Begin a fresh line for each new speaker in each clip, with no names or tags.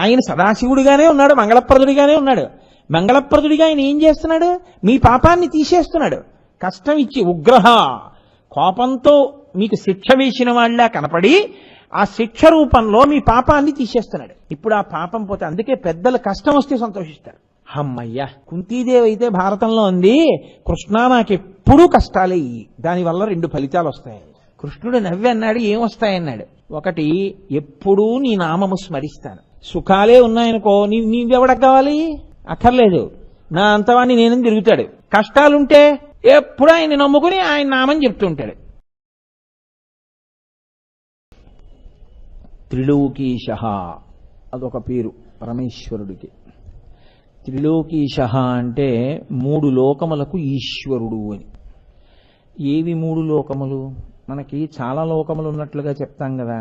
ఆయన సదాశివుడిగానే ఉన్నాడు, మంగళప్రదుడిగానే ఉన్నాడు. మంగళప్రదుడిగా ఆయన ఏం చేస్తున్నాడు? మీ పాపాన్ని తీసేస్తున్నాడు. కష్టం ఇచ్చి ఉగ్రహ, కోపంతో మీకు శిక్ష వేసిన వాళ్ళ కనపడి ఆ శిక్ష రూపంలో మీ పాపాన్ని తీసేస్తున్నాడు. ఇప్పుడు ఆ పాపం పోతే, అందుకే పెద్దలు కష్టం వస్తే సంతోషిస్తారు. అమ్మయ్యా, కుంతీదేవి అయితే భారతంలో ఉంది, కృష్ణ నాకెప్పుడూ కష్టాలే, దానివల్ల 2 ఫలితాలు వస్తాయి. కృష్ణుడు నవ్వి అన్నాడు, ఏమొస్తాయన్నాడు. ఒకటి, ఎప్పుడూ నీ నామము స్మరిస్తాను. సుఖాలే ఉన్నాయనుకో, నీవెవడకు కావాలి? అక్కర్లేదు, నా అంతవాణ్ణి నేనని తిరుగుతాడు. కష్టాలుంటే ఎప్పుడు ఆయన్ని నమ్ముకుని ఆయన నామం చెప్తూ ఉంటాడు. త్రిలోకీశ అదొక పేరు పరమేశ్వరుడికి. త్రిలోకీశ అంటే 3 లోకములకు ఈశ్వరుడు అని. ఏవి 3 లోకములు? మనకి చాలా లోకములు ఉన్నట్లుగా చెప్తాం కదా,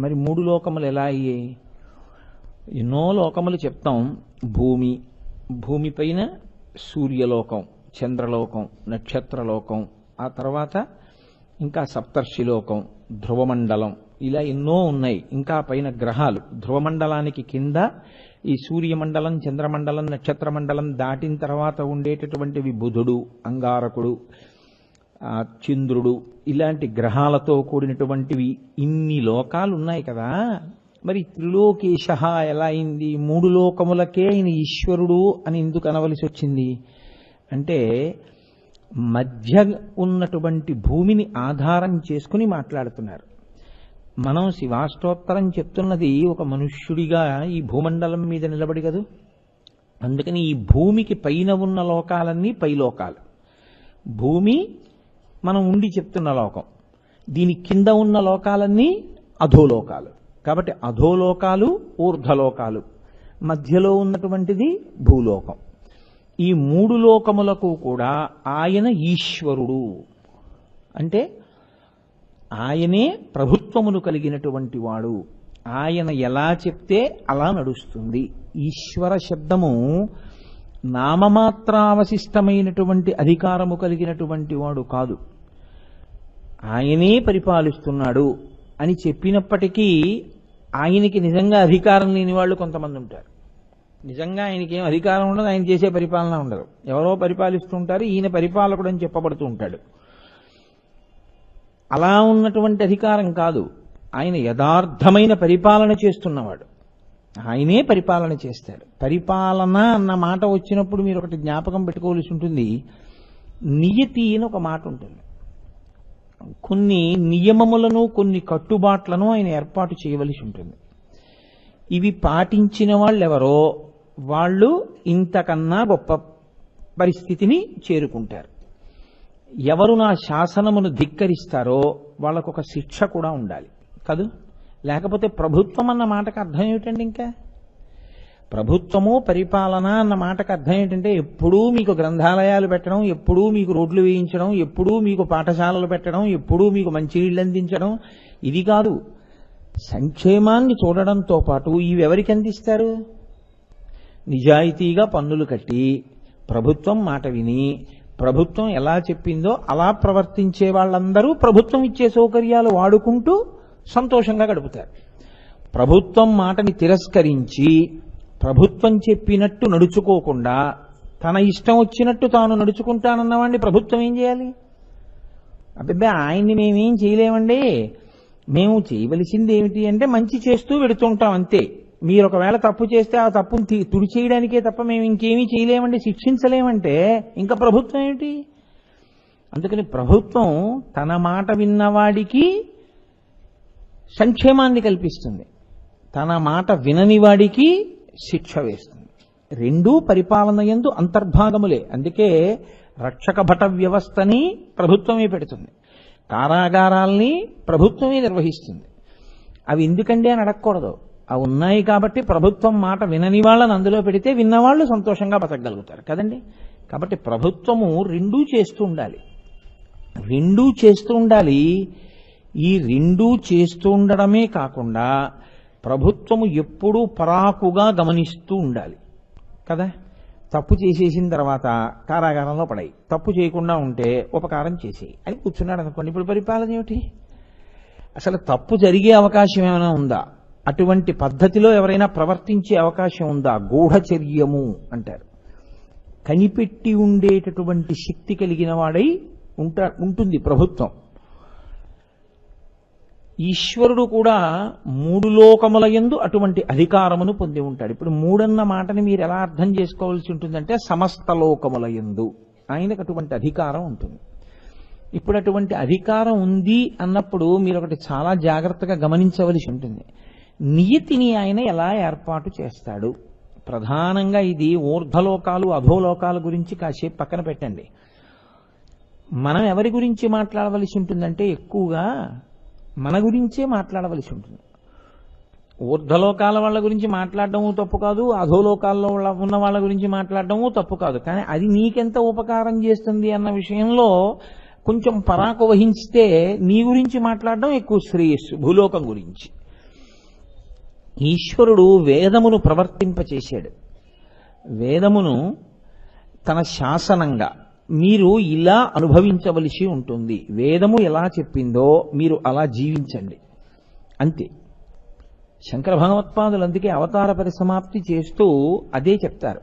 మరి 3 లోకములు ఎలా అయ్యాయి? ఎన్నో లోకములు చెప్తాం. భూమి, భూమిపైన సూర్యలోకం, చంద్రలోకం, నక్షత్రలోకం, ఆ తర్వాత ఇంకా సప్తర్షిలోకం, ధ్రువమండలం, ఇలా ఎన్నో ఉన్నాయి. ఇంకా పైన గ్రహాలు. ధ్రువమండలానికి కింద ఈ సూర్యమండలం, చంద్రమండలం, నక్షత్రమండలం దాటిన తర్వాత ఉండేటటువంటివి బుధుడు, అంగారకుడు, చంద్రుడు, ఇలాంటి గ్రహాలతో కూడినటువంటివి ఇన్ని లోకాలు ఉన్నాయి కదా. మరి త్రిలోకేశ ఎలా అయింది? 3 లోకములకే ఆయన ఈశ్వరుడు అని ఎందుకు అనవలసి వచ్చింది అంటే, మధ్య ఉన్నటువంటి భూమిని ఆధారం చేసుకుని మాట్లాడుతున్నారు. మనం శివాష్టోత్తరం చెప్తున్నది ఒక మనుష్యుడిగా ఈ భూమండలం మీద నిలబడి కదూ. అందుకని ఈ భూమికి పైన ఉన్న లోకాలన్నీ పైలోకాలు. భూమి మనం ఉండి చెప్తున్న లోకం, దీని కింద ఉన్న లోకాలన్నీ అధోలోకాలు. కాబట్టి అధోలోకాలు, ఊర్ధ్వలోకాలు, మధ్యలో ఉన్నటువంటిది భూలోకం. ఈ 3 లోకములకు కూడా ఆయన ఈశ్వరుడు. అంటే ఆయనే ప్రభుత్వమును కలిగినటువంటి వాడు. ఆయన ఎలా చెప్తే అలా నడుస్తుంది. ఈశ్వర శబ్దము నామమాత్రావశిష్టమైనటువంటి అధికారము కలిగినటువంటి వాడు కాదు. ఆయనే పరిపాలిస్తున్నాడు అని చెప్పినప్పటికీ ఆయనకి నిజంగా అధికారం లేని వాళ్ళు కొంతమంది ఉంటారు. నిజంగా ఆయనకేం అధికారం ఉండదు, ఆయన చేసే పరిపాలన ఉండదు, ఎవరో పరిపాలిస్తుంటారు, ఈయన పరిపాలకుడు అని చెప్పబడుతూ ఉంటాడు. అలా ఉన్నటువంటి అధికారం కాదు, ఆయన యథార్థమైన పరిపాలన చేస్తున్నవాడు. ఆయనే పరిపాలన చేస్తాడు. పరిపాలన అన్న మాట వచ్చినప్పుడు మీరు ఒకటి జ్ఞాపకం పెట్టుకోవాల్సి ఉంటుంది. నియతి అని ఒక మాట ఉంటుంది. కొన్ని నియమములను, కొన్ని కట్టుబాట్లను ఆయన ఏర్పాటు చేయవలసి ఉంటుంది. ఇవి పాటించిన వాళ్ళెవరో వాళ్ళు ఇంతకన్నా గొప్ప పరిస్థితిని చేరుకుంటారు. ఎవరు నా శాసనమును ధిక్కరిస్తారో వాళ్ళకు ఒక శిక్ష కూడా ఉండాలి కదూ. లేకపోతే ప్రభుత్వం అన్న మాటకు అర్థం ఏమిటండి? ఇంకా ప్రభుత్వము, పరిపాలన అన్న మాటకు అర్థం ఏంటంటే ఎప్పుడూ మీకు గ్రంథాలయాలు పెట్టడం, ఎప్పుడూ మీకు రోడ్లు వేయించడం, ఎప్పుడూ మీకు పాఠశాలలు పెట్టడం, ఎప్పుడూ మీకు మంచినీళ్ళు అందించడం, ఇది కాదు. సంక్షేమాన్ని చూడడంతో పాటు ఇవి ఎవరికి అందిస్తారు? నిజాయితీగా పన్నులు కట్టి ప్రభుత్వం మాట విని ప్రభుత్వం ఎలా చెప్పిందో అలా ప్రవర్తించే వాళ్ళందరూ ప్రభుత్వం ఇచ్చే సౌకర్యాలు వాడుకుంటూ సంతోషంగా గడుపుతారు. ప్రభుత్వం మాటని తిరస్కరించి ప్రభుత్వం చెప్పినట్టు నడుచుకోకుండా తన ఇష్టం వచ్చినట్టు తాను నడుచుకుంటానన్నవాడిని ప్రభుత్వం ఏం చేయాలి? అబ్బే ఆయన్ని మేమేం చేయలేమండి, మేము చేయవలసింది ఏమిటి అంటే మంచి చేస్తూ వెడుతుంటాం అంతే. మీరు ఒకవేళ తప్పు చేస్తే ఆ తప్పును తుడిచేయడానికే తప్ప మేము ఇంకేమీ చేయలేమండి, శిక్షించలేమంటే ఇంకా ప్రభుత్వం ఏమిటి? అందుకని ప్రభుత్వం తన మాట విన్నవాడికి సంక్షేమాన్ని కల్పిస్తుంది, తన మాట వినని వాడికి శిక్ష వేస్తుంది. రెండూ పరిపాలన యందు అంతర్భాగములే. అందుకే రక్షక భట వ్యవస్థని ప్రభుత్వమే పెడుతుంది, కారాగారాల్ని ప్రభుత్వమే నిర్వహిస్తుంది. అవి ఎందుకండి అని అడగకూడదు, అవి ఉన్నాయి కాబట్టి ప్రభుత్వం మాట వినని వాళ్ళని అందులో పెడితే విన్నవాళ్ళు సంతోషంగా బతకగలుగుతారు కదండి. కాబట్టి ప్రభుత్వము రెండూ చేస్తూ ఉండాలి, రెండూ చేస్తూ ఉండాలి. ఈ రెండూ చేస్తూ ఉండడమే కాకుండా ప్రభుత్వము ఎప్పుడూ పరాకుగా గమనిస్తూ ఉండాలి కదా. తప్పు చేసేసిన తర్వాత కారాగారంలో పడాయి, తప్పు చేయకుండా ఉంటే ఉపకారం చేసేయి అని కూర్చున్నాడు అనుకోండి. ఇప్పుడు పరిపాలన ఏమిటి? అసలు తప్పు జరిగే అవకాశం ఏమైనా ఉందా? అటువంటి పద్ధతిలో ఎవరైనా ప్రవర్తించే అవకాశం ఉందా? గూఢచర్యము అంటారు. కనిపెట్టి ఉండేటటువంటి శక్తి కలిగిన వాడై ఉంటుంది ప్రభుత్వం. ఈశ్వరుడు కూడా మూడు లోకముల యందు అటువంటి అధికారమును పొంది ఉంటాడు. ఇప్పుడు మూడన్న మాటని మీరు ఎలా అర్థం చేసుకోవాల్సి ఉంటుందంటే సమస్త లోకముల యందు ఆయనకు అటువంటి అధికారం ఉంటుంది. ఇప్పుడు అటువంటి అధికారం ఉంది అన్నప్పుడు మీరు ఒకటి చాలా జాగ్రత్తగా గమనించవలసి ఉంటుంది. నియతిని ఆయన ఎలా ఏర్పాటు చేస్తాడు? ప్రధానంగా ఇది ఊర్ధ్వలోకాలు అధోలోకాల గురించి కాసేపు పక్కన పెట్టండి. మనం ఎవరి గురించి మాట్లాడవలసి ఉంటుందంటే ఎక్కువగా మన గురించే మాట్లాడవలసి ఉంటుంది. ఊర్ధ్వలోకాల వాళ్ళ గురించి మాట్లాడటము తప్పు కాదు, అధోలోకాల్లో ఉన్న వాళ్ళ గురించి మాట్లాడటము తప్పు కాదు. కానీ అది నీకెంత ఉపకారం చేస్తుంది అన్న విషయంలో కొంచెం పరాకు వహించితే నీ గురించి మాట్లాడడం ఎక్కువ శ్రేయస్సు. భూలోకం గురించి ఈశ్వరుడు వేదమును ప్రవర్తింపచేశాడు. వేదమును తన శాసనంగా మీరు ఇలా అనుభవించవలసి ఉంటుంది. వేదము ఎలా చెప్పిందో మీరు అలా జీవించండి అంతే. శంకర భగవత్పాదులు అందుకే అవతార పరిసమాప్తి చేస్తూ అదే చెప్తారు.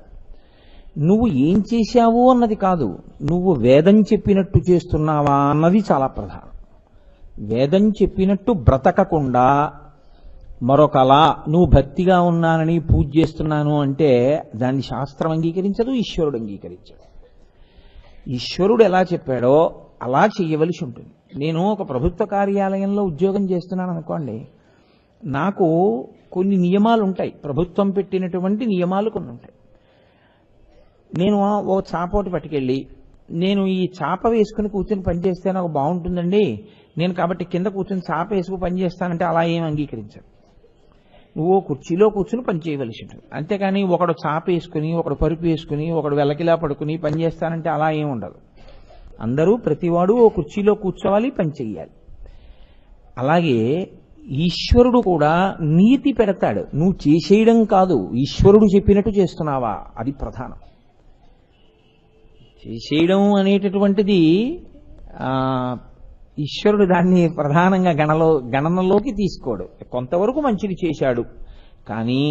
నువ్వు ఏం చేశావు అన్నది కాదు, నువ్వు వేదం చెప్పినట్టు చేస్తున్నావా అన్నది చాలా ప్రధానం. వేదం చెప్పినట్టు బ్రతకకుండా మరొకలా నువ్వు భక్తిగా ఉన్నానని పూజ చేస్తున్నాను అంటే దాన్ని శాస్త్రం అంగీకరించదు, ఈశ్వరుడు అంగీకరించడు. ఈశ్వరుడు ఎలా చెప్పాడో అలా చెయ్యవలసి ఉంటుంది. నేను ఒక ప్రభుత్వ కార్యాలయంలో ఉద్యోగం చేస్తున్నాను అనుకోండి, నాకు కొన్ని నియమాలు ఉంటాయి, ప్రభుత్వం పెట్టినటువంటి నియమాలు కొన్ని ఉంటాయి. నేను ఓ చాపోటి పట్టుకెళ్ళి నేను ఈ చాప వేసుకుని కూర్చొని పనిచేస్తే నాకు బాగుంటుందండి, నేను కాబట్టి కింద కూర్చొని చాప వేసుకుని పనిచేస్తానంటే అలా ఏం అంగీకరించరు. నువ్వు కుర్చీలో కూర్చుని పని చేయవలసి ఉంటుంది. అంతేకాని ఒకడు చాప వేసుకుని, ఒకడు పరుపు వేసుకుని, ఒకడు వెలకిలా పడుకుని పని చేస్తానంటే అలా ఏం ఉండదు. అందరూ ప్రతివాడు ఓ కుర్చీలో కూర్చోవాలి, పని చెయ్యాలి. అలాగే ఈశ్వరుడు కూడా నీతి పెడతాడు. నువ్వు చేసేయడం కాదు, ఈశ్వరుడు చెప్పినట్టు చేస్తున్నావా అది ప్రధానం. చేసేయడం అనేటటువంటిది ఈశ్వరుడు దాన్ని ప్రధానంగా గణనలోకి తీసుకోడు. కొంతవరకు మంచిది చేశాడు, కానీ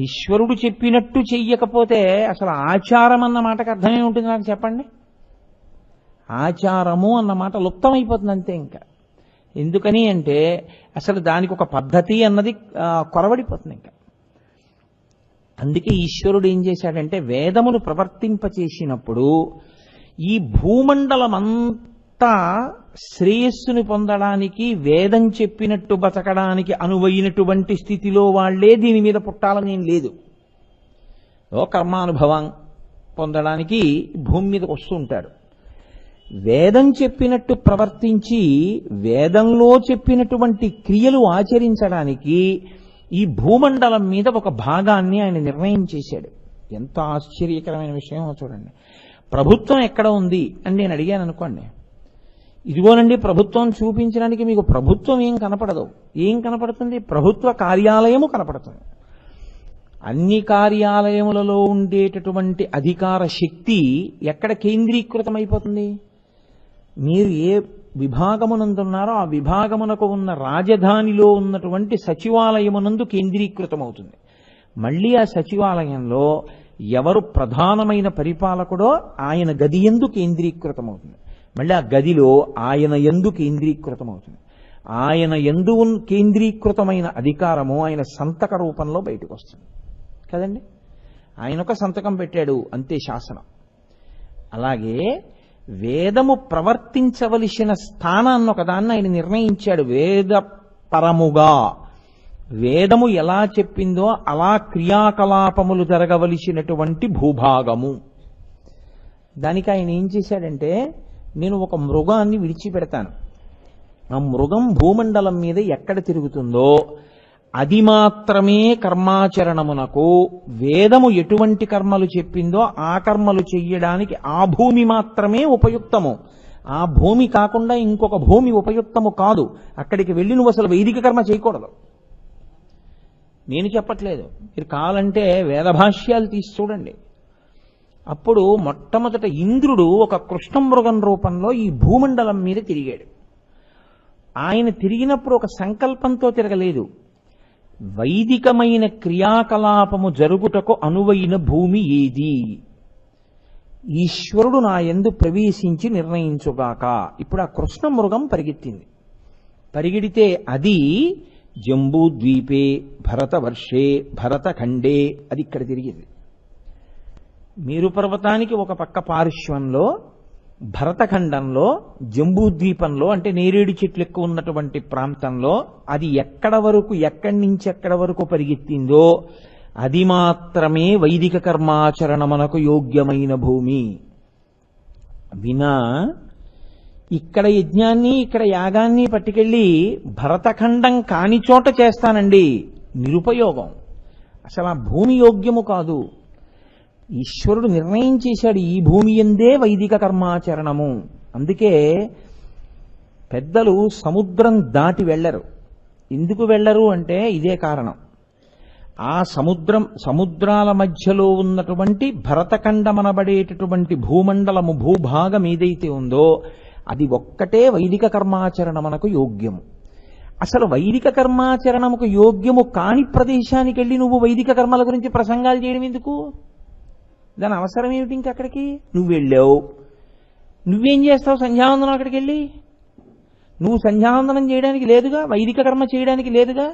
ఈశ్వరుడు చెప్పినట్టు చెయ్యకపోతే అసలు ఆచారం అన్న మాటకు అర్థమే ఉంటుంది నాకు చెప్పండి. ఆచారము అన్న మాట లుప్తమైపోతుంది అంతే. ఇంకా ఎందుకని అంటే అసలు దానికి ఒక పద్ధతి అన్నది కొరవడిపోతుంది. ఇంకా అందుకే ఈశ్వరుడు ఏం చేశాడంటే వేదమును ప్రవర్తింపచేసినప్పుడు ఈ భూమండలమంతా శ్రేయస్సుని పొందడానికి, వేదం చెప్పినట్టు బతకడానికి అనువైనటువంటి స్థితిలో వాళ్లే దీని మీద పుట్టాలని లేదు. కర్మానుభవం పొందడానికి భూమి మీదకి వస్తూ ఉంటారు. వేదం చెప్పినట్టు ప్రవర్తించి వేదంలో చెప్పినటువంటి క్రియలు ఆచరించడానికి ఈ భూమండలం మీద ఒక భాగాన్ని ఆయన నిర్ణయం చేశాడు. ఎంత ఆశ్చర్యకరమైన విషయం చూడండి. ప్రభుత్వం ఎక్కడ ఉంది అని నేను అడిగాను అనుకోండి, ఇదిగోనండి ప్రభుత్వం చూపించడానికి మీకు ప్రభుత్వం ఏం కనపడదు. ఏం కనపడుతుంది? ప్రభుత్వ కార్యాలయము కనపడుతుంది. అన్ని కార్యాలయములలో ఉండేటటువంటి అధికార శక్తి ఎక్కడ కేంద్రీకృతమైపోతుంది? మీరు ఏ విభాగమునందున్నారో ఆ విభాగమునకు ఉన్న రాజధానిలో ఉన్నటువంటి సచివాలయమునందు కేంద్రీకృతమవుతుంది. మళ్ళీ ఆ సచివాలయంలో ఎవరు ప్రధానమైన పరిపాలకుడో ఆయన గది యందు కేంద్రీకృతమవుతుంది. మళ్ళీ ఆ గదిలో ఆయన యందు కేంద్రీకృతమవుతుంది. ఆయన యందు కేంద్రీకృతమైన అధికారము ఆయన సంతక రూపంలో బయటకు వస్తుంది కదండి. ఆయన ఒక సంతకం పెట్టాడు అంతే, శాసనం. అలాగే వేదము ప్రవర్తించవలసిన స్థానాన్ని ఒకదాన్ని ఆయన నిర్ణయించాడు. వేద పరముగా వేదము ఎలా చెప్పిందో అలా క్రియాకలాపములు జరగవలసినటువంటి భూభాగము. దానికి ఆయన ఏం చేశాడంటే, నేను ఒక మృగాన్ని విడిచిపెడతాను, ఆ మృగం భూమండలం మీద ఎక్కడ తిరుగుతుందో అది మాత్రమే కర్మాచరణమునకు, వేదము ఎటువంటి కర్మలు చెప్పిందో ఆ కర్మలు చెయ్యడానికి ఆ భూమి మాత్రమే ఉపయుక్తము. ఆ భూమి కాకుండా ఇంకొక భూమి ఉపయుక్తము కాదు. అక్కడికి వెళ్ళి నువ్వు అసలు వైదిక కర్మ చేయకూడదు. నేను చెప్పట్లేదు, మీరు కావాలంటే వేదభాష్యాలు తీసి చూడండి. అప్పుడు మొట్టమొదట ఇంద్రుడు ఒక కృష్ణమృగం రూపంలో ఈ భూమండలం మీద తిరిగాడు. ఆయన తిరిగినప్పుడు ఒక సంకల్పంతో తిరగలేదు. వైదికమైన క్రియాకలాపము జరుగుటకు అనువైన భూమి ఏది? ఈశ్వరుడు నా యందు ప్రవేశించి నిర్ణయించుగాక. ఇప్పుడు ఆ కృష్ణ మృగం పరిగెత్తింది. పరిగెడితే అది జంబూద్వీపే భరతవర్షే భరతఖండే అది ఇక్కడ తిరిగింది. మేరు పర్వతానికి ఒక పక్క పార్శ్వంలో, భరతఖండంలో, జంబూద్వీపంలో అంటే నేరేడు చెట్లు ఎక్కువ ఉన్నటువంటి ప్రాంతంలో అది ఎక్కడి నుంచి ఎక్కడి వరకు పరిగెత్తిందో అది మాత్రమే వైదిక కర్మాచరణమునకు యోగ్యమైన భూమి. వినా ఇక్కడ యజ్ఞాన్ని ఇక్కడ యాగాన్ని పట్టుకెళ్ళి భరతఖండం కాని చోట చేస్తానండి, నిరుపయోగం. అసలు ఆ భూమి యోగ్యము కాదు. ఈశ్వరుడు నిర్ణయం చేశాడు ఈ భూమి యందే వైదిక కర్మాచరణము. అందుకే పెద్దలు సముద్రం దాటి వెళ్ళరు. ఎందుకు వెళ్ళరు అంటే ఇదే కారణం. ఆ సముద్రాల మధ్యలో ఉన్నటువంటి భరతఖండమనబడేటటువంటి భూమండలము, భూభాగం ఏదైతే ఉందో అది ఒక్కటే వైదిక కర్మాచరణమునకు యోగ్యము. అసలు వైదిక కర్మాచరణముకు యోగ్యము కాని ప్రదేశానికి వెళ్ళి నువ్వు వైదిక కర్మల గురించి ప్రసంగాలు చేయడం ఎందుకు? దాని అవసరం ఏమిటి? ఇంకక్కడికి నువ్వు వెళ్ళావు, నువ్వేం చేస్తావు? సంధ్యావందనం అక్కడికి వెళ్ళి నువ్వు సంధ్యావందనం చేయడానికి లేదుగా, వైదిక కర్మ చేయడానికి లేదుగా.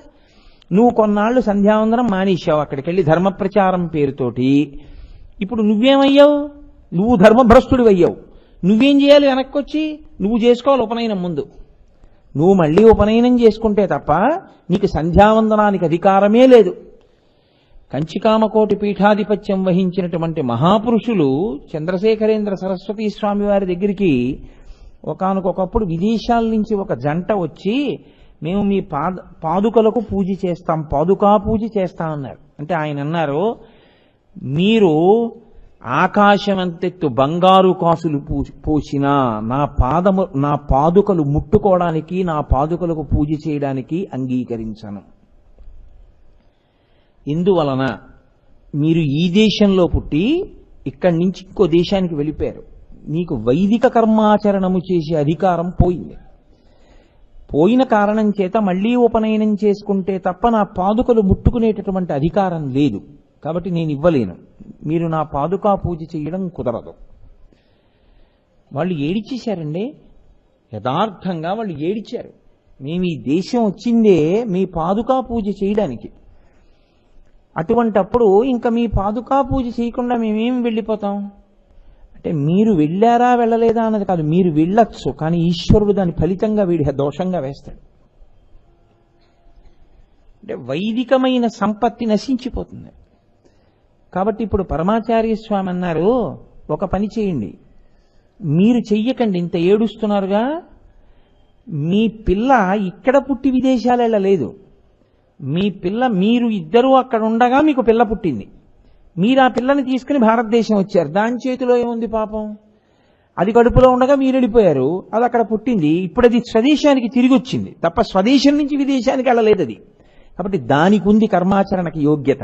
నువ్వు కొన్నాళ్ళు సంధ్యావందనం మానేశావు అక్కడికి వెళ్ళి ధర్మ ప్రచారం పేరుతోటి. ఇప్పుడు నువ్వేమయ్యావు? నువ్వు ధర్మభ్రష్టుడు అయ్యావు. నువ్వేం చేయాలి? వెనక్కొచ్చి నువ్వు చేసుకోవాలి ఉపనయనం ముందు. నువ్వు మళ్ళీ ఉపనయనం చేసుకుంటే తప్ప నీకు సంధ్యావందనానికి అధికారమే లేదు. కంచికామకోటి పీఠాధిపత్యం వహించినటువంటి మహాపురుషులు చంద్రశేఖరేంద్ర సరస్వతీ స్వామి వారి దగ్గరికి ఒకానొకప్పుడు విదేశాల నుంచి ఒక జంట వచ్చి, మేము మీ పాదుకలకు పూజ చేస్తాం, పాదుకా పూజ చేస్తామన్నారు. అంటే ఆయన అన్నారు, మీరు ఆకాశమంతెత్తు బంగారు కాసులు పోసినా నా పాదుకలు ముట్టుకోవడానికి, నా పాదుకలకు పూజ చేయడానికి అంగీకరించను. ఎందువలన? మీరు ఈ దేశంలో పుట్టి ఇక్కడి నుంచి ఇంకో దేశానికి వెళ్ళిపోయారు. నీకు వైదిక కర్మాచరణము చేసే అధికారం పోయింది. పోయిన కారణం చేత మళ్లీ ఉపనయనం చేసుకుంటే తప్ప నా పాదుకలు ముట్టుకునేటటువంటి అధికారం లేదు. కాబట్టి నేను ఇవ్వలేను. మీరు నా పాదుకా పూజ చేయడం కుదరదు. వాళ్ళు ఏడిచేశారండి. యథార్థంగా వాళ్ళు ఏడిచారు. మేము ఈ దేశం వచ్చిందే మీ పాదుకా పూజ చేయడానికి. అటువంటప్పుడు ఇంకా మీ పాదుకా పూజ చేయకుండా మేమేం వెళ్ళిపోతాం అంటే, మీరు వెళ్ళారా వెళ్ళలేదా అన్నది కాదు, మీరు వెళ్ళొచ్చు, కానీ ఈశ్వరుడు దాని ఫలితంగా వీడి దోషంగా వేస్తాడు. అంటే వైదికమైన సంపత్తి నశించిపోతుంది. కాబట్టి ఇప్పుడు పరమాచార్య స్వామి అన్నారు, ఒక పని చేయండి, మీరు చెయ్యకండి, ఇంత ఏడుస్తున్నారుగా, మీ పిల్ల ఇక్కడ పుట్టి విదేశాలు వెళ్ళలేదు. మీ పిల్ల, మీరు ఇద్దరూ అక్కడ ఉండగా మీకు పిల్ల పుట్టింది. మీరు ఆ పిల్లని తీసుకుని భారతదేశం వచ్చారు. దాని చేతిలో ఏముంది పాపం? అది కడుపులో ఉండగా మీరు వెళ్ళిపోయారు, అది అక్కడ పుట్టింది. ఇప్పుడు అది స్వదేశానికి తిరిగి వచ్చింది తప్ప స్వదేశం నుంచి విదేశానికి వెళ్ళలేదు అది. కాబట్టి దానికి ఉంది కర్మాచరణకి యోగ్యత.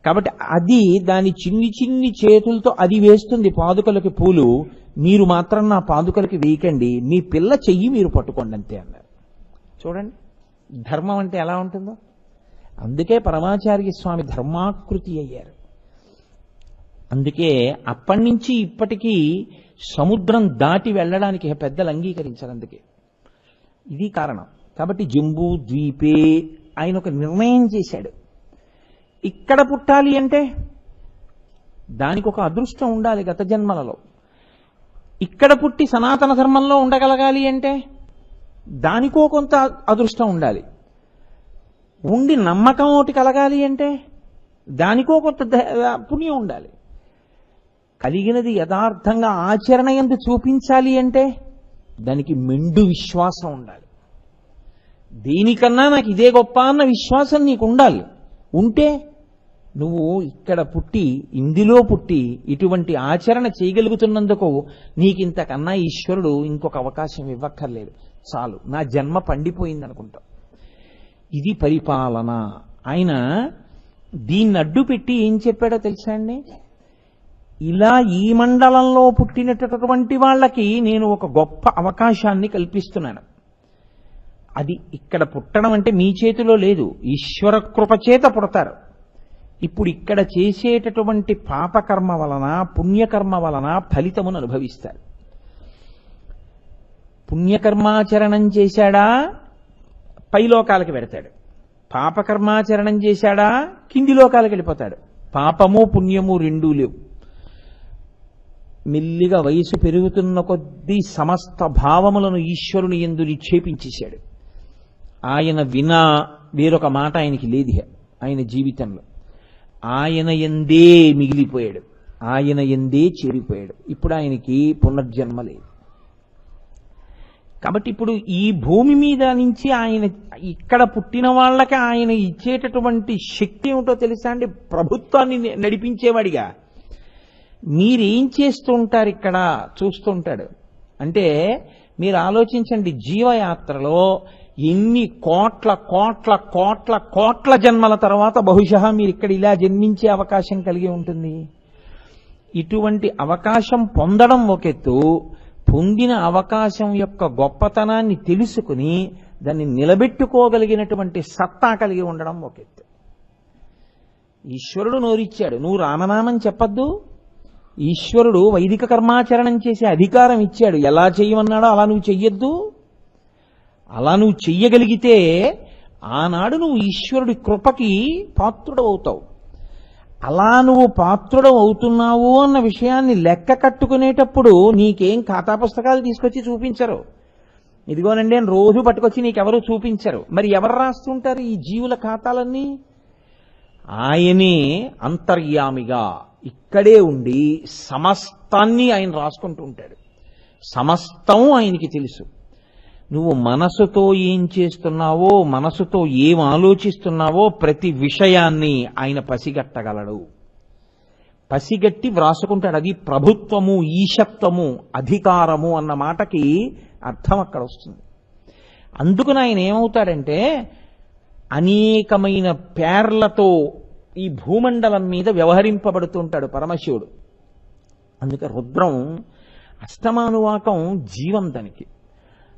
కాబట్టి అది దాని చిన్ని చిన్ని చేతులతో అది వేస్తుంది పాదుకలకి పూలు. మీరు మాత్రం నా పాదుకలకి వేయకండి, మీ పిల్ల చెయ్యి మీరు పట్టుకోండి అంతే అన్నారు. చూడండి ధర్మం అంటే ఎలా ఉంటుందో. అందుకే పరమాచార్య స్వామి ధర్మాకృతి అయ్యారు. అందుకే అప్పటి నుంచి ఇప్పటికీ సముద్రం దాటి వెళ్ళడానికి పెద్దలు అంగీకరించారు. అందుకే ఇది కారణం. కాబట్టి జంబూ ద్వీపే ఆయన ఒక నిర్ణయం చేశాడు. ఇక్కడ పుట్టాలి అంటే దానికి ఒక అదృష్టం ఉండాలి గత జన్మలలో. ఇక్కడ పుట్టి సనాతన ధర్మంలో ఉండగలగాలి అంటే దానికో కొంత అదృష్టం ఉండాలి. ఉండి నమ్మకం ఒకటి కలగాలి అంటే దానికో కొంత పుణ్యం ఉండాలి. కలిగినది యథార్థంగా ఆచరణ యందు చూపించాలి అంటే దానికి మెండు విశ్వాసం ఉండాలి. దేనికన్నా నాకు ఇదే గొప్ప అన్న విశ్వాసం నీకు ఉండాలి. ఉంటే నువ్వు ఇక్కడ పుట్టి, ఇందులో పుట్టి ఇటువంటి ఆచరణ చేయగలుగుతున్నందుకు నీకింతకన్నా ఈశ్వరుడు ఇంకొక అవకాశం ఇవ్వక్కర్లేదు, చాలు, నా జన్మ పండిపోయింది అనుకుంటావు. ఇది పరిపాలన. ఆయన దీన్ని అడ్డు పెట్టి ఏం చెప్పాడో తెలుసా అండి? ఇలా ఈ మండలంలో పుట్టినటువంటి వాళ్ళకి నేను ఒక గొప్ప అవకాశాన్ని కల్పిస్తున్నాను. అది ఇక్కడ పుట్టడం అంటే మీ చేతిలో లేదు, ఈశ్వర కృప చేత పుడతారు. ఇప్పుడు ఇక్కడ చేసేటటువంటి పాపకర్మ వలన పుణ్యకర్మ వలన ఫలితమును అనుభవిస్తారు. పుణ్యకర్మాచరణం చేశాడా పైలోకాలకి వెడతాడు, పాపకర్మాచరణం చేశాడా కింది లోకాలకు వెళ్ళిపోతాడు. పాపము పుణ్యము రెండూ లేవు. మెల్లిగా వయసు పెరుగుతున్న కొద్దీ సమస్త భావములను ఈశ్వరుని యందు నిక్షేపించేశాడు. ఆయన వినా వేరొక మాట ఆయనకి లేదు ఆయన జీవితంలో. ఆయన యందే మిగిలిపోయాడు, ఆయన యందే చేరిపోయాడు. ఇప్పుడు ఆయనకి పునర్జన్మ లేదు. కాబట్టి ఇప్పుడు ఈ భూమి మీద నుంచి ఆయన ఇక్కడ పుట్టిన వాళ్ళకి ఆయన ఇచ్చేటటువంటి శక్తి ఏమిటో తెలుసా అండి? ప్రభుత్వాన్ని నడిపించేవాడిగా. మీరేం చేస్తూ ఉంటారు ఇక్కడ చూస్తుంటాడు. అంటే మీరు ఆలోచించండి, జీవయాత్రలో ఎన్ని కోట్ల కోట్ల కోట్ల కోట్ల జన్మల తర్వాత బహుశా మీరు ఇక్కడ ఇలా జన్మించే అవకాశం కలిగి ఉంటుంది. ఇటువంటి అవకాశం పొందడం ఒకెత్తు, పొందిన అవకాశం యొక్క గొప్పతనాన్ని తెలుసుకుని దాన్ని నిలబెట్టుకోగలిగినటువంటి సత్తా కలిగి ఉండడం ఒకెత్తు. ఈశ్వరుడు నోరిచ్చాడు, నువ్వు రామనామం చెప్పద్దు. ఈశ్వరుడు వైదిక కర్మాచరణం చేసే అధికారం ఇచ్చాడు, ఎలా చేయమన్నాడో అలా నువ్వు చెయ్యొద్దు. అలా నువ్వు చెయ్యగలిగితే ఆనాడు నువ్వు ఈశ్వరుడి కృపకి పాత్రుడవుతావు. అలా నువ్వు పాత్రుడు అవుతున్నావు అన్న విషయాన్ని లెక్క కట్టుకునేటప్పుడు నీకేం ఖాతా పుస్తకాలు తీసుకొచ్చి చూపించరు. ఇదిగోనండి అని రోజు పట్టుకొచ్చి నీకెవరూ చూపించరు. మరి ఎవరు రాస్తుంటారు ఈ జీవుల ఖాతాలన్నీ? ఆయనే అంతర్యామిగా ఇక్కడే ఉండి సమస్తాన్ని ఆయన రాసుకుంటూ ఉంటాడు. సమస్తం ఆయనకి తెలుసు. నువ్వు మనసుతో ఏం చేస్తున్నావో, మనసుతో ఏం ఆలోచిస్తున్నావో ప్రతి విషయాన్ని ఆయన పసిగట్టగలడు. పసిగట్టి వ్రాసుకుంటాడు. అది ప్రభుత్వము, ఈశత్వము, అధికారము అన్న మాటకి అర్థం అక్కడ వస్తుంది. అందుకని ఆయన ఏమవుతాడంటే అనేకమైన పేర్లతో ఈ భూమండలం మీద వ్యవహరింపబడుతుంటాడు పరమశివుడు. అందుకే రుద్రం అష్టమానువాకం జీవం దానికి.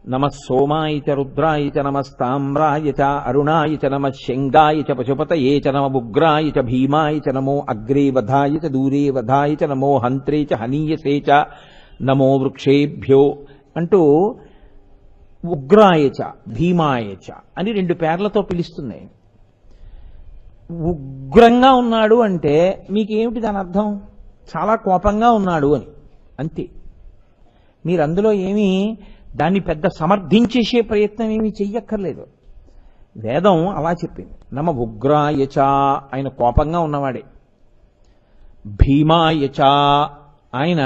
నమ సోమాయ చ రుద్రాయ చ నమస్తామ్రాయ చ అరుణాయ చ నమ శంగాయ చ పశుపతయే చ నమ ఉగ్రాయ చ భీమాయ చ నమో అగ్రే వధాయ చ దూరే వధాయ చ నమో హంత్రే చ హనీయసే చ నమో వృక్షేభ్యో అంటూ ఉగ్రాయ చ భీమాయ చ అని రెండు పేర్లతో పిలుస్తున్నాయి. ఉగ్రంగా ఉన్నాడు అంటే మీకేమిటి దాని అర్థం? చాలా కోపంగా ఉన్నాడు అని, అంతే. మీరు అందులో ఏమీ దాన్ని పెద్ద సమర్థించేసే ప్రయత్నం ఏమీ చెయ్యక్కర్లేదు. వేదం అలా చెప్పింది. నమ ఉగ్రాయచ, ఆయన కోపంగా ఉన్నవాడే. భీమాయచ, ఆయన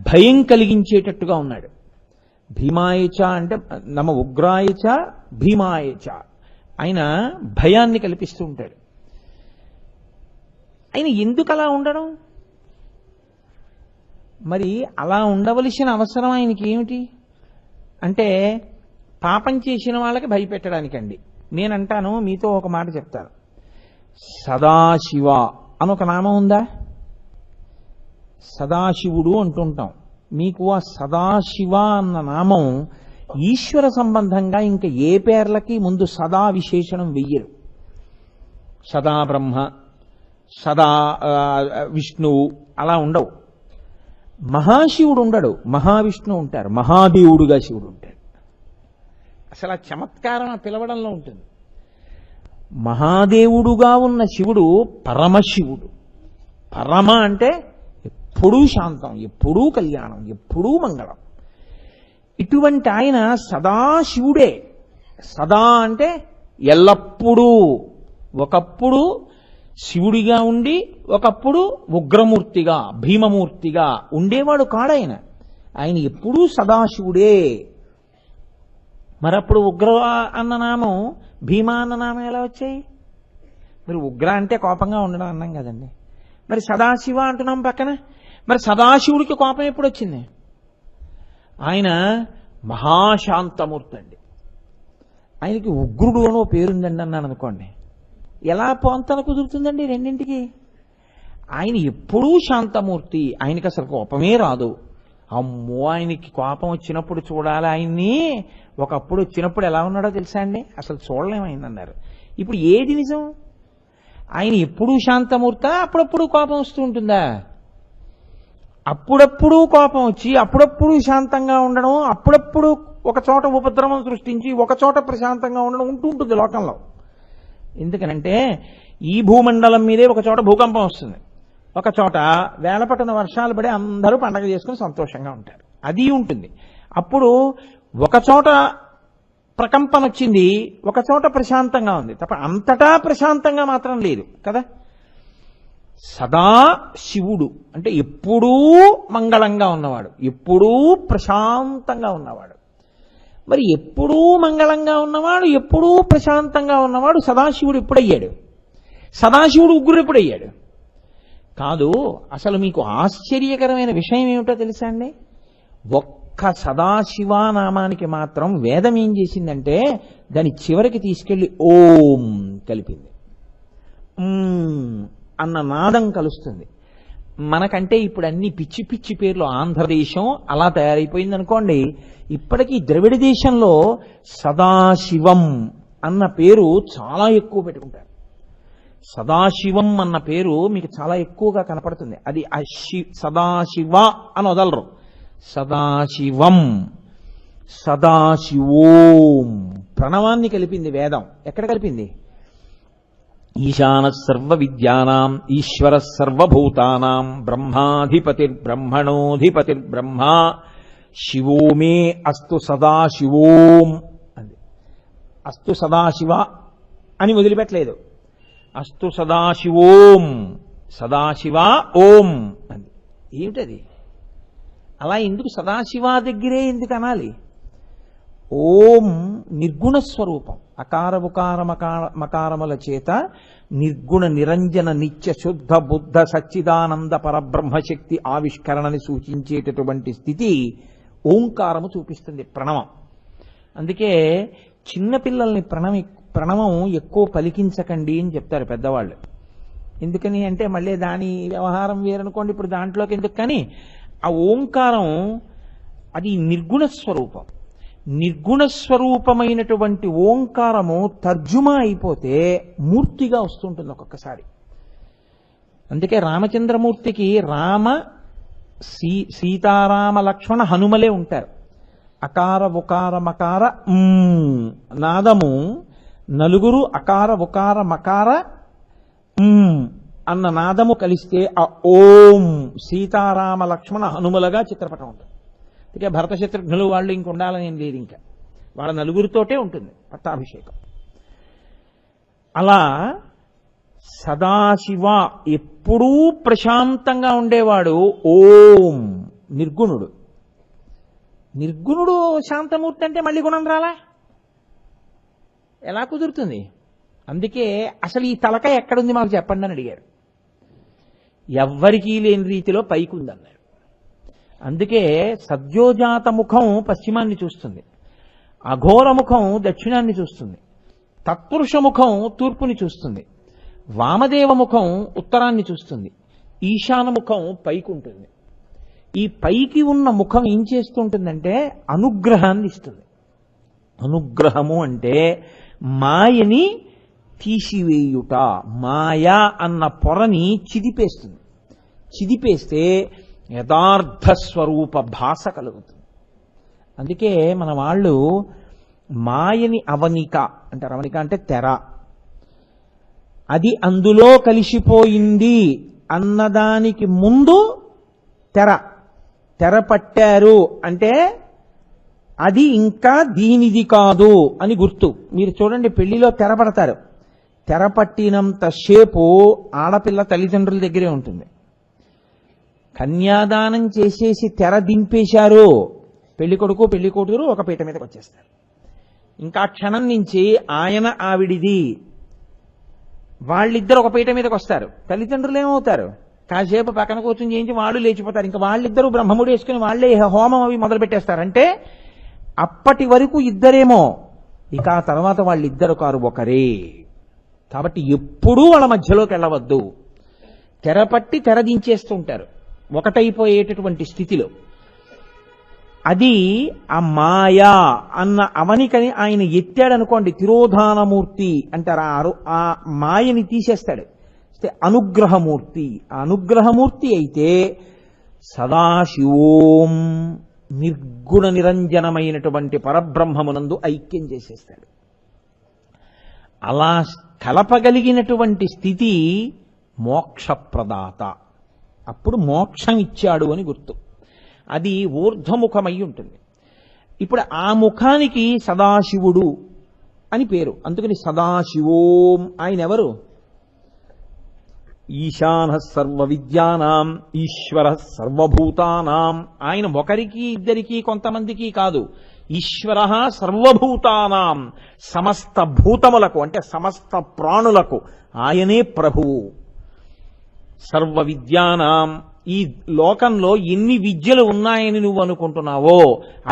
భయం కలిగించేటట్టుగా ఉన్నాడు. భీమాయచ అంటే నమ ఉగ్రాయచ భీమాయచ, ఆయన భయాన్ని కల్పిస్తూ ఉంటాడు. ఆయన ఎందుకు అలా ఉండడం? మరి అలా ఉండవలసిన అవసరం ఆయనకి ఏమిటి అంటే పాపం చేసిన వాళ్ళకి భయపెట్టడానికండి. నేనంటాను, మీతో ఒక మాట చెప్తాను. సదాశివ అని ఒక నామం ఉందా? సదాశివుడు అంటుంటాం. మీకు ఆ సదాశివ అన్న నామం ఈశ్వర సంబంధంగా ఇంకా ఏ పేర్లకి ముందు సదా విశేషణం వెయ్యరు. సదా బ్రహ్మ, సదా విష్ణువు అలా ఉండవు. మహాశివుడు ఉండడు, మహావిష్ణువు ఉంటారు. మహాదేవుడుగా శివుడు ఉంటాడు. అసలు ఆ చమత్కారం ఆ పిలవడంలో ఉంటుంది. మహాదేవుడుగా ఉన్న శివుడు పరమశివుడు. పరమ అంటే ఎప్పుడూ శాంతం, ఎప్పుడూ కళ్యాణం, ఎప్పుడూ మంగళం. ఇటువంటి ఆయన సదాశివుడే. సదా అంటే ఎల్లప్పుడూ. ఒకప్పుడు శివుడిగా ఉండి ఒకప్పుడు ఉగ్రమూర్తిగా, భీమమూర్తిగా ఉండేవాడు కాడాయన. ఆయన ఎప్పుడూ సదాశివుడే. మరప్పుడు ఉగ్ర అన్న నామం, భీమా అన్న నామం ఎలా వచ్చాయి? మరి ఉగ్ర అంటే కోపంగా ఉండడం అన్నాం కదండి. మరి సదాశివ అంటున్నాం పక్కన. మరి సదాశివుడికి కోపం ఎప్పుడు వచ్చింది? ఆయన మహాశాంతమూర్తి అండి. ఆయనకి ఉగ్రుడు అనో పేరుందండి అన్నాను అనుకోండి, ఎలా పొంతన కుదురుతుందండి రెండింటికి? ఆయన ఎప్పుడూ శాంతమూర్తి, ఆయనకి అసలు కోపమే రాదు. అమ్మో ఆయనకి కోపం వచ్చినప్పుడు చూడాలి ఆయన్ని, ఒకప్పుడు వచ్చినప్పుడు ఎలా ఉన్నాడో తెలుసా అండి, అసలు చూడలేమైందన్నారు. ఇప్పుడు ఏది నిజం? ఆయన ఎప్పుడూ శాంతమూర్త, అప్పుడప్పుడు కోపం వస్తూ ఉంటుందా? అప్పుడప్పుడు కోపం వచ్చి అప్పుడప్పుడు శాంతంగా ఉండడం, అప్పుడప్పుడు ఒక చోట ఉపద్రవం సృష్టించి ఒక చోట ప్రశాంతంగా ఉండడం ఉంటూ ఉంటుంది లోకంలో. ఎందుకనంటే ఈ భూమండలం మీదే ఒక చోట భూకంపం వస్తుంది, ఒక చోట వేలపట్టణ వర్షాలు పడి అందరూ పండగ చేసుకుని సంతోషంగా ఉంటారు, అది ఉంటుంది. అప్పుడు ఒక చోట ప్రకంపన వచ్చింది, ఒక చోట ప్రశాంతంగా ఉంది తప్ప అంతటా ప్రశాంతంగా మాత్రం లేదు కదా. సదా శివుడు అంటే ఎప్పుడూ మంగళంగా ఉన్నవాడు, ఎప్పుడూ ప్రశాంతంగా ఉన్నవాడు. మరి ఎప్పుడూ మంగళంగా ఉన్నవాడు, ఎప్పుడూ ప్రశాంతంగా ఉన్నవాడు సదాశివుడు ఎప్పుడయ్యాడు? సదాశివుడు ఉగ్రుడు ఎప్పుడయ్యాడు? కాదు. అసలు మీకు ఆశ్చర్యకరమైన విషయం ఏమిటో తెలుసా అండి? ఒక్క సదాశివానామానికి మాత్రం వేదం ఏం చేసిందంటే దాని చివరికి తీసుకెళ్లి ఓం కలిపింది. అన్న నాదం కలుస్తుంది. మనకంటే ఇప్పుడు అన్ని పిచ్చి పిచ్చి పేర్లు, ఆంధ్రదేశం అలా తయారైపోయింది అనుకోండి. ఇప్పటికీ ద్రవిడ దేశంలో సదాశివం అన్న పేరు చాలా ఎక్కువ పెట్టుకుంటారు. సదాశివం అన్న పేరు మీకు చాలా ఎక్కువగా కనపడుతుంది. అది సదాశివ అని వదలరు, సదాశివం, సదాశివోం ప్రణవాన్ని కలిపింది వేదం. ఎక్కడ కలిపింది? ఈశాన సర్వ విద్యానాం ఈశ్వర సర్వభూతానాం బ్రహ్మాధిపతిర్బ్రహ్మణోధిపతిర్బ్రహ్మ శివో మే అస్తు సదాశివోం. అది అస్తు సదాశివ అని వదిలిపెట్టలేదు, అస్తు సదాశివోం, సదాశివ ఓం అని. ఏమిటది? అలా ఎందుకు సదాశివ దగ్గరే ఎందుకు అనాలి? ఓం నిర్గుణ స్వరూపం, అకార ఉకార మకారముల చేత నిర్గుణ నిరంజన నిత్య శుద్ధ బుద్ధ సచ్చిదానంద పరబ్రహ్మశక్తి ఆవిష్కరణని సూచించేటటువంటి స్థితి ఓంకారము చూపిస్తుంది, ప్రణవం. అందుకే చిన్నపిల్లల్ని ప్రణవం ఎక్కువ పలికించకండి అని చెప్తారు పెద్దవాళ్ళు. ఎందుకని అంటే మళ్ళీ దాని వ్యవహారం వేరనుకోండి, ఇప్పుడు దాంట్లోకి ఎందుకు. కానీ ఆ ఓంకారం అది నిర్గుణ స్వరూపం. నిర్గుణ స్వరూపమైనటువంటి ఓంకారము తర్జుమా అయిపోతే మూర్తిగా వస్తుంటుంది ఒక్కొక్కసారి. అందుకే రామచంద్రమూర్తికి రామ సీతారామ లక్ష్మణ హనుమలే ఉంటారు. అకార ఉకార మకార నాదము నలుగురు అకార ఉకార మకార అన్న నాదము కలిస్తే ఆ ఓం సీతారామ లక్ష్మణ హనుమలుగా చిత్రపటం ఉంటుంది. అందుకే భరత శత్రుఘ్నులు వాళ్ళు ఇంక ఉండాలని ఏం లేదు, ఇంకా వాళ్ళ నలుగురితోటే ఉంటుంది పట్టాభిషేకం. అలా సదాశివ ఎప్పుడూ ప్రశాంతంగా ఉండేవాడు ఓం నిర్గుణుడు. నిర్గుణుడు శాంతమూర్తి అంటే మళ్ళీ గుణం రాలా? ఎలా కుదురుతుంది? అందుకే అసలు ఈ తలకాయ ఎక్కడుంది మాకు చెప్పండి అని అడిగారు. ఎవ్వరికీ లేని రీతిలో పైకి ఉందన్నాడు. అందుకే సద్యోజాత ముఖం పశ్చిమాన్ని చూస్తుంది, అఘోర ముఖం దక్షిణాన్ని చూస్తుంది, తత్పురుష ముఖం తూర్పుని చూస్తుంది, వామదేవ ముఖం ఉత్తరాన్ని చూస్తుంది, ఈశాన ముఖం పైకి ఉంటుంది. ఈ పైకి ఉన్న ముఖం ఏం చేస్తుంటుందంటే అనుగ్రహాన్ని ఇస్తుంది. అనుగ్రహము అంటే మాయని తీసివేయుట, మాయ అన్న పొరని చిదిపేస్తుంది. చిదిపేస్తే యథార్థ స్వరూప భాష కలుగుతుంది. అందుకే మన వాళ్ళు మాయని అవనిక అంటారు. అవనిక అంటే తెర, అది అందులో కలిసిపోయింది అన్నదానికి ముందు తెర పట్టారు అంటే అది ఇంకా దీనిది కాదు అని గుర్తు. మీరు చూడండి, పెళ్లిలో తెర పడతారు, తెర పట్టినంత సేపు ఆడపిల్ల తల్లిదండ్రుల దగ్గరే ఉంటుంది. కన్యాదానం చేసేసి తెర దింపేశారు, పెళ్లి కొడుకు పెళ్లి కూతురు ఒక పీట మీదకి వచ్చేస్తారు. ఇంకా క్షణం నుంచి ఆయన ఆవిడిది, వాళ్ళిద్దరు ఒక పీట మీదకి వస్తారు. తల్లిదండ్రులు ఏమవుతారు? కాసేపు పక్కన కూర్చొని చేయించి వాళ్ళు లేచిపోతారు. ఇంకా వాళ్ళిద్దరూ బ్రహ్మముడి వేసుకుని వాళ్లే హోమం అవి మొదలు పెట్టేస్తారు. అంటే అప్పటి వరకు ఇద్దరేమో, ఇక ఆ తర్వాత వాళ్ళిద్దరు కారు ఒకరే. కాబట్టి ఎప్పుడూ వాళ్ళ మధ్యలోకి వెళ్ళవద్దు. తెరపట్టి తెరదించేస్తూ ఉంటారు ఒకటైపోయేటటువంటి స్థితిలో. అది ఆ మాయా అన్న అవనికని ఆయన ఎత్తాడనుకోండి, తిరోధానమూర్తి అంటారు. ఆ మాయని తీసేస్తాడు. అనుగ్రహమూర్తి. ఆ అనుగ్రహమూర్తి అయితే సదాశివోం నిర్గుణ నిరంజనమైనటువంటి పరబ్రహ్మమునందు ఐక్యం చేసేస్తాడు. అలా కలపగలిగినటువంటి స్థితి మోక్షప్రదాత. అప్పుడు మోక్షం ఇచ్చాడు అని గుర్తు. అది ఊర్ధ్వముఖమై ఉంటుంది. ఇప్పుడు ఆ ముఖానికి సదాశివుడు అని పేరు. అందుకని సదాశివోం. ఆయన ఎవరు? ఈశాన సర్వ విద్యానాం ఈశ్వర సర్వభూతానాం. ఆయన ఒకరికి ఇద్దరికి కొంతమందికి కాదు. ఈశ్వర సర్వభూతానాం, సమస్త భూతములకు అంటే సమస్త ప్రాణులకు ఆయనే ప్రభువు. సర్వ విద్యానాం, ఈ లోకంలో ఎన్ని విద్యలు ఉన్నాయని నువ్వు అనుకుంటున్నావో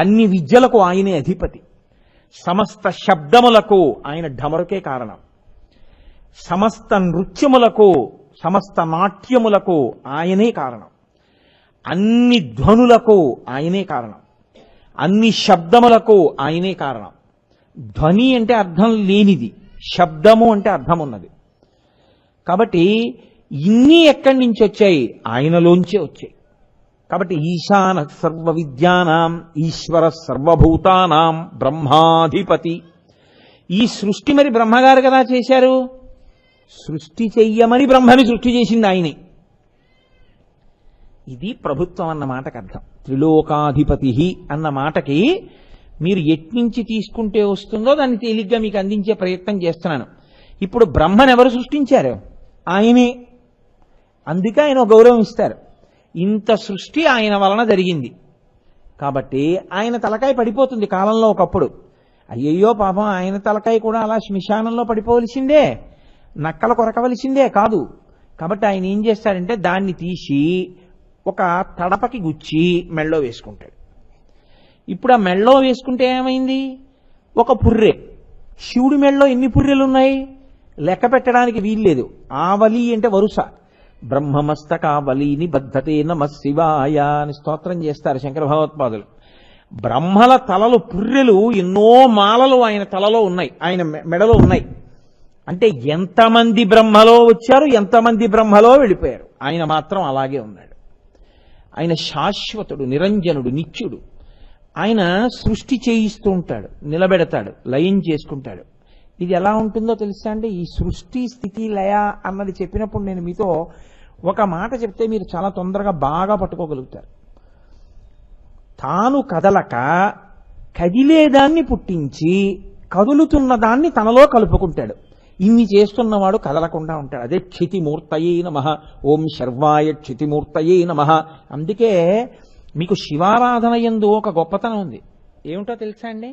అన్ని విద్యలకు ఆయనే అధిపతి. సమస్త శబ్దములకు ఆయన ఢమరుకే కారణం. సమస్త నృత్యములకు, సమస్త నాట్యములకు ఆయనే కారణం. అన్ని ధ్వనులకు ఆయనే కారణం. అన్ని శబ్దములకు ఆయనే కారణం. ధ్వని అంటే అర్థం లేనిది, శబ్దము అంటే అర్థం ఉన్నది. కాబట్టి ఇన్ని ఎక్కడి నుంచి వచ్చాయి? ఆయనలోంచే వచ్చాయి. కాబట్టి ఈశాన సర్వ విద్యానాం ఈశ్వర సర్వభూతానాం బ్రహ్మాధిపతి. ఈ సృష్టి మరి బ్రహ్మగారు కదా చేశారు. సృష్టి చెయ్యమని బ్రహ్మని సృష్టి చేసింది ఆయనే. ఇది ప్రభుత్వం అన్న మాటకు అర్థం. త్రిలోకాధిపతి అన్న మాటకి మీరు ఎట్నుంచి తీసుకుంటే వస్తుందో దాన్ని తేలిగ్గా మీకు అందించే ప్రయత్నం చేస్తున్నాను. ఇప్పుడు బ్రహ్మను ఎవరు సృష్టించారు? ఆయనే. అందుకే ఆయన గౌరవం ఇస్తారు. ఇంత సృష్టి ఆయన వలన జరిగింది కాబట్టి ఆయన తలకాయ పడిపోతుంది కాలంలో ఒకప్పుడు. అయ్యయ్యో పాపం ఆయన తలకాయ కూడా అలా శ్మశానంలో పడిపోవలసిందే, నక్కల కొరకవలసిందే కాదు. కాబట్టి ఆయన ఏం చేస్తాడంటే దాన్ని తీసి ఒక తడపకి గుచ్చి మెళ్ళో వేసుకుంటాడు. ఇప్పుడు ఆ మెళ్ళో వేసుకుంటే ఏమైంది? ఒక పుర్రె. శివుడి మెళ్ళో ఎన్ని పుర్రెలు ఉన్నాయి? లెక్క పెట్టడానికి వీల్లేదు. ఆవలి అంటే వరుస. బ్రహ్మమస్తకావలిని బద్ధతే నమః శివాయ అని స్తోత్రం చేస్తారు శంకర భగవత్పాదులు. బ్రహ్మల తలలు పుర్రెలు ఎన్నో మాలలు ఆయన తలలో ఉన్నాయి, ఆయన మెడలో ఉన్నాయి. అంటే ఎంతమంది బ్రహ్మలో వచ్చారు, ఎంతమంది బ్రహ్మలో వెళ్ళిపోయారు. ఆయన మాత్రం అలాగే ఉన్నాడు. ఆయన శాశ్వతుడు, నిరంజనుడు, నిత్యుడు. ఆయన సృష్టి చేయిస్తూ ఉంటాడు, నిలబెడతాడు, లయం చేసుకుంటాడు. ఇది ఎలా ఉంటుందో తెలుసా అండి? ఈ సృష్టి స్థితి లయ అన్నది చెప్పినప్పుడు నేను మీతో ఒక మాట చెప్తే మీరు చాలా తొందరగా బాగా పట్టుకోగలుగుతారు. తాను కదలక కదిలేదాన్ని పుట్టించి కదులుతున్న దాన్ని తనలో కలుపుకుంటాడు. ఇన్ని చేస్తున్నవాడు కదలకుండా ఉంటాడు. అదే క్షితిమూర్తయే నమః, ఓం శర్వాయ క్షితిమూర్తయే నమః. అందుకే మీకు శివారాధన యందు ఒక గొప్పతనం ఉంది. ఏమిటో తెలుసా అండి?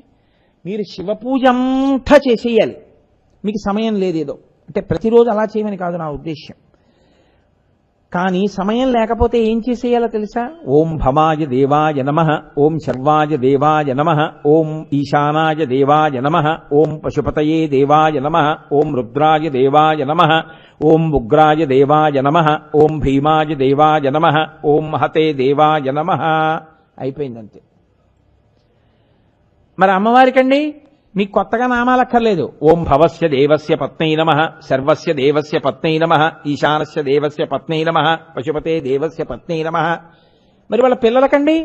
మీరు శివ పూజ అంతా చేసేయాలి. మీకు సమయం లేదేదో అంటే ప్రతిరోజు అలా చేయమని కాదు నా ఉద్దేశ్యం. కానీ సమయం లేకపోతే ఏం చేసేయాలో తెలుసా? ఓం భవాయ దేవాయ నమః, ఓం శర్వాయ దేవాయ నమః, ఓం ఈశానాయ దేవాయ నమః, ఓం పశుపతయే దేవాయ నమః, ఓం రుద్రాయ దేవాయ నమః, ఓం ఉగ్రాయ దేవాయ నమః, ఓం భీమాయ దేవాయ నమః, ఓం మహతే దేవాయ నమః. అయిపోయిందంతే. మరి అమ్మవారికండి మీకు కొత్తగా నామాలక్కర్లేదు. ఓం భవస్య దేవస్య పత్నై నమః, సర్వస్య దేవస్య పత్నై నమః, ఈశానస్య దేవస్య పత్నై నమః, పశుపతే దేవస్య పత్నై నమః. మరి వాళ్ళ పిల్లలకండి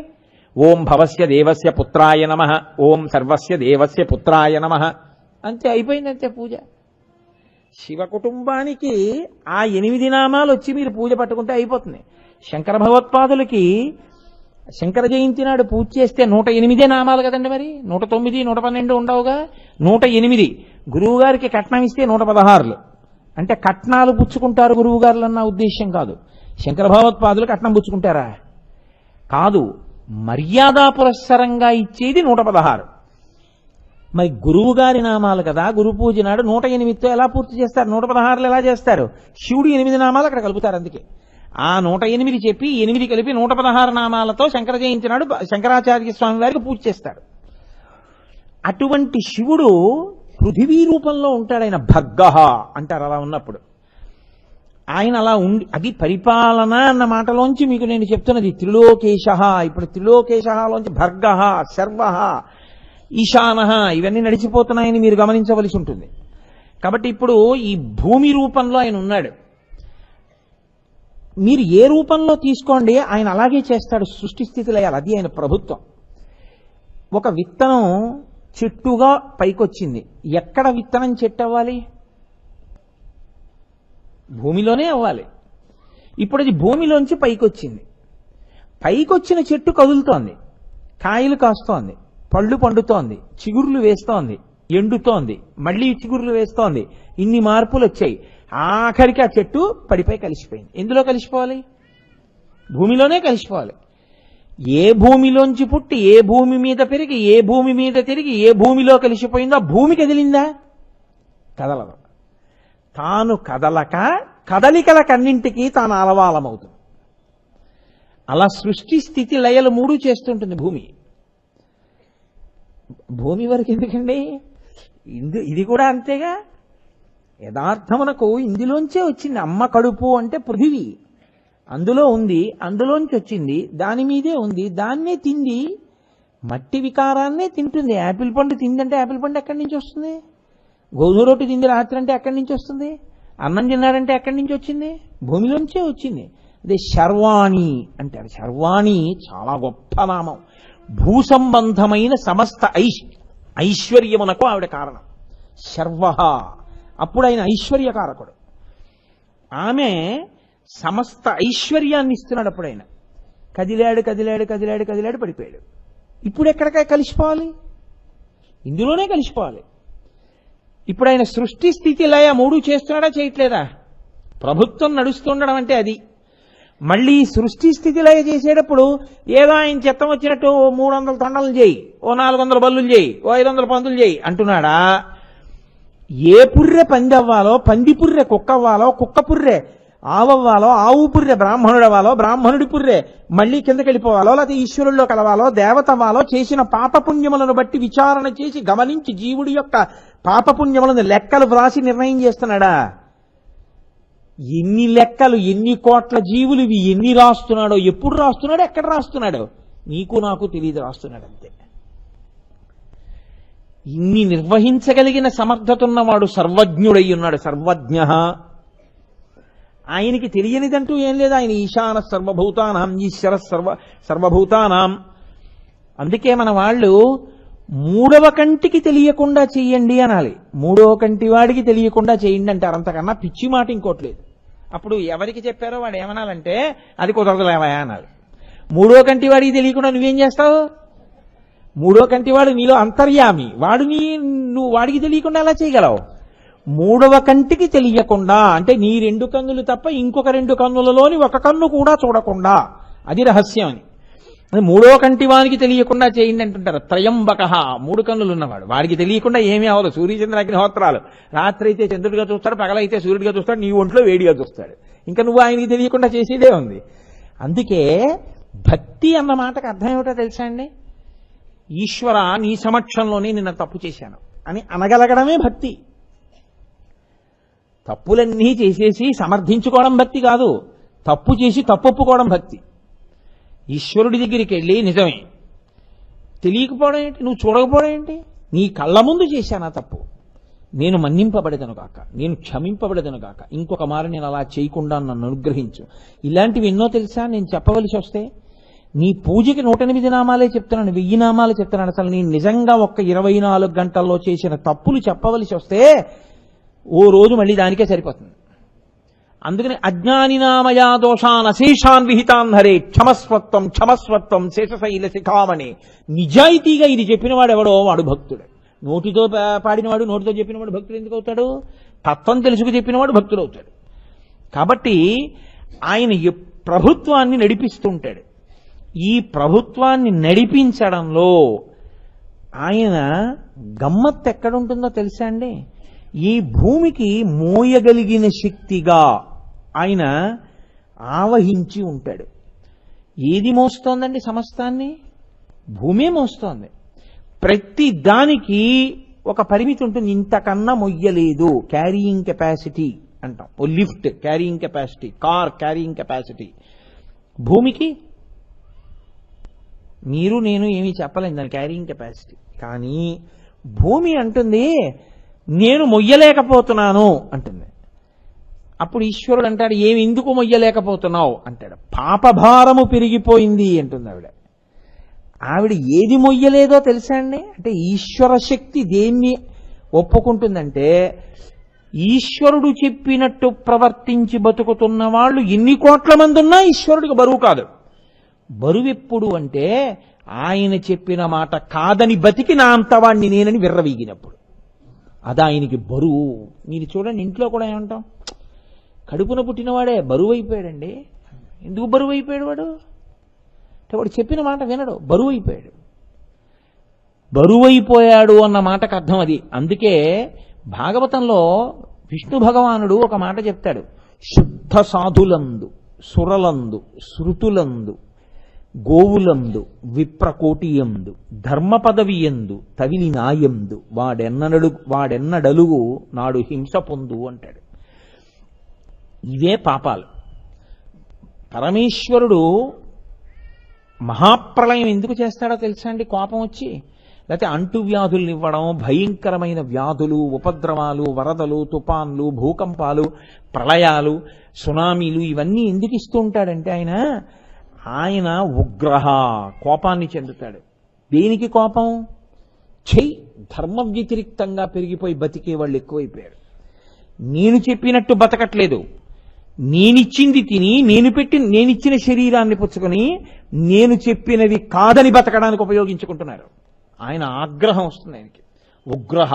ఓం భవస్య దేవస్య పుత్రాయ నమః, ఓం సర్వస్య దేవస్య పుత్రాయ నమః. అంతే, అయిపోయిందంతే పూజ. శివ కుటుంబానికి ఆ 8 నామాలు వచ్చి మీరు పూజ పట్టుకుంటే అయిపోతుంది. శంకర భగవత్పాదులకి శంకర జయంతి నాడు పూజ చేస్తే 108 నామాలు కదండి. మరి 109, 112 ఉండవుగా, 108. గురువు గారికి కట్నం ఇస్తే 116. అంటే కట్నాలు పుచ్చుకుంటారు గురువు గారులు అన్న ఉద్దేశ్యం కాదు. శంకర భగవత్పాదులు కట్నం పుచ్చుకుంటారా? కాదు, మర్యాదా పురస్సరంగా ఇచ్చేది 116. మరి గురువు గారి నామాలు కదా, గురు పూజ నాడు 108తో ఎలా పూర్తి చేస్తారు? 116 ఎలా చేస్తారు? శివుడు 8 నామాలు అక్కడ కలుపుతారు. అందుకే ఆ 108 చెప్పి 8 కలిపి 116 నామాలతో శంకర జయంతి నాడు శంకరాచార్య స్వామి వారికి పూజ చేస్తాడు. అటువంటి శివుడు పృథివీ రూపంలో ఉంటాడు. ఆయన భగ్గః అంటారు. అలా ఉన్నప్పుడు ఆయన అలా ఉండి, అది పరిపాలన అన్న మాటలోంచి మీకు నేను చెప్తున్నది. త్రిలోకేశ, ఇప్పుడు త్రిలోకేశలోంచి భర్గ, శర్వ, ఈశాన ఇవన్నీ నడిచిపోతున్నాయని మీరు గమనించవలసి ఉంటుంది. కాబట్టి ఇప్పుడు ఈ భూమి రూపంలో ఆయన ఉన్నాడు. మీరు ఏ రూపంలో తీసుకోండి ఆయన అలాగే చేస్తాడు. సృష్టి స్థితి లయాలు, అది ఆయన ప్రభుత్వం. ఒక విత్తనం చెట్టుగా పైకొచ్చింది. ఎక్కడ విత్తనం చెట్టు అవ్వాలి? భూమిలోనే అవ్వాలి. ఇప్పుడు అది భూమిలోంచి పైకొచ్చింది. పైకొచ్చిన చెట్టు కదులుతోంది, కాయలు కాస్తోంది, పళ్ళు పండుతోంది, చిగుర్లు వేస్తోంది, ఎండుతోంది, మళ్ళీ చిగుర్లు వేస్తోంది. ఇన్ని మార్పులు వచ్చాయి. ఆఖరికి ఆ చెట్టు పడిపోయి కలిసిపోయింది. ఎందులో కలిసిపోవాలి? భూమిలోనే కలిసిపోవాలి. ఏ భూమిలోంచి పుట్టి ఏ భూమి మీద పెరిగి ఏ భూమి మీద తిరిగి ఏ భూమిలో కలిసిపోయిందో ఆ భూమి కదిలిందా? కదలదు. తాను కదలక కదలికలకన్నింటికీ తాను అలవాలమవుతుంది. అలా సృష్టి స్థితి లయలు మూడు చేస్తుంటుంది భూమి. భూమి వరకు ఎందుకండి, ఇది కూడా అంతేగా. యథార్థమునకు ఇందులోంచే వచ్చింది. అమ్మ కడుపు అంటే పృథివీ, అందులో ఉంది, అందులోంచి వచ్చింది, దాని మీదే ఉంది, దాన్నే తింది, మట్టి వికారాన్నే తింటుంది. యాపిల్ పండు తిందంటే యాపిల్ పండు ఎక్కడి నుంచి వస్తుంది? గోధుమ రొట్టె తింది రాత్రి అంటే ఎక్కడి నుంచి వస్తుంది? అన్నం తిన్నారంటే ఎక్కడి నుంచి వచ్చింది? భూమిలోంచే వచ్చింది. అదే శర్వాణి అంటారు. శర్వాణి చాలా గొప్ప నామం. భూ సంబంధమైన సమస్త ఐశ్వర్యమునకు ఆవిడ కారణం. శర్వ, అప్పుడు ఆయన ఐశ్వర్యకారకుడు. ఆమె సమస్త ఐశ్వర్యాన్ని ఇస్తున్నాడు. అప్పుడు ఆయన కదిలాడు కదిలాడు కదిలాడు కదిలాడు పడిపోయాడు. ఇప్పుడు ఎక్కడికై కలిసిపోవాలి? ఇందులోనే కలిసిపోవాలి. ఇప్పుడు ఆయన సృష్టి స్థితి లయ మూడు చేస్తున్నాడా చేయట్లేదా? ప్రభుత్వం నడుస్తుండడం అంటే అది. మళ్ళీ సృష్టి స్థితి లయ చేసేటప్పుడు ఏదో ఆయన చిత్తం వచ్చినట్టు 300 తొండలు చేయి, ఓ 400 బల్లులు చేయి, ఓ 500 పందులు చేయి అంటున్నాడా? ఏ పుర్రె పంది అవ్వాలో పంది పుర్రె కుక్క అవ్వాలో, కుక్క పుర్రె ఆవవ్వాలో, ఆవు పుర్రె బ్రాహ్మణుడు అవ్వాలో, బ్రాహ్మణుడి పుర్రె మళ్ళీ కిందకి వెళ్ళిపోవాలో, లేకపోతే ఈశ్వరుల్లో కలవాలో, దేవత అవ్వాలో, చేసిన పాపపుణ్యములను బట్టి విచారణ చేసి గమనించి జీవుడి యొక్క పాపపుణ్యములను లెక్కలు వ్రాసి నిర్ణయం చేస్తున్నాడా? ఎన్ని లెక్కలు, ఎన్ని కోట్ల జీవులు ఇవి ఎన్ని రాస్తున్నాడో, ఎప్పుడు రాస్తున్నాడో, ఎక్కడ రాస్తున్నాడో నీకు నాకు తెలియదు, రాస్తున్నాడు అంతే. ఇన్ని నిర్వహించగలిగిన సమర్థత ఉన్నవాడు సర్వజ్ఞుడై ఉన్నాడు. సర్వజ్ఞ. ఆయనకి తెలియనిదంటూ ఏం లేదు. ఆయన ఈశాన సర్వభూతానాం, ఈశ్వర సర్వభూతానాం. అందుకే మన వాళ్ళు మూడవ కంటికి తెలియకుండా చెయ్యండి అనాలి. మూడవ కంటి వాడికి తెలియకుండా చేయండి అంటారు. అంతకన్నా పిచ్చి మాట ఇంకోట్లేదు. అప్పుడు ఎవరికి చెప్పారో వాడు ఏమనాలంటే అది కుదరదులేవా అనాలి. మూడో కంటి వాడికి తెలియకుండా నువ్వేం చేస్తావు? మూడో కంటి వాడు నీలో అంతర్యామి, వాడు నువ్వు వాడికి తెలియకుండా ఎలా చేయగలవు? మూడవ కంటికి తెలియకుండా అంటే నీ 2 కన్నులు తప్ప ఇంకొక 2 కన్నులలోని ఒక కన్ను కూడా చూడకుండా, అది రహస్యం అని. మూడో కంటి వానికి తెలియకుండా చేయండి అంటుంటారు. త్రయంబక, 3 కన్నులు ఉన్నవాడు, వాడికి తెలియకుండా ఏమీ అవ్వదు. సూర్యచంద్ర అగ్నిహోత్రాలు, రాత్రి అయితే చంద్రుడిగా చూస్తాడు, పగలైతే సూర్యుడిగా చూస్తాడు, నీ ఒంట్లో వేడిగా చూస్తాడు. ఇంకా నువ్వు ఆయనకి తెలియకుండా చేసేదే ఉంది. అందుకే భక్తి అన్న మాటకు అర్థం ఏమిటో తెలుసా అండి? ఈశ్వర నీ సమక్షంలోనే నిన్న తప్పు చేశాను అని అనగలగడమే భక్తి. తప్పులన్నీ చేసేసి సమర్థించుకోవడం భక్తి కాదు, తప్పు చేసి తప్పొప్పుకోవడం భక్తి. ఈశ్వరుడి దగ్గరికి వెళ్ళి నిజమే తెలియకపోవడం ఏంటి, నువ్వు చూడకపోవడం ఏంటి, నీ కళ్ళ ముందు చేశానా తప్పు, నేను మన్నింపబడదను గాక, నేను క్షమింపబడదను గాక, ఇంకొక మారు నేను అలా చేయకుండా నన్ను అనుగ్రహించు. ఇలాంటివి ఎన్నో తెలుసా నేను చెప్పవలసి వస్తే. నీ పూజకి 108 నామాలే చెప్తున్నాను, 1000 నామాలు చెప్తున్నాను. అసలు నేను నిజంగా ఒక్క 24 గంటల్లో చేసిన తప్పులు చెప్పవలసి వస్తే ఓ రోజు మళ్ళీ దానికే సరిపోతుంది. అందుకని అజ్ఞానినామయా దోషాన్ అశేషాన్ విహితాన్ హరే క్షమస్వత్వం క్షమస్వత్వం శేషశైల శిఖామణి. నిజాయితీగా ఇది చెప్పినవాడు ఎవడో వాడు భక్తుడు. నోటితో పాడినవాడు, నోటితో చెప్పినవాడు భక్తుడు ఎందుకు అవుతాడు? తత్వం తెలుసుకు చెప్పినవాడు భక్తుడు అవుతాడు. కాబట్టి ఆయన ప్రభుత్వాన్ని నడిపిస్తుంటాడు. ఈ ప్రభుత్వాన్ని నడిపించడంలో ఆయన గమ్మత్తు ఎక్కడుంటుందో తెలుసా అండి? ఈ భూమికి మోయగలిగిన శక్తిగా ఆయన ఆవహించి ఉంటాడు. ఏది మోస్తోందండి సమస్తాన్ని? భూమే మోస్తోంది. ప్రతి దానికి ఒక పరిమితి ఉంటుంది, ఇంతకన్నా మొయ్యలేదు, క్యారీయింగ్ కెపాసిటీ అంటాం. ఓ lift carrying capacity, car carrying capacity. భూమికి మీరు నేను ఏమీ చెప్పలేం దాని క్యారీయింగ్ కెపాసిటీ. కానీ భూమి అంటుంది నేను మొయ్యలేకపోతున్నాను అంటుంది. అప్పుడు ఈశ్వరుడు అంటాడు ఏమి ఎందుకు మొయ్యలేకపోతున్నావు అంటాడు. పాపభారము పెరిగిపోయింది అంటుంది ఆవిడ. ఆవిడ ఏది మొయ్యలేదో తెలుసా అండి? అంటే ఈశ్వర శక్తి దేన్ని ఒప్పుకుంటుందంటే ఈశ్వరుడు చెప్పినట్టు ప్రవర్తించి బతుకుతున్న వాళ్ళు ఎన్ని కోట్ల మంది ఉన్నా ఈశ్వరుడికి బరువు కాదు. బరువు ఎప్పుడు అంటే ఆయన చెప్పిన మాట కాదని బతికి నా అంతవాణ్ణి నేనని విర్రవీగినప్పుడు అది ఆయనకి బరువు. మీరు చూడండి ఇంట్లో కూడా ఏమంటాం, కడుపున పుట్టినవాడే బరువు అయిపోయాడండి. ఎందుకు బరువు అయిపోయాడు వాడు? అంటే వాడు చెప్పిన మాట వినడు, బరువు అయిపోయాడు. బరువైపోయాడు అన్న మాటకు అర్థం అది. అందుకే భాగవతంలో విష్ణు భగవానుడు ఒక మాట చెప్తాడు. శుద్ధ సాధులందు, సురలందు, శృతులందు, గోవులందు, విప్రకోటియందు, ధర్మ పదవియందు, తవిలి నాయందు వాడెన్నడలుగు నాడు హింస పొందు అంటాడు. ఇవే పాపాలు. పరమేశ్వరుడు మహాప్రళయం ఎందుకు చేస్తాడో తెలుసా అండి? కోపం వచ్చి, లేకపోతే అంటువ్యాధుల్ని ఇవ్వడం, భయంకరమైన వ్యాధులు, ఉపద్రవాలు, వరదలు, తుఫాన్లు, భూకంపాలు, ప్రళయాలు, సునామీలు ఇవన్నీ ఎందుకు ఇస్తూ ఉంటాడంటే ఆయన ఉగ్రహ, కోపాన్ని చెందుతాడు. దేనికి కోపం? ధర్మ వ్యతిరిక్తంగా పెరిగిపోయి బతికే వాళ్ళు ఎక్కువైపోయారు. నేను చెప్పినట్టు బతకట్లేదు, నేనిచ్చింది తిని నేనిచ్చిన శరీరాన్ని పుచ్చుకొని నేను చెప్పినవి కాదని బతకడానికి ఉపయోగించుకుంటున్నారు. ఆయన ఆగ్రహం వస్తుంది ఆయనకి, ఉగ్రహ.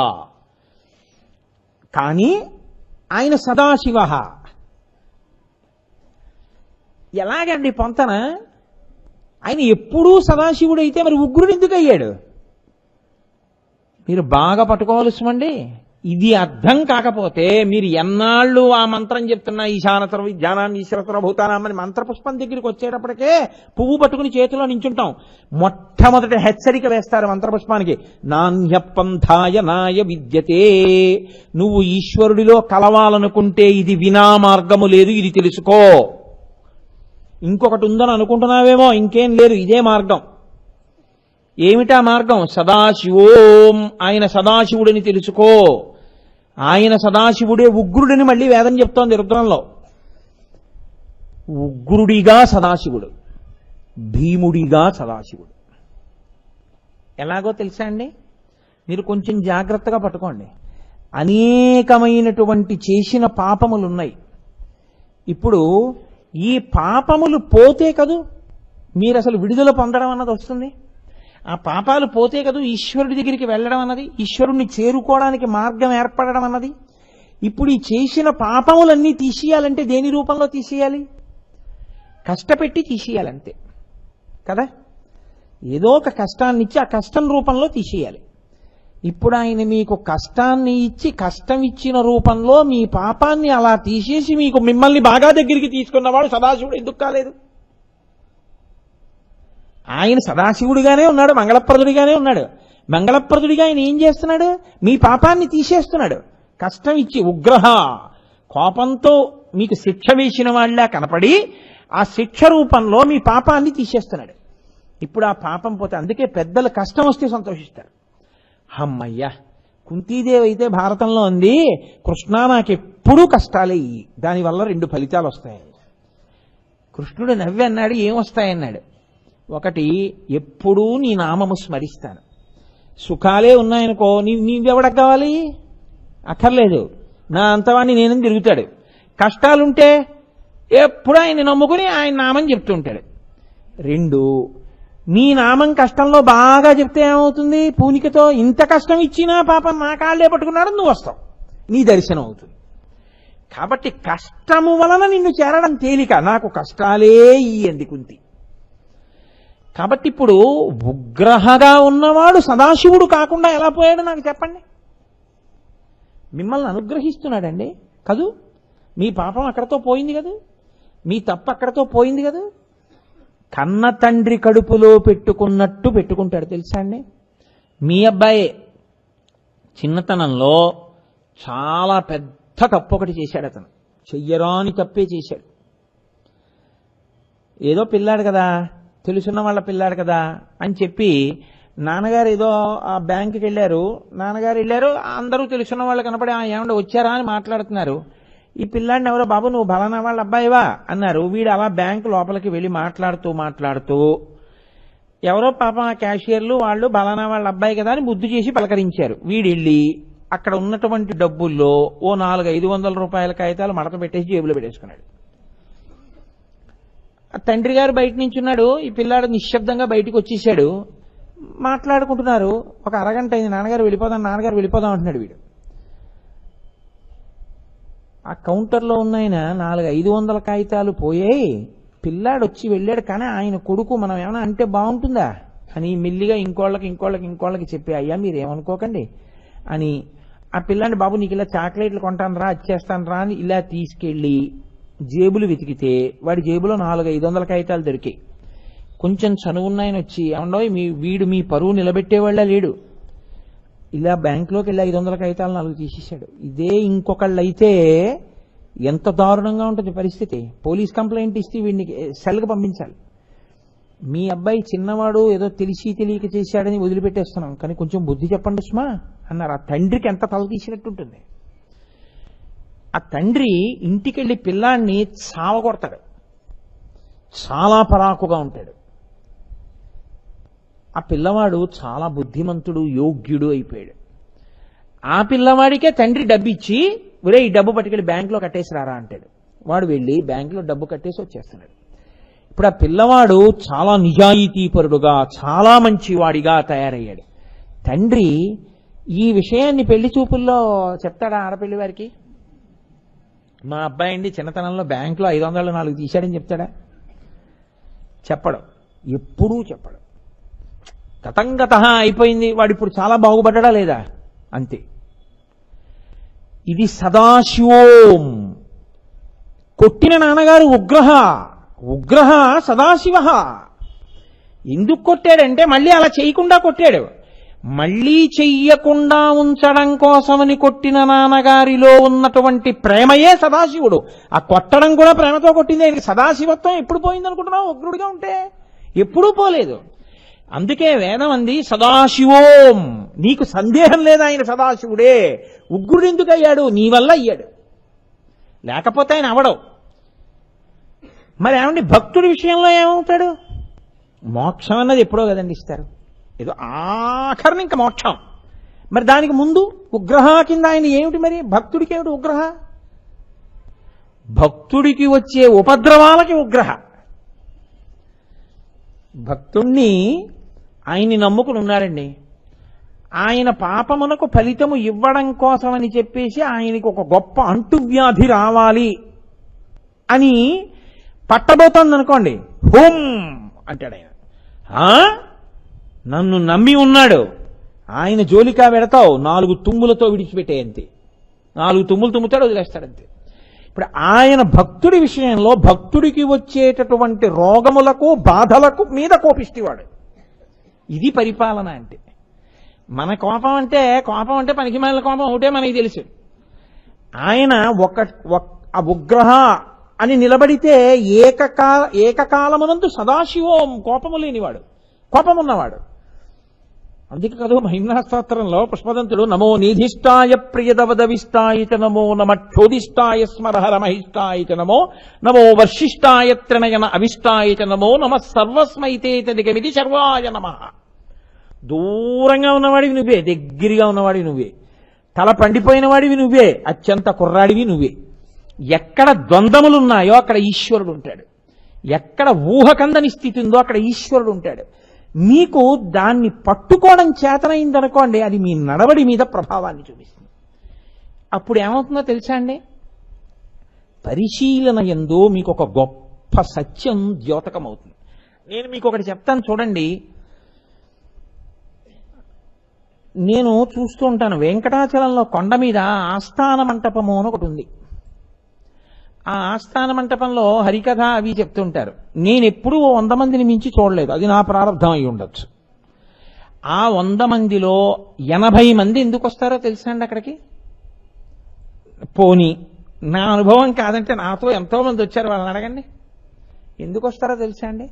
కానీ ఆయన సదాశివ. ఎలాగండి పొంతన? ఆయన ఎప్పుడూ సదాశివుడైతే మరి ఉగ్రుడు ఎందుకు అయ్యాడు? మీరు బాగా పట్టుకోవాల్సిందండి. ఇది అర్థం కాకపోతే మీరు ఎన్నాళ్ళు ఆ మంత్రం చెప్తున్నా ఈశానతర విజ్ఞానాన్ని ఈశ్వరతర భూతానామని మంత్రపుష్పం దగ్గరికి వచ్చేటప్పటికే పువ్వు పట్టుకుని చేతిలో నించుంటాం. మొట్టమొదటి హెచ్చరిక వేస్తారు మంత్రపుష్పానికి, నాణ్యపంథాయ నాయ విద్యతే. నువ్వు ఈశ్వరుడిలో కలవాలనుకుంటే ఇది వినా మార్గము లేదు, ఇది తెలుసుకో. ఇంకొకటి ఉందని అనుకుంటున్నావేమో, ఇంకేం లేదు, ఇదే మార్గం. ఏమిటా మార్గం? సదాశివోం, ఆయన సదాశివుడిని తెలుసుకో. ఆయన సదాశివుడే ఉగ్రుడిని మళ్ళీ వేదం చెప్తోంది రుద్రంలో. ఉగ్రుడిగా సదాశివుడు, భీముడిగా సదాశివుడు. ఎలాగో తెలుసా అండి? మీరు కొంచెం జాగ్రత్తగా పట్టుకోండి. అనేకమైనటువంటి చేసిన పాపములున్నాయి. ఇప్పుడు ఈ పాపములు పోతే కదూ మీరు అసలు విడుదల పొందడం అన్నది వస్తుంది. ఆ పాపాలు పోతే కదూ ఈశ్వరుడి దగ్గరికి వెళ్ళడం అన్నది, ఈశ్వరుణ్ణి చేరుకోవడానికి మార్గం ఏర్పడడం అన్నది. ఇప్పుడు ఈ చేసిన పాపములన్నీ తీసేయాలంటే దేని రూపంలో తీసేయాలి? కష్టపెట్టి తీసేయాలంతే కదా. ఏదో ఒక కష్టాన్ని ఇచ్చి ఆ కష్టం రూపంలో తీసేయాలి. ఇప్పుడు ఆయన మీకు కష్టాన్ని ఇచ్చి కష్టం ఇచ్చిన రూపంలో మీ పాపాన్ని అలా తీసేసి మిమ్మల్ని బాగా దగ్గరికి తీసుకున్నవాడు సదాశివుడు ఎందుకు కాలేదు? ఆయన సదాశివుడిగానే ఉన్నాడు, మంగళప్రదుడిగానే ఉన్నాడు. మంగళప్రదుడిగా ఆయన ఏం చేస్తున్నాడు? మీ పాపాన్ని తీసేస్తున్నాడు. కష్టం ఇచ్చి ఉగ్రహ, కోపంతో మీకు శిక్ష వేసిన వాళ్ళ కనపడి ఆ శిక్ష రూపంలో మీ పాపాన్ని తీసేస్తున్నాడు. ఇప్పుడు ఆ పాపం పోతే, అందుకే పెద్దలు కష్టం వస్తే సంతోషిస్తారు. అమ్మయ్యా, కుంతీదేవి అయితే భారతంలో ఉంది, కృష్ణ నాకెప్పుడూ కష్టాలే, దానివల్ల 2 ఫలితాలు వస్తాయి. కృష్ణుడు నవ్వి అన్నాడు, ఏమొస్తాయన్నాడు? ఒకటి, ఎప్పుడూ నీ నామము స్మరిస్తాను. సుఖాలే ఉన్నాయనుకో, నీవెవడకు కావాలి? అక్కర్లేదు, నా అంతవాణ్ణి నేనని తిరుగుతాడు. కష్టాలుంటే ఎప్పుడు ఆయన నమ్ముకుని ఆయన నామం చెప్తుంటాడు. 2, నీ నామం కష్టంలో బాగా చెప్తే ఏమవుతుంది? పూనికతో ఇంత కష్టం ఇచ్చినా పాపం నా కాళ్ళే పట్టుకున్నాడు, నువ్వు వస్తావు, నీ దర్శనం అవుతుంది. కాబట్టి కష్టము వలన నిన్ను చేరడం తేలిక, నాకు కష్టాలే ఇయ్యంది కుంతి. కాబట్టి ఇప్పుడు ఉగ్రహగా ఉన్నవాడు సదాశివుడు కాకుండా ఎలా పోయాడు నాకు చెప్పండి? మిమ్మల్ని అనుగ్రహిస్తున్నాడండి కదూ. మీ పాపం అక్కడతో పోయింది కదా, మీ తప్పు అక్కడతో పోయింది కదా. కన్న తండ్రి కడుపులో పెట్టుకున్నట్టు పెట్టుకుంటాడు తెలుసా అండి. మీ అబ్బాయే చిన్నతనంలో చాలా పెద్ద తప్పు ఒకటి చేశాడు అతను. చెయ్యరాని తప్పే చేశాడు. ఏదో పిల్లాడు కదా, తెలుసున్న వాళ్ళ పిల్లాడు కదా అని చెప్పి నాన్నగారు ఏదో ఆ బ్యాంకుకి వెళ్ళారు. నాన్నగారు వెళ్ళారు, అందరూ తెలుసున్న వాళ్ళు కనపడి ఏమంటే వచ్చారా అని మాట్లాడుతున్నారు. ఈ పిల్లాడిని ఎవరో, బాబు నువ్వు బలానా వాళ్ళ అబ్బాయివా అన్నారు. వీడు అలా బ్యాంకు లోపలికి వెళ్ళి మాట్లాడుతూ ఎవరో పాపం ఆ క్యాషియర్లు వాళ్ళు బలానా వాళ్ళ అబ్బాయి కదా అని ముద్దు చేసి పలకరించారు. వీడు వెళ్ళి అక్కడ ఉన్నటువంటి డబ్బుల్లో ఓ 400-500 రూపాయల కాగితాలు మడత పెట్టేసి జేబులో పెట్టేసుకున్నాడు. తండ్రి గారు బయట నుంచి ఉన్నాడు, ఈ పిల్లాడు నిశ్శబ్దంగా బయటకు వచ్చేసాడు. మాట్లాడుకుంటున్నారు. ఒక అరగంట అయింది. నాన్నగారు వెళ్ళిపోదాం అంటున్నాడు వీడు. ఆ కౌంటర్లో ఉన్న ఆయన 400-500 కాగితాలు పోయాయి. పిల్లాడు వచ్చి వెళ్ళాడు, కానీ ఆయన కొడుకు మనం ఏమైనా అంటే బాగుంటుందా అని మెల్లిగా ఇంకోళ్ళకి చెప్పి, అయ్యా మీరేమనుకోకండి అని ఆ పిల్లాడిని, బాబు నీకు ఇలా చాక్లెట్లు కొంటాను రా, వచ్చేస్తాను రా అని ఇలా తీసుకెళ్లి జేబులు వెతికితే వాడి జేబులో 400-500 కాగితాలు దొరికాయి. కొంచెం చనువున్నాయని వచ్చి, ఏమండో వీడు మీ పరువు నిలబెట్టేవాళ్ళ లేడు, ఇలా బ్యాంకులోకి వెళ్ళి 500 కాగితాలు 4 తీసేశాడు. ఇదే ఇంకొకళ్ళు అయితే ఎంత దారుణంగా ఉంటుంది పరిస్థితి. పోలీస్ కంప్లైంట్ ఇస్తే వీడిని సెల్కి పంపించాలి. మీ అబ్బాయి చిన్నవాడు, ఏదో తెలిసి తెలియక చేశాడని వదిలిపెట్టేస్తున్నాం, కానీ కొంచెం బుద్ధి చెప్పండి సుమా అన్నారు. ఆ తండ్రికి ఎంత తల తీసినట్టుంటుంది. ఆ తండ్రి ఇంటికెళ్ళి పిల్లాన్ని చావగొడతాడు, చాలా పరాకుగా ఉంటాడు. ఆ పిల్లవాడు చాలా బుద్ధిమంతుడు, యోగ్యుడు అయిపోయాడు. ఆ పిల్లవాడికే తండ్రి డబ్బు ఇచ్చి, ఒరే ఈ డబ్బు పట్టుకెళ్ళి బ్యాంకులో కట్టేసి రారా అంటాడు. వాడు వెళ్ళి బ్యాంకులో డబ్బు కట్టేసి వచ్చేస్తున్నాడు. ఇప్పుడు ఆ పిల్లవాడు చాలా నిజాయితీపరుడుగా, చాలా మంచివాడిగా తయారయ్యాడు. తండ్రి ఈ విషయాన్ని పెళ్లి చూపుల్లో చెప్తాడా ఆడపిల్లి వారికి? మా అబ్బాయి అండి చిన్నతనంలో బ్యాంకులో 504 తీశాడని చెప్తాడా? చెప్పడు, ఎప్పుడూ చెప్పడు. గతంగత అయిపోయింది, వాడు ఇప్పుడు చాలా బాగుపడ్డా లేదా అంతే. ఇది సదాశివోం. కొట్టిన నాన్నగారు ఉగ్రహ సదాశివ. ఎందుకు కొట్టాడంటే మళ్ళీ అలా చేయకుండా కొట్టాడు. మళ్ళీ చెయ్యకుండా ఉంచడం కోసమని కొట్టిన నాన్నగారిలో ఉన్నటువంటి ప్రేమయే సదాశివుడు. ఆ కొట్టడం కూడా ప్రేమతో కొట్టింది. ఆయనకి సదాశివత్వం ఎప్పుడు పోయింది అనుకుంటున్నావు? ఉగ్రుడిగా ఉంటే ఎప్పుడూ పోలేదు. అందుకే వేదం అంది సదాశివోం. నీకు సందేహం లేదా ఆయన సదాశివుడే. ఉగ్రుడు ఎందుకు అయ్యాడు? నీ వల్ల అయ్యాడు, లేకపోతే ఆయన అవడవు. మరి ఏమండి భక్తుడి విషయంలో ఏమవుతాడు? మోక్షం అన్నది ఎప్పుడో కదండి ఇస్తారు, ఏదో ఆఖరిని ఇంకా మోక్షం. మరి దానికి ముందు ఉగ్రహ కింద ఆయన ఏమిటి? మరి భక్తుడికి ఏమిటి ఉగ్రహ? భక్తుడికి వచ్చే ఉపద్రవాలకి ఉగ్రహ. భక్తుణ్ణి ఆయన్ని నమ్ముకుని ఉన్నాడండి, ఆయన పాపమునకు ఫలితము ఇవ్వడం కోసమని చెప్పేసి ఆయనకి ఒక గొప్ప అంటువ్యాధి రావాలి అని పట్టబోతోంది అనుకోండి, హోం అంటాడు ఆయన. నన్ను నమ్మి ఉన్నాడు, ఆయన జోలికా పెడతావు, 4 తుమ్ములతో విడిచిపెట్టేయంతే. 4 తుమ్ములు తుమ్ముతాడు, వదిలేస్తాడంతే. ఇప్పుడు ఆయన భక్తుడి విషయంలో భక్తుడికి వచ్చేటటువంటి రోగములకు బాధలకు మీద కోపిస్తేవాడు. ఇది పరిపాలన అంటే. మన కోపం అంటే పనికిమాలిన కోపం ఒకటే మనకి తెలుసు. ఆయన ఆ ఉగ్రహ అని నిలబడితే ఏకకాలమునందు సదాశివోం, కోపము లేనివాడు, కోపమున్నవాడు. అందుకే కదా మహిమ్నా స్తోత్రంలో పుష్పదంతుడు నమో నిధిష్టాయ ప్రియదవదవిష్టాయ చ నమో నమ క్షోధిష్టాయ స్మరహర మహిష్టాయ చ నమో నమో వర్షిష్టాయ త్రినయన అవిష్టాయ చ నమో నమ సర్వస్మైతే తదిగమిది సర్వాయ నమ. దూరంగా ఉన్నవాడివి నువ్వే, దగ్గరగా ఉన్నవాడివి నువ్వే, తల పండిపోయిన వాడివి నువ్వే, అత్యంత కుర్రాడివి నువ్వే. ఎక్కడ ద్వంద్వములున్నాయో అక్కడ ఈశ్వరుడు ఉంటాడు, ఎక్కడ ఊహకందని స్థితి ఉందో అక్కడ ఈశ్వరుడు ఉంటాడు. మీకు దాన్ని పట్టుకోవడం చేతనైందనుకోండి, అది మీ నడవడి మీద ప్రభావాన్ని చూపిస్తుంది. అప్పుడు ఏమవుతుందో తెలుసా అండి? పరిశీలన యందు మీకు ఒక గొప్ప సత్యం ద్యోతకమవుతుంది. నేను మీకు ఒకటి చెప్తాను చూడండి. నేను చూస్తూ ఉంటాను, వెంకటాచలంలో కొండ మీద ఆస్థాన మంటపము అని ఒకటి ఉంది. ఆ ఆస్థాన మంటపంలో హరికథ అవి చెప్తుంటారు. నేను ఎప్పుడూ 100 మందిని మించి చూడలేదు, అది నా ప్రారంభం అయి ఉండొచ్చు. ఆ 100 మందిలో 80 మంది ఎందుకు వస్తారో తెలుసా అండి అక్కడికి? పోని నా అనుభవం కాదంటే నాతో ఎంతో మంది వచ్చారు, వాళ్ళని అడగండి. ఎందుకు వస్తారో తెలుసా అండి?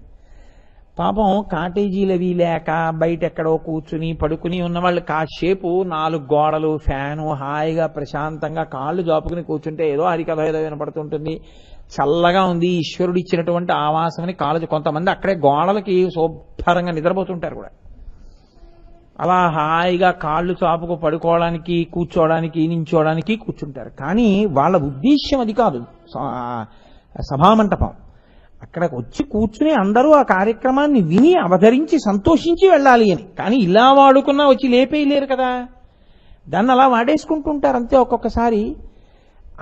పాపం కాటేజీలు అవి లేక బయట ఎక్కడో కూర్చుని పడుకుని ఉన్నవాళ్ళు కాసేపు 4 గోడలు, ఫ్యాను, హాయిగా ప్రశాంతంగా కాళ్ళు జాపుకుని కూర్చుంటే ఏదో హరికథ ఏదో వినపడుతుంటుంది, చల్లగా ఉంది, ఈశ్వరుడు ఇచ్చినటువంటి ఆవాసమని కాళ్ళు. కొంతమంది అక్కడే గోడలకి శుభ్రంగా నిద్రపోతుంటారు కూడా. అలా హాయిగా కాళ్ళు చాపుకు పడుకోవడానికి, కూర్చోవడానికి, నించోవడానికి కూర్చుంటారు. కానీ వాళ్ళ ఉద్దేశ్యం అది కాదు. సభామంటపం అక్కడికి వచ్చి కూర్చుని అందరూ ఆ కార్యక్రమాన్ని విని అవతరించి సంతోషించి వెళ్ళాలి అని. కానీ ఇలా వాడుకున్నా వచ్చి లేపేయలేరు కదా, దాన్ని అలా వాడేసుకుంటుంటారు అంతే. ఒక్కొక్కసారి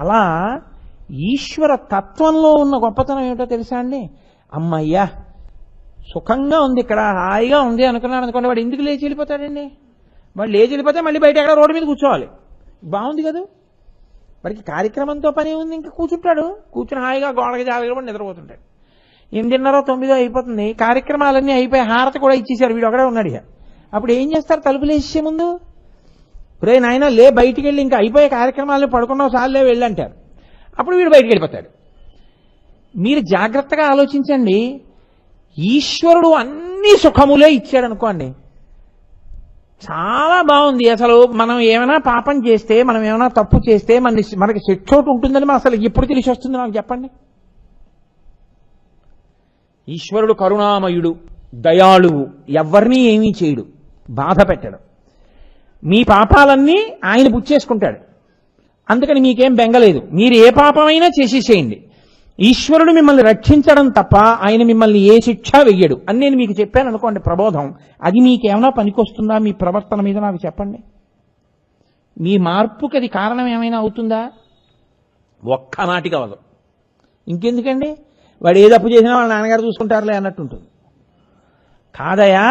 అలా ఈశ్వర తత్వంలో ఉన్న గొప్పతనం ఏమిటో తెలుసా అండి? అమ్మయ్యా సుఖంగా ఉంది, ఇక్కడ హాయిగా ఉంది అనుకున్నాడు అనుకోండి, వాడు ఎందుకు లేచి వెళ్ళిపోతాడండి? వాడు లేచి వెళ్ళిపోతే మళ్ళీ బయట ఎక్కడ రోడ్డు మీద కూర్చోవాలి. బాగుంది కదా, వాడికి కార్యక్రమంతో పని ఉంది, ఇంకా కూర్చుంటాడు. కూర్చుని హాయిగా గోడకి జాగ్రత్త నిద్రపోతుంటాడు. 8:30, 9 అయిపోతుంది, కార్యక్రమాలన్నీ అయిపోయి హారతి కూడా ఇచ్చేసారు, వీడు ఒకడే ఉన్నాడు. అప్పుడు ఏం చేస్తారు? తలుపులు వేసే ముందు, రే నాయన లే బయటికి వెళ్ళి ఇంకా అయిపోయే కార్యక్రమాలను పడుకున్నావు సార్లే వెళ్ళంటారు. అప్పుడు వీడు బయటికి వెళ్ళిపోతాడు. మీరు జాగ్రత్తగా ఆలోచించండి. ఈశ్వరుడు అన్ని సుఖములే ఇచ్చాడు అనుకోండి, చాలా బాగుంది. అసలు మనం ఏమైనా పాపం చేస్తే, మనం ఏమైనా తప్పు చేస్తే మనకి శిక్ష ఉంటుందని మనం అసలు ఎప్పుడు తెలిసి వస్తుంది నాకు చెప్పండి? ఈశ్వరుడు కరుణామయుడు, దయాళువు, ఎవరినీ ఏమీ చేయడు, బాధ పెట్టడు. మీ పాపాలన్నీ ఆయన పుచ్చేసుకుంటాడు. అందుకని మీకేం బెంగలేదు, మీరు ఏ పాపమైనా చేసేసేయండి. ఈశ్వరుడు మిమ్మల్ని రక్షించడం తప్ప ఆయన మిమ్మల్ని ఏ శిక్ష వెయ్యడు అని నేను మీకు చెప్పాను అనుకోండి, ప్రబోధం. అది మీకేమైనా పనికొస్తుందా? మీ ప్రవర్తన మీద నాకు చెప్పండి. మీ మార్పుకి అది కారణం ఏమైనా అవుతుందా? ఒక్కనాటికి అవ్వదు. ఇంకెందుకండి? వాడు ఏ తప్పు చేసినా వాళ్ళ నాన్నగారు చూసుకుంటారులే అన్నట్టుంటుంది. కాదయా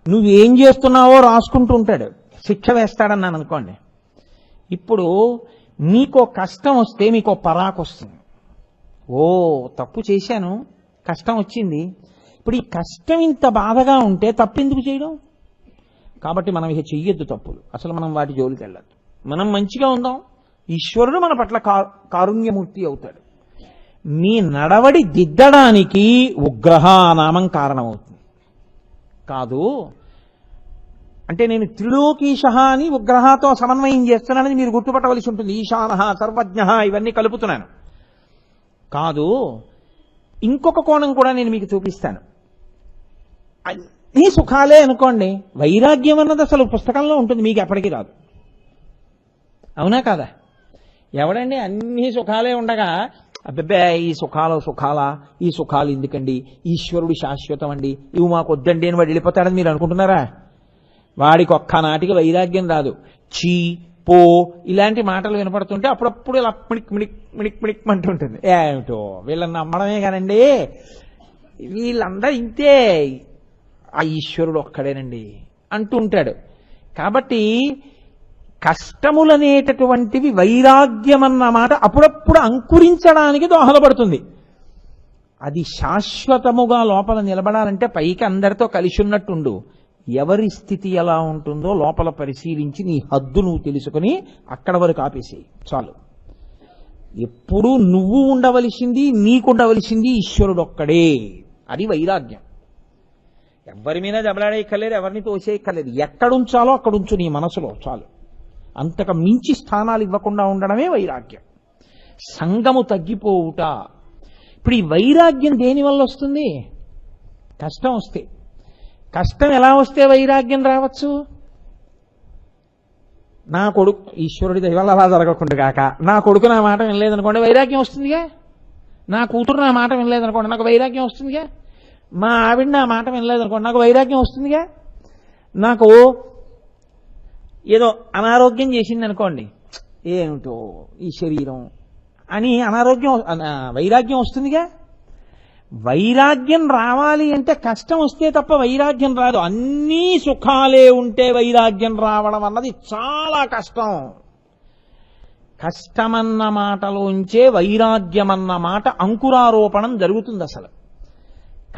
నువ్వేం చేస్తున్నావో రాసుకుంటూ ఉంటాడు, శిక్ష వేస్తాడన్నాను అనుకోండి. ఇప్పుడు మీకో కష్టం వస్తే మీకో పరాకు వస్తుంది. ఓ తప్పు చేశాను, కష్టం వచ్చింది, ఇప్పుడు ఈ కష్టం ఇంత బాధగా ఉంటే తప్పు ఎందుకు చేయడం? కాబట్టి మనం ఇక చెయ్యొద్దు తప్పులు, అసలు మనం వాటి జోలికి వెళ్ళద్దు. మనం మంచిగా ఉందాం, ఈశ్వరుడు మన పట్ల కారుణ్యమూర్తి అవుతాడు. మీ నడవడి దిద్దడానికి ఉగ్రహ నామం కారణమవుతుంది. కాదు అంటే నేను త్రిలోకీశ అని ఉగ్రహతో సమన్వయం చేస్తున్నానని మీరు గుర్తుపట్టవలసి ఉంటుంది. ఈశానః, సర్వజ్ఞ ఇవన్నీ కలుపుతున్నాను. కాదు, ఇంకొక కోణం కూడా నేను మీకు చూపిస్తాను. అన్ని సుఖాలే అనుకోండి, వైరాగ్యం అన్నది అసలు పుస్తకంలో ఉంటుంది, మీకు ఎప్పటికీ రాదు. అవునా కాదా? ఎవడండి అన్ని సుఖాలే ఉండగా అబ్బే ఈ సుఖాలా, ఈ సుఖాలు ఎందుకండి, ఈశ్వరుడు శాశ్వతం అండి, ఇవి మాకు వద్దండి అని వాడు వెళ్ళిపోతాడని మీరు అనుకుంటున్నారా? వాడికి ఒక్కనాటికి వైరాగ్యం రాదు. చీ పో ఇలాంటి మాటలు వినపడుతుంటే అప్పుడప్పుడు ఇలా మిణిక్ మిణిక్ మిణిక్ మిణిక్ అంటుంటుంది. ఏమిటో వీళ్ళని నమ్మడమే కానండి, వీళ్ళందరూ ఇంతే, ఆ ఈశ్వరుడు ఒక్కడేనండి అంటూ ఉంటాడు. కాబట్టి కష్టములనేటటువంటివి వైరాగ్యం అన్న మాట అప్పుడప్పుడు అంకురించడానికి దోహదపడుతుంది. అది శాశ్వతముగా లోపల నిలబడాలంటే పైకి అందరితో కలిసి ఉన్నట్టుండు, ఎవరి స్థితి ఎలా ఉంటుందో లోపల పరిశీలించి నీ హద్దు నువ్వు తెలుసుకుని అక్కడ వరకు ఆపేసి చాలు. ఎప్పుడూ నువ్వు ఉండవలసింది, నీకుండవలసింది ఈశ్వరుడు ఒక్కడే. అది వైరాగ్యం. ఎవరి మీద దెబ్బలాడేయక్కర్లేదు, ఎవరిని తోసేయక్కర్లేదు, ఎక్కడుంచాలో అక్కడుంచు నీ మనసులో చాలు. అంతకు మించి స్థానాలు ఇవ్వకుండా ఉండడమే వైరాగ్యం. సంగము తగ్గిపోవుట. ఇప్పుడు ఈ వైరాగ్యం దేనివల్ల వస్తుంది? కష్టం వస్తే. కష్టం ఎలా వస్తే వైరాగ్యం రావచ్చు? నా కొడుకు, ఈశ్వరుడి దైవాలు అలా జరగకుండా కాక, నా కొడుకు నా మాట వినలేదనుకోండి వైరాగ్యం వస్తుందిగా. నా కూతురు నా మాట వినలేదనుకోండి నాకు వైరాగ్యం వస్తుందిగా. మా ఆవిడ నా మాట వినలేదనుకోండి నాకు వైరాగ్యం వస్తుందిగా. నాకు ఏదో అనారోగ్యం చేసింది అనుకోండి, ఏమిటో ఈ శరీరం అని వైరాగ్యం వస్తుందిగా. వైరాగ్యం రావాలి అంటే కష్టం వస్తే తప్ప వైరాగ్యం రాదు. అన్నీ సుఖాలే ఉంటే వైరాగ్యం రావడం అన్నది చాలా కష్టం. కష్టమన్న మాటలోంచే వైరాగ్యమన్న మాట అంకురారోపణం జరుగుతుంది అసలు.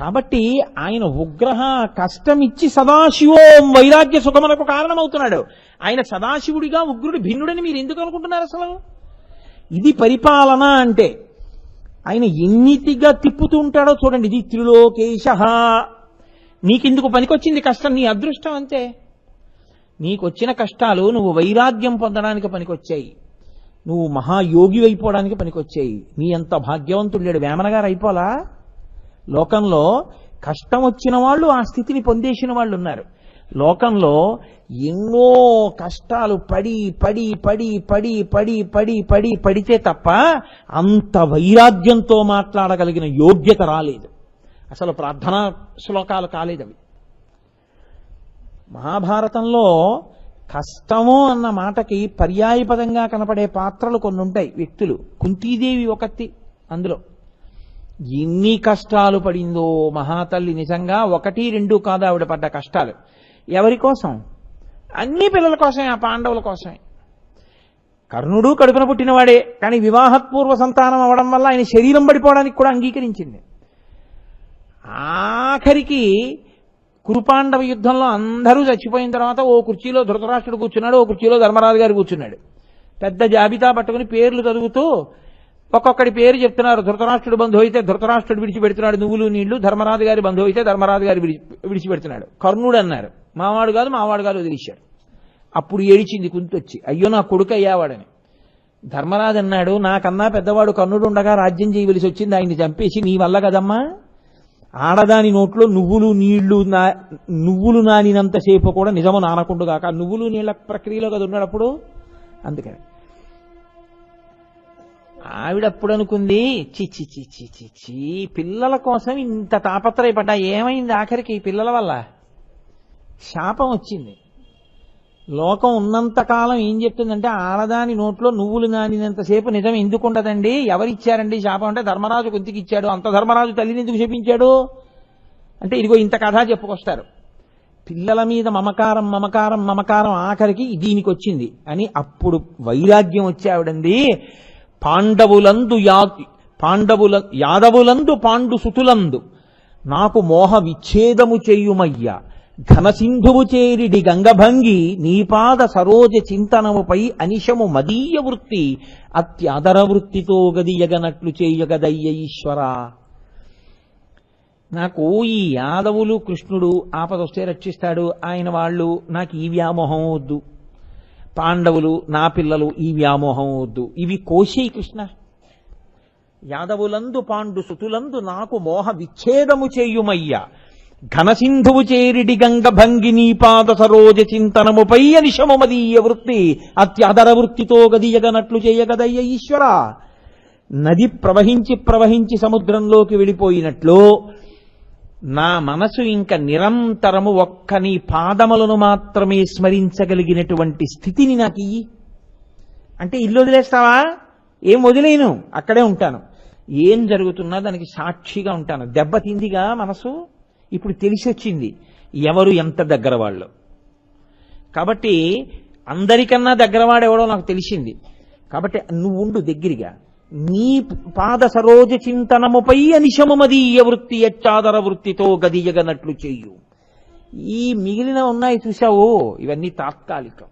కాబట్టి ఆయన ఉగ్రహ కష్టం ఇచ్చి సదాశివోం వైరాగ్య సుఖమునకు కారణమవుతున్నాడు. ఆయన సదాశివుడిగా ఉగ్రుడు భిన్నుడని మీరు ఎందుకు అనుకుంటున్నారు? అసలు ఇది పరిపాలన అంటే. ఆయన ఎన్నిటిగా తిప్పుతూ ఉంటాడో చూడండి. ఇది త్రిలోకేశ. నీకెందుకు పనికొచ్చింది కష్టం? నీ అదృష్టం అంతే. నీకొచ్చిన కష్టాలు నువ్వు వైరాగ్యం పొందడానికి పనికొచ్చాయి, నువ్వు మహాయోగి అయిపోవడానికి పనికొచ్చాయి. నీ అంత భాగ్యవంతుడు లేడు. వేమన గారు అయిపోలా. లోకంలో కష్టం వచ్చిన వాళ్ళు ఆ స్థితిని పొందేసిన వాళ్ళు ఉన్నారు. లోకంలో ఎన్నో కష్టాలు పడి పడి పడి పడి పడి పడి పడి పడితే తప్ప అంత వైరాగ్యంతో మాట్లాడగలిగిన యోగ్యత రాలేదు. అసలు ప్రార్థనా శ్లోకాలు కాలేదు అవి. మహాభారతంలో కష్టము అన్న మాటకి పర్యాయపదంగా కనపడే పాత్రలు కొన్ని ఉంటాయి, వ్యక్తులు. కుంతీదేవి ఒకటి అందులో. ఎన్ని కష్టాలు పడిందో మహాతల్లి. నిజంగా 1, 2 కాదు ఆవిడ పడ్డ కష్టాలు. ఎవరి కోసం? అన్ని పిల్లల కోసమే, ఆ పాండవుల కోసమే. కర్ణుడు కడుపున పుట్టినవాడే, కానీ వివాహపూర్వ సంతానం అవడం వల్ల ఆయన శరీరం పడిపోవడానికి కూడా అంగీకరించింది. ఆఖరికి కురుపాండవ యుద్ధంలో అందరూ చచ్చిపోయిన తర్వాత ఓ కుర్చీలో ధృతరాష్ట్రుడు కూర్చున్నాడు, ఓ కుర్చీలో ధర్మరాజు గారు కూర్చున్నాడు. పెద్ద జాబితా పట్టుకుని పేర్లు చదువుతూ ఒక్కొక్కడి పేరు చెప్తున్నారు. ధృతరాష్ట్రుడు బంధువు అయితే ధృతరాష్ట్రుడు విడిచిపెడుతున్నాడు నువ్వులు నీళ్లు, ధర్మరాజు గారి బంధువు అయితే ధర్మరాజు గారు విడిచిపెడుతున్నాడు. కర్ణుడు అన్నారు, మావాడు కాదు వదిలేశాడు. అప్పుడు ఏడిచింది కుంతొచ్చి, అయ్యో నా కొడుకు అయ్యావాడని. ధర్మరాజు అన్నాడు, నాకన్నా పెద్దవాడు కర్ణుడు ఉండగా రాజ్యం చేయవలసి వచ్చింది, ఆయన్ని చంపేసి నీ వల్ల కదమ్మా. ఆడదాని నోట్లో నువ్వులు నానినంతసేపు కూడా నిజము నానకుండుగాక. నువ్వులు నీళ్ల ప్రక్రియలో కదా ఉన్నాడప్పుడు. అందుకని ఆవిడప్పుడు అనుకుంది, చిచ్చి చిచ్చి చిచ్చి పిల్లల కోసం ఇంత తాపత్రయపడ్డా ఏమైంది? ఆఖరికి పిల్లల వల్ల శాపం వచ్చింది. లోకం ఉన్నంతకాలం ఏం చెప్తుందంటే, ఆడదాని నోట్లో నువ్వులు నానినంతసేపు నిజం ఎందుకుండదండి? ఎవరిచ్చారండి శాపం అంటే ధర్మరాజు కుంతికి ఇచ్చాడు. అంత ధర్మరాజు తల్లిని ఎందుకు శపించాడు అంటే ఇదిగో ఇంత కథ చెప్పుకొస్తారు. పిల్లల మీద మమకారం మమకారం మమకారం ఆఖరికి దీనికి వచ్చింది అని అప్పుడు వైరాగ్యం వచ్చి ఆవిడంది, యాదవులందు పాండు సుతులందు నాకు మోహ విచ్ఛేదము చేయుమయ్యా, ఘనసింధువు చేరిడి గంగభంగి నీపాద సరోజ చింతనముపై అనిశము మదీయ వృత్తి అత్యాదర వృత్తితో గదియగనట్లు చేయగదయ్య ఈశ్వరా. నాకు ఈ యాదవులు కృష్ణుడు ఆపదొస్తే రక్షిస్తాడు, ఆయన వాళ్ళు నాకు ఈ వ్యామోహం వద్దు, పాండవులు నా పిల్లలు ఈ వ్యామోహం వద్దు, ఇవి కోశేయి కృష్ణ. యాదవులందు పాండు సుతులందు నాకు మోహ విచ్ఛేదము చేయుమయ్యా, ఘనసింధువు చేరిడి గంగ భంగి నీపాద సరోజ చింతనముపై అనిశము మదీయ వృత్తి అత్యాదర వృత్తితో గదియగనట్లు చేయగదయ్య ఈశ్వర. నది ప్రవహించి ప్రవహించి సముద్రంలోకి వెళ్ళిపోయినట్లు నా మనసు ఇంక నిరంతరము ఒక్క నీ పాదములను మాత్రమే స్మరించగలిగినటువంటి స్థితిని నాకు ఇయ్యి అంటే, ఇల్లు వదిలేస్తావా? ఏం వదిలేను, అక్కడే ఉంటాను. ఏం జరుగుతున్నా దానికి సాక్షిగా ఉంటాను. దెబ్బతిందిగా మనసు. ఇప్పుడు తెలిసి వచ్చింది ఎవరు ఎంత దగ్గర వాళ్ళు. కాబట్టి అందరికన్నా దగ్గరవాడెవడో నాకు తెలిసింది. కాబట్టి నువ్వు ఉండు దగ్గరగా, నీ పాద సరోజ చింతనముపై అనిశము మదీయ వృత్తి యచ్చాదర వృత్తితో గదియగనట్లు చెయ్యు. ఈ మిగిలిన ఉన్నాయి చూశావు, ఇవన్నీ తాత్కాలికం.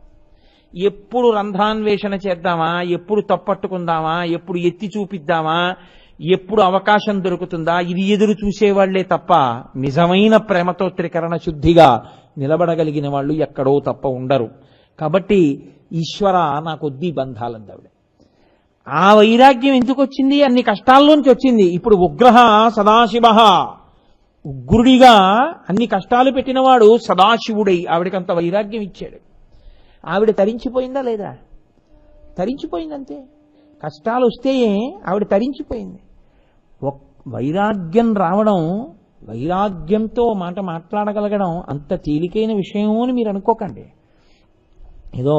ఎప్పుడు రంధ్రాన్వేషణ చేద్దామా, ఎప్పుడు తప్పట్టుకుందామా, ఎప్పుడు ఎత్తి చూపిద్దామా, ఎప్పుడు అవకాశం దొరుకుతుందా, ఇది ఎదురు చూసేవాళ్లే తప్ప నిజమైన ప్రేమతో త్రికరణ శుద్ధిగా నిలబడగలిగిన వాళ్ళు ఎక్కడో తప్ప ఉండరు. కాబట్టి ఈశ్వర నాకొద్దీ బంధాలందావిడ. ఆ వైరాగ్యం ఎందుకు వచ్చింది? అన్ని కష్టాల్లోంచి వచ్చింది. ఇప్పుడు ఉగ్రహ సదాశివ, ఉగ్రుడిగా అన్ని కష్టాలు పెట్టినవాడు సదాశివుడై ఆవిడకంత వైరాగ్యం ఇచ్చాడు. ఆవిడ తరించిపోయిందా లేదా? తరించిపోయిందంతే. కష్టాలు వస్తే ఆవిడ తరించిపోయింది. వైరాగ్యం రావడం, వైరాగ్యంతో మాట మాట్లాడగలగడం అంత తేలికైన విషయం అని మీరు అనుకోకండి. ఏదో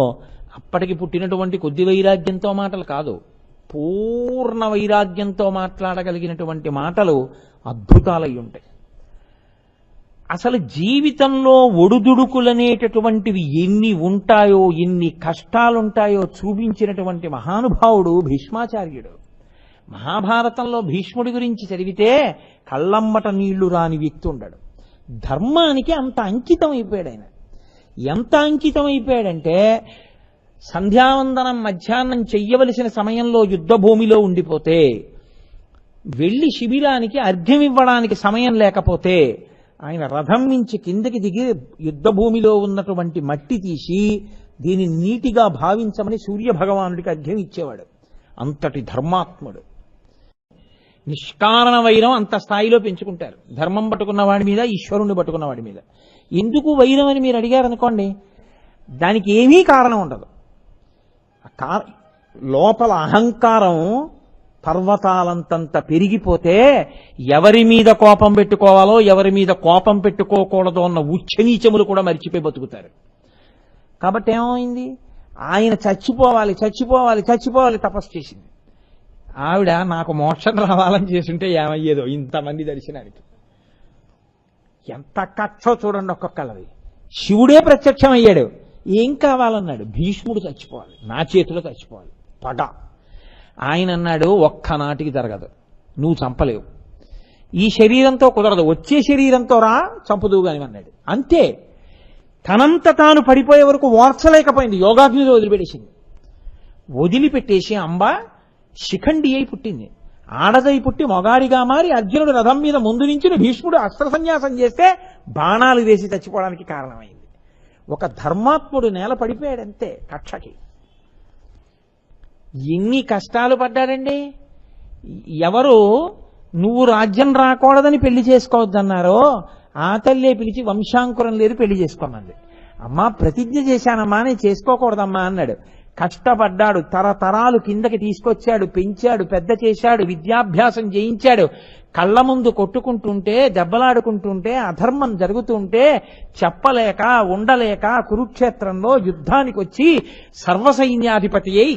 అప్పటికి పుట్టినటువంటి కొద్ది వైరాగ్యంతో మాటలు కాదు, పూర్ణ వైరాగ్యంతో మాట్లాడగలిగినటువంటి మాటలు అద్భుతాలై ఉంటాయి. అసలు జీవితంలో ఒడుదుడుకులనేటటువంటివి ఎన్ని ఉంటాయో, ఎన్ని కష్టాలుంటాయో చూపించినటువంటి మహానుభావుడు భీష్మాచార్యుడు. మహాభారతంలో భీష్ముడి గురించి చదివితే కళ్ళమ్మట నీళ్లు రాని వ్యక్తి ఉండడు. ధర్మానికి అంత అంకితం అయిపోయాడు ఆయన. ఎంత అంకితం అయిపోయాడంటే సంధ్యావందనం మధ్యాహ్నం చెయ్యవలసిన సమయంలో యుద్ధ భూమిలో ఉండిపోతే, వెళ్లి శిబిరానికి అర్ఘ్యం ఇవ్వడానికి సమయం లేకపోతే ఆయన రథం నుంచి కిందకి దిగి యుద్ధ భూమిలో ఉన్నటువంటి మట్టి తీసి దీన్ని నీటిగా భావించమని సూర్య భగవానుడికి అర్ఘ్యం ఇచ్చేవాడు. అంతటి ధర్మాత్ముడు. నిష్కారణ వైరం అంత స్థాయిలో పెంచుకుంటారు. ధర్మం పట్టుకున్న వాడి మీద, ఈశ్వరుణ్ణి పట్టుకున్న వాడి మీద. ఎందుకు వైరం అని మీరు అడిగారు అనుకోండి, దానికి ఏమీ కారణం ఉండదు. లోపల అహంకారం పర్వతాలంతంత పెరిగిపోతే ఎవరి మీద కోపం పెట్టుకోవాలో, ఎవరి మీద కోపం పెట్టుకోకూడదో అన్న ఉచ్చనీచములు కూడా మరిచిపోయి బతుకుతారు. కాబట్టి ఏమైంది, ఆయన చచ్చిపోవాలి చచ్చిపోవాలి చచ్చిపోవాలి తపస్సు చేసింది. ఆవిడ నాకు మోక్షం రావాలని చేస్తుంటే ఏమయ్యేదో ఇంతమంది దర్శనానికి. ఎంత కక్షో చూడండి ఒక్కొక్కళ్ళది. శివుడే ప్రత్యక్షం అయ్యాడు. ఏం కావాలన్నాడు, భీష్ముడు చచ్చిపోవాలి, నా చేతిలో చచ్చిపోవాలి, పగ. ఆయన అన్నాడు, ఒక్కనాటికి జరగదు, నువ్వు చంపలేవు, ఈ శరీరంతో కుదరదు, వచ్చే శరీరంతో రా, చంపుదువు కాని అన్నాడు. అంతే. తనంత తాను పడిపోయే వరకు ఓర్చలేకపోయింది, యోగాగ్నిలో వదిలిపెట్టేసింది. వదిలిపెట్టేసి అంబ శిఖండి అయి పుట్టింది. ఆడదై పుట్టి మొగాడిగా మారి అర్జునుడు రథం మీద ముందు నుంచి భీష్ముడు అస్త్ర సన్యాసం చేస్తే బాణాలు వేసి చచ్చిపోవడానికి కారణమైంది. ఒక ధర్మాత్ముడు నేల పడిపోయాడంతే కక్షకి. ఎన్ని కష్టాలు పడ్డాడండి. ఎవరు నువ్వు రాజ్యం రాకూడదని పెళ్లి చేసుకోవద్దన్నారో ఆ తల్లే పిలిచి వంశాంకురం లేదు పెళ్లి చేసుకోమంది. అమ్మా ప్రతిజ్ఞ చేశానమ్మా, నేను చేసుకోకూడదమ్మా అన్నాడు. కష్టపడ్డాడు, తరతరాలు కిందకి తీసుకొచ్చాడు, పెంచాడు, పెద్ద చేశాడు, విద్యాభ్యాసం చేయించాడు. కళ్ళ ముందు కొట్టుకుంటుంటే, దెబ్బలాడుకుంటుంటే, అధర్మం జరుగుతుంటే చెప్పలేక ఉండలేక కురుక్షేత్రంలో యుద్ధానికి వచ్చి సర్వసైన్యాధిపతి అయి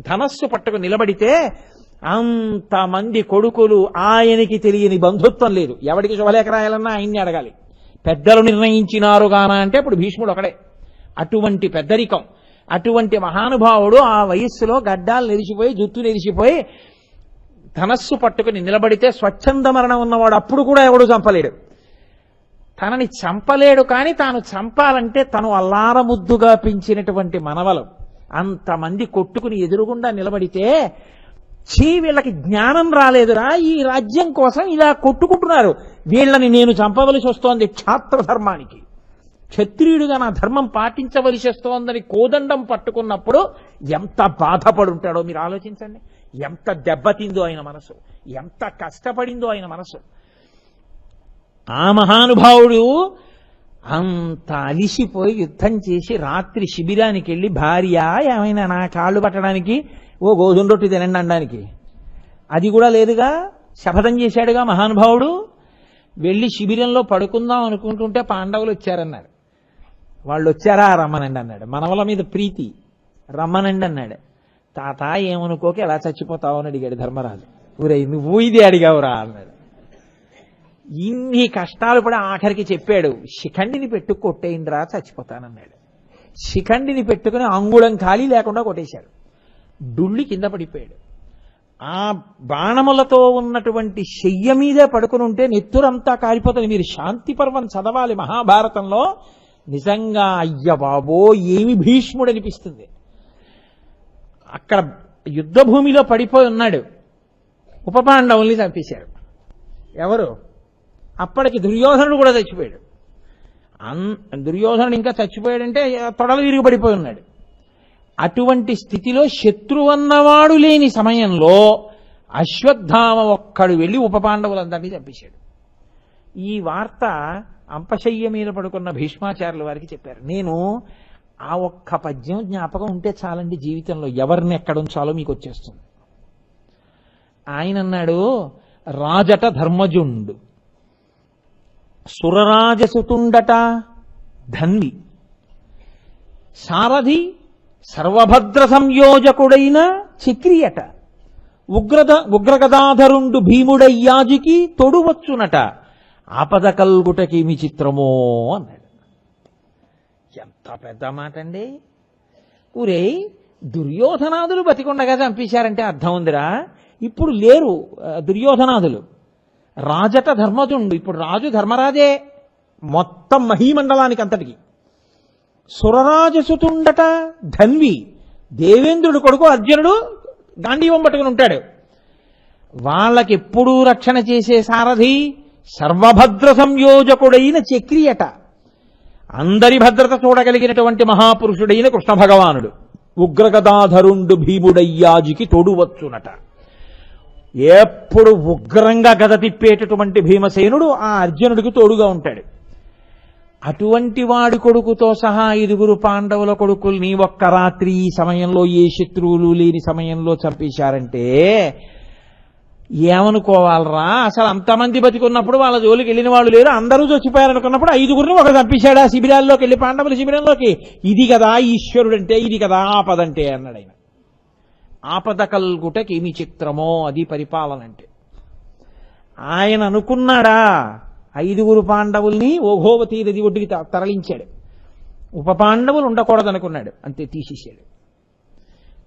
ధనస్సు పట్టుకు నిలబడితే అంతమంది కొడుకులు, ఆయనకి తెలియని బంధుత్వం లేదు. ఎవడికి శుభలేఖ రాయాలన్నా ఆయన్ని అడగాలి. పెద్దలు నిర్ణయించినారు గానా అంటే ఇప్పుడు భీష్ముడు ఒకడే. అటువంటి పెద్దరికం, అటువంటి మహానుభావుడు ఆ వయస్సులో గడ్డాలు నెరిసిపోయి, జుట్టు నెరిసిపోయి ధనస్సు పట్టుకుని నిలబడితే స్వచ్ఛంద మరణం ఉన్నవాడు అప్పుడు కూడా ఎవడు చంపలేడు. తనని చంపలేడు, కానీ తాను చంపాలంటే తను అల్లారముద్దుగా పెంచినటువంటి మనవలు అంతమంది కొట్టుకుని ఎదురుగుండా నిలబడితే, వీళ్ళకి జ్ఞానం రాలేదురా, ఈ రాజ్యం కోసం ఇలా కొట్టుకుంటున్నారు, వీళ్ళని నేను చంపవలసి వస్తోంది క్షాత్ర ధర్మానికి, క్షత్రియుడిగా నా ధర్మం పాటించవలసి వస్తోందని కోదండం పట్టుకున్నప్పుడు ఎంత బాధపడుంటాడో మీరు ఆలోచించండి. ఎంత దెబ్బతిందో ఆయన మనసు, ఎంత కష్టపడిందో ఆయన మనసు. ఆ మహానుభావుడు అంత అలిసిపోయి యుద్ధం చేసి రాత్రి శిబిరానికి వెళ్ళి, భార్య ఏమైనా నా కాళ్ళు పట్టడానికి, ఓ గోధుమ రొట్టి తినండి అనడానికి అది కూడా లేదుగా, శపథం చేశాడుగా మహానుభావుడు. వెళ్ళి శిబిరంలో పడుకుందాం అనుకుంటుంటే పాండవులు వచ్చారన్నారు. వాళ్ళు వచ్చారా, రమ్మనండి అన్నాడు. మనవల మీద ప్రీతి, రమ్మనండి అన్నాడు. తాత ఏమనుకోక ఎలా చచ్చిపోతావు అని అడిగాడు ధర్మరాజు. ఊరే నువ్వు ఇది అడిగావురా అన్నాడు. ఇన్ని కష్టాలు పడి ఆఖరికి చెప్పాడు, శిఖండిని పెట్టు కొట్టేయండిరా చచ్చిపోతానన్నాడు. శిఖండిని పెట్టుకుని అంగుళం ఖాళీ లేకుండా కొట్టేశాడు. డుళ్ళి కింద పడిపోయాడు. ఆ బాణములతో ఉన్నటువంటి శయ్య మీదే పడుకుని ఉంటే నెత్తురంతా కారిపోతుంది. మీరు శాంతి పర్వం చదవాలి మహాభారతంలో. నిజంగా అయ్య బాబో ఏమి భీష్ముడు అనిపిస్తుంది. అక్కడ యుద్ధ భూమిలో పడిపోయి ఉన్నాడు. ఉప పాండవుల్ని చంపేశారు. ఎవరు? అప్పటికి దుర్యోధనుడు కూడా చచ్చిపోయాడు. దుర్యోధనుడు ఇంకా చచ్చిపోయాడంటే తొడలు విరిగి పడిపోయి ఉన్నాడు. అటువంటి స్థితిలో శత్రువన్నవాడు లేని సమయంలో అశ్వత్థామ ఒక్కడు వెళ్ళి ఉప పాండవులందరినీ చంపేశాడు. ఈ వార్త అంపశయ్య మీద పడుకున్న భీష్మాచార్యుల వారికి చెప్పారు. నేను ఆ ఒక్క పద్యం జ్ఞాపకం ఉంటే చాలండి జీవితంలో, ఎవరిని ఎక్కడ ఉంచాలో మీకు వచ్చేస్తుంది. ఆయన అన్నాడు, రాజట ధర్మజుండు, సురరాజసుతుండట ధన్వి, సారథి సర్వభద్ర సంయోజకుడైన చక్రియట, ఉగ్రగదాధరుండు భీముడయ్యాజికి తొడువచ్చునట, ఆపద కల్గుటకేమి చిత్రమో అన్నాడు. ఎంత పెద్ద మాట అండి. ఊరే దుర్యోధనాదులు బతికుండగా చంపేశారంటే అర్థం ఉందిరా. ఇప్పుడు లేరు దుర్యోధనాదులు. రాజట ధర్మజుండు, ఇప్పుడు రాజు ధర్మరాజే మొత్తం మహీమండలానికి అంతటికి. సురరాజసుతుండట ధన్వి, దేవేంద్రుడు కొడుకు అర్జునుడు గాంధీవం పట్టుకుని ఉంటాడు. వాళ్ళకెప్పుడూ రక్షణ చేసే సారథి సర్వభద్ర సంయోజకుడైన చక్రియట. అందరి భద్రత చూడగలిగినటువంటి మహాపురుషుడైన కృష్ణ భగవానుడు. ఉగ్రగదాధరుండు భీముడయ్యాజికి తోడువచ్చునట. ఎప్పుడు ఉగ్రంగా గద తిప్పేటటువంటి భీమసేనుడు ఆ అర్జునుడికి తోడుగా ఉంటాడు. అటువంటి వాడి కొడుకుతో సహా 5 పాండవుల కొడుకుల్ని ఒక్క రాత్రి ఈ సమయంలో ఏ శత్రువులు లేని సమయంలో చంపేశారంటే ఏమనుకోవాలరా? అసలు అంతమంది బతికున్నప్పుడు వాళ్ళ జోలికి వెళ్ళిన వాళ్ళు లేరు, అందరూ చచ్చిపోయారనుకున్నప్పుడు 5 ఒక చంపేశాడా శిబిరాల్లోకి వెళ్ళి, పాండవుల శిబిరంలోకి? ఇది కదా ఈశ్వరుడంటే, ఇది కదా ఆపదంటే అన్నాడు ఆయన. ఆపద కల్గుటకేమి చిత్రమో అది పరిపాలన అంటే. ఆయన అనుకున్నాడా 5 పాండవుల్ని ఓఘోవతీ నది ఒడ్డుకి తరలించాడు. ఉప పాండవులు ఉండకూడదనుకున్నాడు, అంతే తీసేశాడు.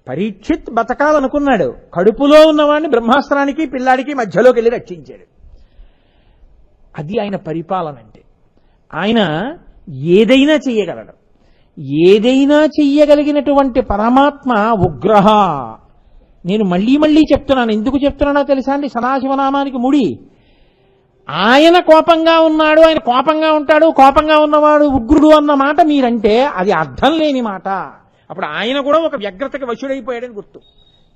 పరీక్షిత్ బతకాలనుకున్నాడు, కడుపులో ఉన్నవాడిని బ్రహ్మాస్త్రానికి పిల్లాడికి మధ్యలోకి వెళ్ళి రక్షించాడు. అది ఆయన పరిపాలన అంటే. ఆయన ఏదైనా చెయ్యగలడు. ఏదైనా చెయ్యగలిగినటువంటి పరమాత్మ ఉగ్రహ. నేను మళ్ళీ మళ్ళీ చెప్తున్నాను, ఎందుకు చెప్తున్నానో తెలుసా అండి? సదాశివనామానికి ముడి. ఆయన కోపంగా ఉన్నాడు, ఆయన కోపంగా ఉంటాడు, కోపంగా ఉన్నవాడు ఉగ్రుడు అన్న మాట మీరంటే అది అర్థం లేని మాట. అప్పుడు ఆయన కూడా ఒక వ్యగ్రతకి వశుడైపోయాడని గుర్తు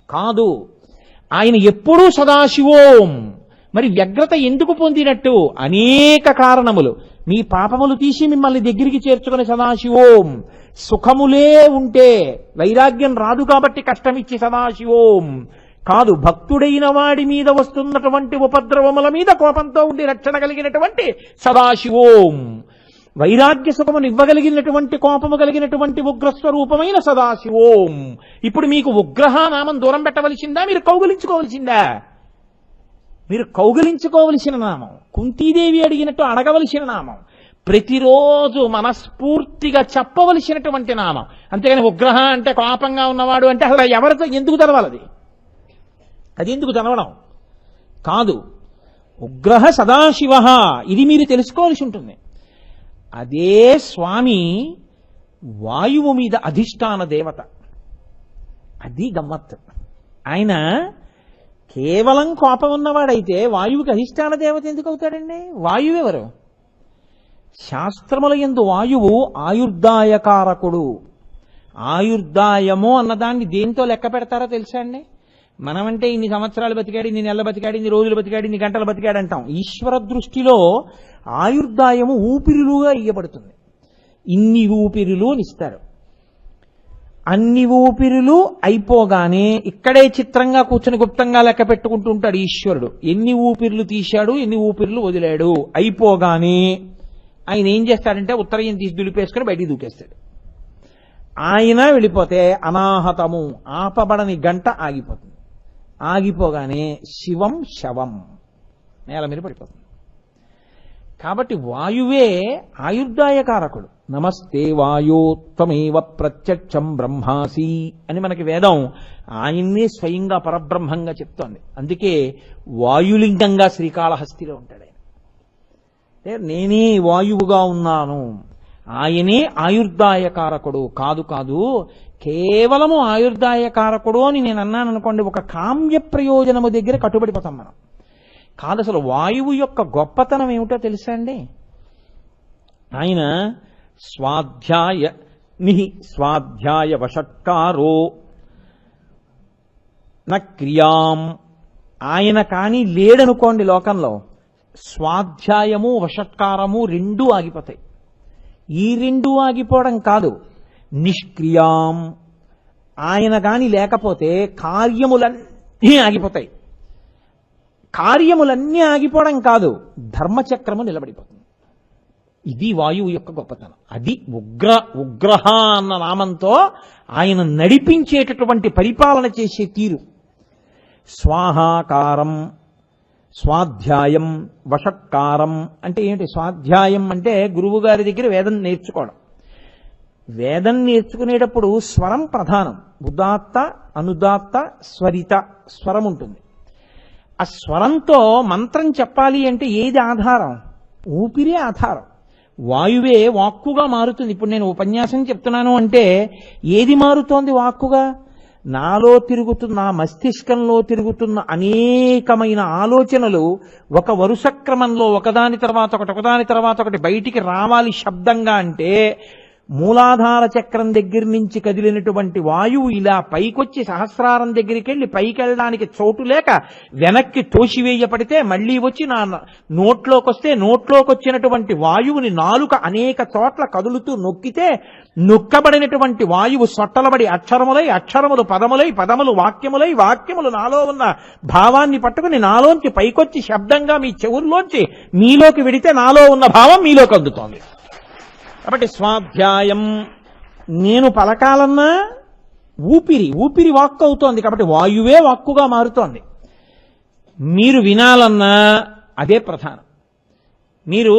కాదు. ఆయన ఎప్పుడూ సదాశివోం. మరి వ్యగ్రత ఎందుకు పొందినట్టు? అనేక కారణములు. మీ పాపములు తీసి మిమ్మల్ని దగ్గరికి చేర్చుకుని సదాశివోం. సుఖములే ఉంటే వైరాగ్యం రాదు కాబట్టి కష్టమిచ్చి సదాశివోం కాదు. భక్తుడైన వాడి మీద వస్తున్నటువంటి ఉపద్రవముల మీద కోపంతో ఉండి రక్షణ కలిగినటువంటి సదాశివోం. వైరాగ్య సుఖమును ఇవ్వగలిగినటువంటి కోపము కలిగినటువంటి ఉగ్రస్వరూపమైన సదాశివోం. ఇప్పుడు మీకు ఉగ్రహ నామం దూరం పెట్టవలసిందా, మీరు కౌగిలించుకోవలసిందా? మీరు కౌగిలించుకోవలసిన నామం, కుంతీదేవి అడిగినట్టు అడగవలసిన నామం, ప్రతిరోజు మనస్ఫూర్తిగా చెప్పవలసినటువంటి నామం. అంతేగాని ఉగ్రహ అంటే కోపంగా ఉన్నవాడు అంటే అసలు ఎవరితో ఎందుకు తెలవాలి? అది ఎందుకు చదవడం కాదు. ఉగ్రహ సదాశివ, ఇది మీరు తెలుసుకోవాల్సి ఉంటుంది. అదే స్వామి వాయువు మీద అధిష్టాన దేవత. అది గమ్మత్తు. ఆయన కేవలం కోపం ఉన్నవాడైతే వాయువుకి అధిష్టాన దేవత ఎందుకు అవుతాడండి? వాయువు ఎవరు? శాస్త్రముల యందు వాయువు ఆయుర్దాయకారకుడు. ఆయుర్దాయము అన్నదాన్ని దేంతో లెక్క పెడతారో తెలుసా అండి? మనమంటే ఇన్ని సంవత్సరాలు బతికాడు, ఇన్ని నెలలు బతికాడు, ఇన్ని రోజులు బతికాడు, ఇన్ని గంటలు బతికాడు అంటాం. ఈశ్వర దృష్టిలో ఆయుర్దాయము ఊపిరులుగా ఇయ్యబడుతుంది. ఇన్ని ఊపిరులు ఇస్తారు. అన్ని ఊపిరులు అయిపోగానే ఇక్కడే చిత్రంగా కూర్చొని గుప్తంగా లెక్క పెట్టుకుంటూ ఉంటాడు ఈశ్వరుడు. ఎన్ని ఊపిరులు తీశాడు, ఎన్ని ఊపిరులు వదిలాడు. అయిపోగానే ఆయన ఏం చేస్తాడంటే ఉత్తరయం తీసి దులిపేసుకుని బయటికి దూకేస్తాడు. ఆయన వెళ్ళిపోతే అనాహతము, ఆపబడని గంట ఆగిపోతుంది. ఆగిపోగానే శివం శవం నేల మీద పడిపోతుంది. కాబట్టి వాయువే ఆయుర్దాయకారకుడు. నమస్తే వాయోత్తమేవ ప్రత్యక్షం బ్రహ్మాసి అని మనకి వేదం ఆయన్నే స్వయంగా పరబ్రహ్మంగా చెప్తోంది. అందుకే వాయులింగంగా శ్రీకాళహస్తిలో ఉంటాడు ఆయన. నేనే వాయువుగా ఉన్నాను, ఆయనే ఆయుర్దాయకారకుడు. కాదు కాదు, కేవలము ఆయుర్దాయకారకుడు అని నేను అన్నాను అనుకోండి, ఒక కామ్య ప్రయోజనము దగ్గర కట్టుబడిపోతాం మనం. కాదు, అసలు వాయువు యొక్క గొప్పతనం ఏమిటో తెలుసా అండి? ఆయన స్వాధ్యాయ వషట్కారో న క్రియాం. ఆయన కానీ లేడనుకోండి లోకంలో, స్వాధ్యాయము వషట్కారము రెండూ ఆగిపోతాయి. ఈ రెండూ ఆగిపోవడం కాదు, నిష్క్రియాం. ఆయన కానీ లేకపోతే కార్యములన్నీ ఆగిపోతాయి. కార్యములన్నీ ఆగిపోవడం కాదు, ధర్మచక్రము నిలబడిపోతుంది. ఇది వాయువు యొక్క గొప్పతనం. అది ఉగ్రహ అన్న నామంతో ఆయన నడిపించేటటువంటి పరిపాలన చేసే తీరు. స్వాహాకారం, స్వాధ్యాయం, వషట్కారం అంటే ఏమిటి? స్వాధ్యాయం అంటే గురువు గారి దగ్గర వేదం నేర్చుకోవడం. వేదం నేర్చుకునేటప్పుడు స్వరం ప్రధానం. ఉదాత్త, అనుదాత్త, స్వరిత స్వరం ఉంటుంది. ఆ స్వరంతో మంత్రం చెప్పాలి అంటే ఏది ఆధారం? ఊపిరే ఆధారం. వాయువే వాక్కుగా మారుతుంది. ఇప్పుడు నేను ఉపన్యాసం చెప్తున్నాను అంటే ఏది మారుతోంది వాక్కుగా? నాలో తిరుగుతున్న, నా మస్తిష్కంలో తిరుగుతున్న అనేకమైన ఆలోచనలు ఒక వరుస క్రమంలో ఒకదాని తర్వాత ఒకటి బయటికి రావాలి శబ్దంగా. అంటే మూలాధార చక్రం దగ్గర నుంచి కదిలినటువంటి వాయువు ఇలా పైకొచ్చి సహస్రారం దగ్గరికి వెళ్ళి పైకి వెళ్ళడానికి చోటు లేక వెనక్కి తోసివేయపడితే మళ్లీ వచ్చి నా నోట్లోకి వస్తే, నోట్లోకి వచ్చినటువంటి వాయువుని నాలుక అనేక చోట్ల కదులుతూ నొక్కితే నొక్కబడినటువంటి వాయువు సొట్టలబడి అక్షరములై, అక్షరములు పదములై, పదములు వాక్యములై, వాక్యములు నాలో ఉన్న భావాన్ని పట్టుకుని నాలోంచి పైకొచ్చి శబ్దంగా మీ చెవుల్లోంచి మీలోకి వెడితే నాలో ఉన్న భావం మీలోకి అందుతోంది. కాబట్టి స్వాధ్యాయం, నేను పలకాలన్నా ఊపిరి వాక్కు అవుతోంది. కాబట్టి వాయువే వాక్కుగా మారుతోంది. మీరు వినాలన్నా అదే ప్రధానం. మీరు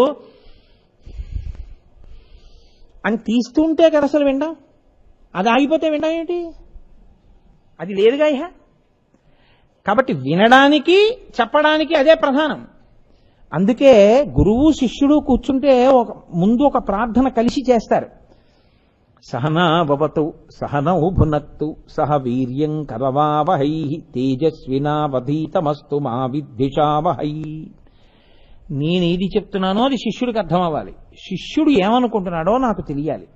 అని తీస్తుంటే కదా అసలు వినడం, అది ఆగిపోతే వినడం ఏంటి? అది లేదుగా ఇహ. కాబట్టి వినడానికి చెప్పడానికి అదే ప్రధానం. అందుకే గురువు శిష్యుడు కూర్చుంటే ముందు ఒక ప్రార్థన కలిసి చేస్తారు. సహనావతు సహనౌ భునత్తు సహ వీర్యం కరవావహై తేజస్వినావధీతమస్తు మా విద్విషావహై. నేనేది చెప్తున్నానో అది శిష్యుడికి అర్థం అవ్వాలి. శిష్యుడు ఏమనుకుంటున్నాడో నాకు తెలియాలి.